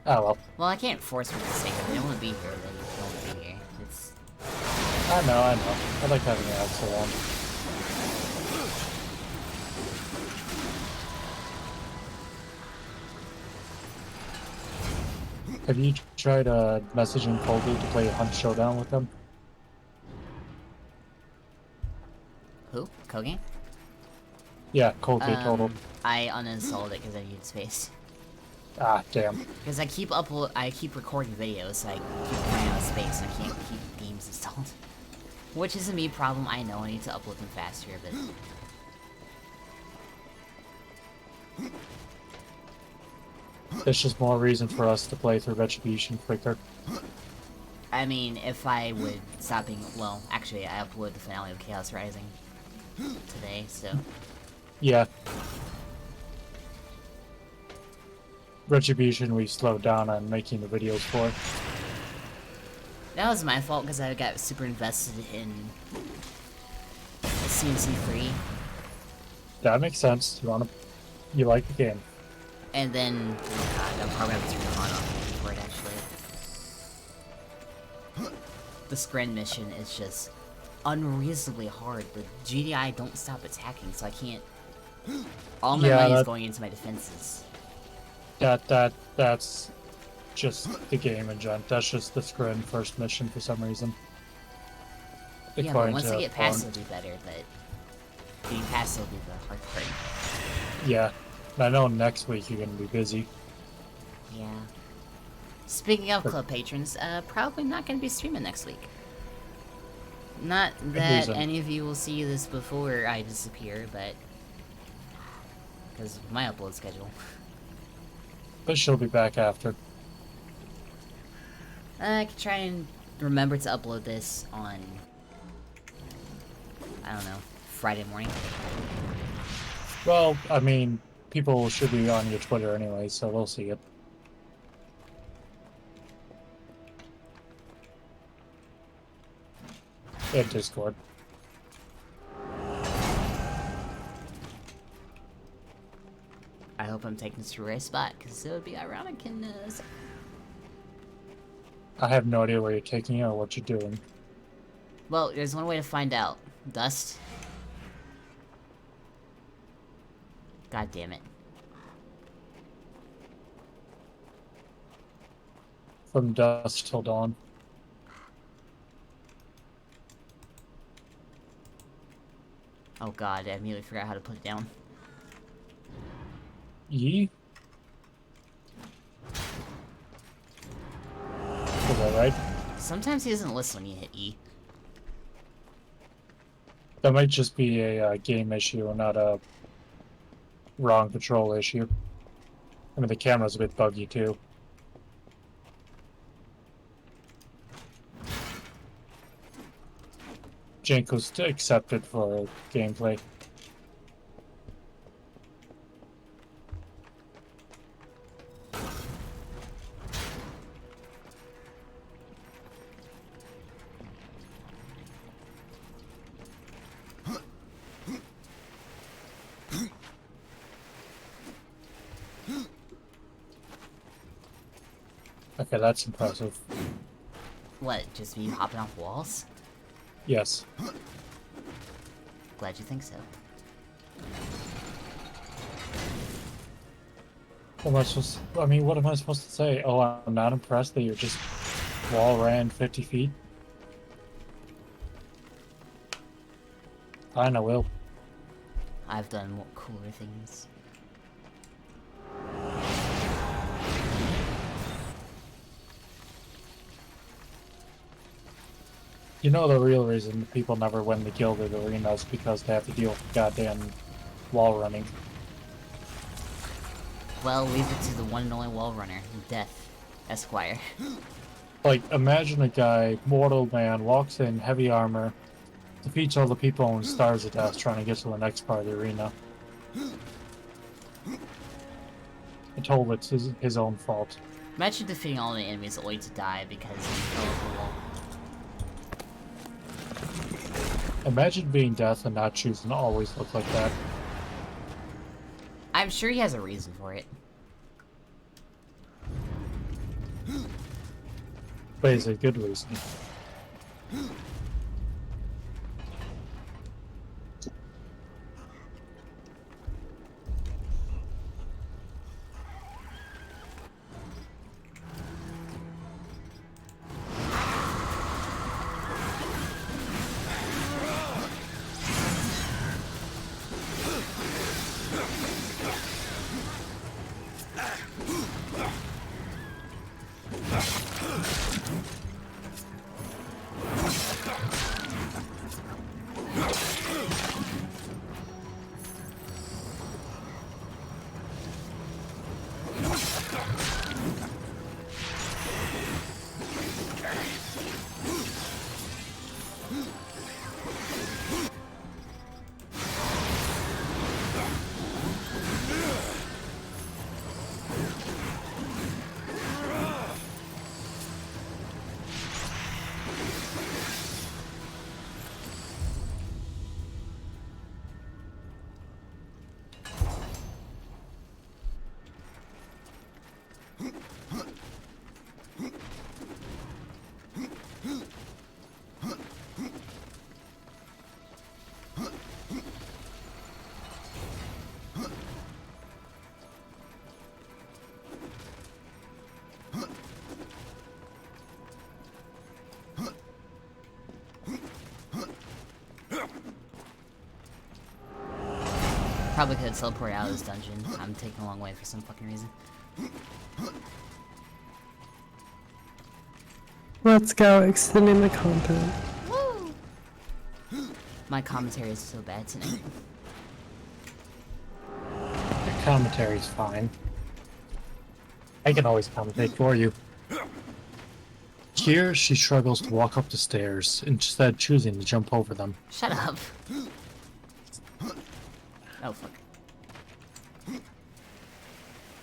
Oh well. Well, I can't force people to stay here. If they don't want to be here, then they don't want to be here. It's... I know. I like having Alex around. Have you tried messaging Colby to play a Hunt Showdown with them? Who? Kogan? Yeah, Colby total. I uninstalled it because I needed space. Ah, damn. Because I keep recording videos, so I keep running out of space and I can't keep games installed. Which is a me problem, I know, I need to upload them faster, but... It's just more reason for us to play through Retribution quicker. I mean, if I would stop being... Well, actually, I uploaded the finale of Chaos Rising today, so... Yeah. Retribution we slowed down on making the videos for. That was my fault, because I got super invested in... CNC3. That makes sense. You like the game. And then... Oh god, I'm probably have to turn the mod off for it, actually. The Scren mission is just unreasonably hard. The GDI don't stop attacking, so I can't... All my money is going into my defenses. That's just the game in general. That's just the Scrin first mission for some reason. Yeah, but once I get past it'll be better, but... Being past it'll be the hard part. Yeah. I know next week you're gonna be busy. Yeah. Speaking of club patrons, probably not gonna be streaming next week. Not that any of you will see this before I disappear, but... Because of my upload schedule. But she'll be back after. I can try and remember to upload this on... I don't know, Friday morning. Well, I mean, people should be on your Twitter anyway, so they'll see it. And Discord. I hope I'm taking this to the right spot, because it would be ironic in I have no idea where you're taking it or what you're doing. Well, there's one way to find out. Dust. God damn it. From dusk till dawn. Oh god, I immediately forgot how to put it down. Ye? Is that right? Sometimes he doesn't listen when you hit E. That might just be a game issue and not a wrong control issue. I mean, the camera's a bit buggy too. Janko's accepted for gameplay. Okay, that's impressive. What, just me hopping off walls? Yes. Glad you think so. What am I supposed to, I mean, what am I supposed to say? Oh, I'm not impressed that you're just wall ran 50 feet? Fine, I will. I've done more cooler things. You know the real reason people never win the Gilded Arena is because they have to deal with goddamn wall running. Well, leave it to the one and only wall runner, Death, Esquire. Like, imagine a guy, mortal man, walks in heavy armor, defeats all the people and starves to death trying to get to the next part of the arena. I told it's his own fault. Imagine defeating all the enemies only to die because he fell off the wall. Imagine being Death and not choosing to always look like that. I'm sure he has a reason for it. But it's a good reason. Probably could teleport out of this dungeon. I'm taking a long way for some fucking reason. Let's go, extending the content. Woo! My commentary is so bad tonight. Your commentary's fine. I can always commentate for you. Here, she struggles to walk up the stairs, instead choosing to jump over them. Shut up. Oh, fuck.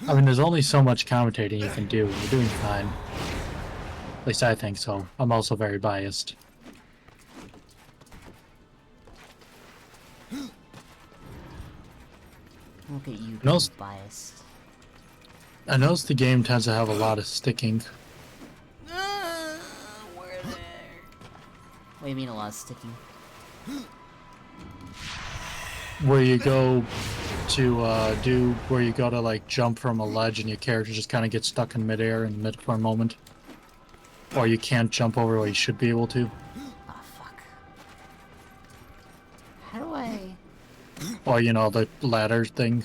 I mean, there's only so much commentating you can do, and you're doing fine. At least I think so. I'm also very biased. Look at you No, being biased. I noticed the game tends to have a lot of sticking. Where there? What do you mean a lot of sticking? Where you go to where you go to like jump from a ledge and your character just kind of gets stuck in midair in mid for a moment. Or you can't jump over where you should be able to. Oh fuck. How do I... Or, you know, the ladder thing.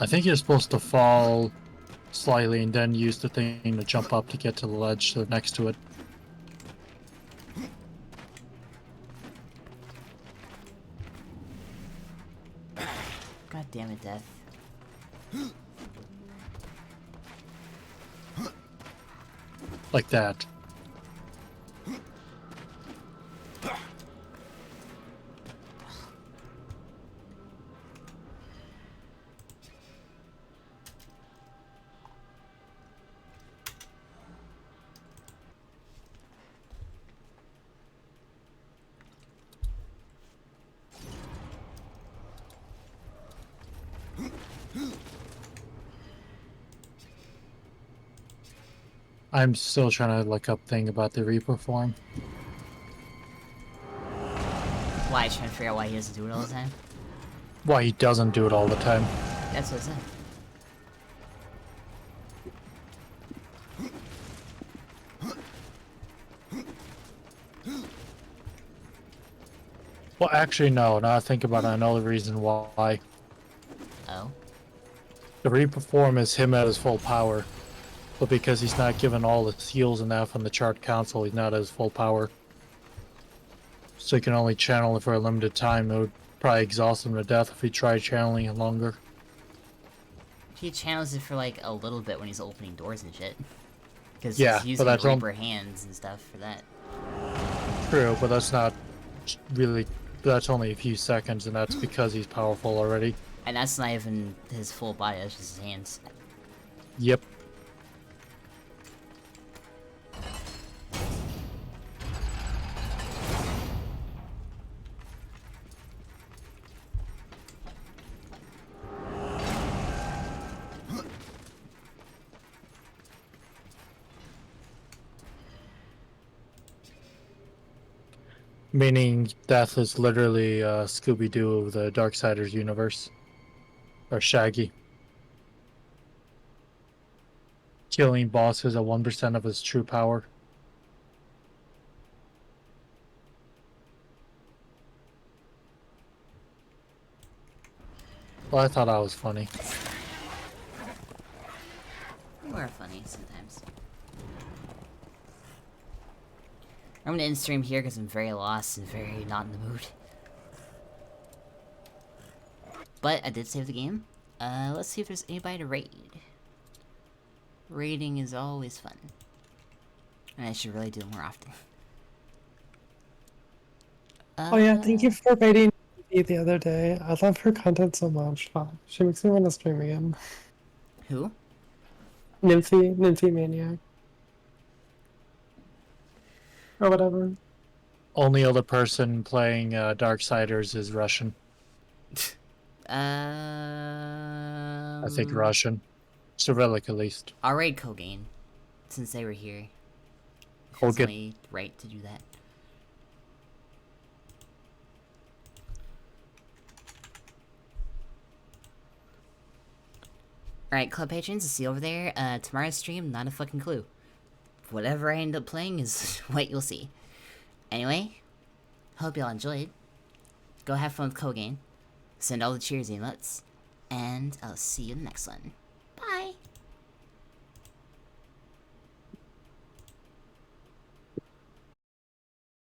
I think you're supposed to fall slightly and then use the thing to jump up to get to the ledge next to it. God damn it, Death. Like that. I'm still trying to look up thing about the Reaper form. Why? Trying to figure out why he doesn't do it all the time? Why he doesn't do it all the time. That's what I said. Well, actually, no. Now I think about it, I know the reason why. Oh? The Reaper form is him at his full power. But because he's not given all the heals and that from the chart console, he's not at his full power. So he can only channel it for a limited time. It would probably exhaust him to death if he tried channeling it longer. He channels it for like a little bit when he's opening doors and shit. Because Yeah, he's using but that's Reaper hands and stuff for that. True, but that's not really... That's only a few seconds, and that's because he's powerful already. And that's not even his full body, that's just his hands. Yep. Meaning Death is literally Scooby-Doo of the Darksiders universe. Or Shaggy. Killing bosses at 1% of his true power. Well, I thought that was funny. You are funny sometimes. I'm gonna end stream here because I'm very lost and very not in the mood. But I did save the game. Let's see if there's anybody to raid. Raiding is always fun. And I should really do it more often. Oh yeah, thank you for rating me the other day. I love her content so much. Oh, she makes me want to stream again. Who? Nymphy Maniac. Or whatever. Only other person playing Darksiders is Russian. I think Russian. Cyrillic, at least. I'll raid Kogain, since they were here. We'll It's get... only right to do that. Alright, club patrons, see you over there. Tomorrow's stream, not a fucking clue. Whatever I end up playing is what you'll see. Anyway, hope y'all enjoyed. Go have fun with Kogain. Send all the cheers emotes. And I'll see you in the next one. Bye!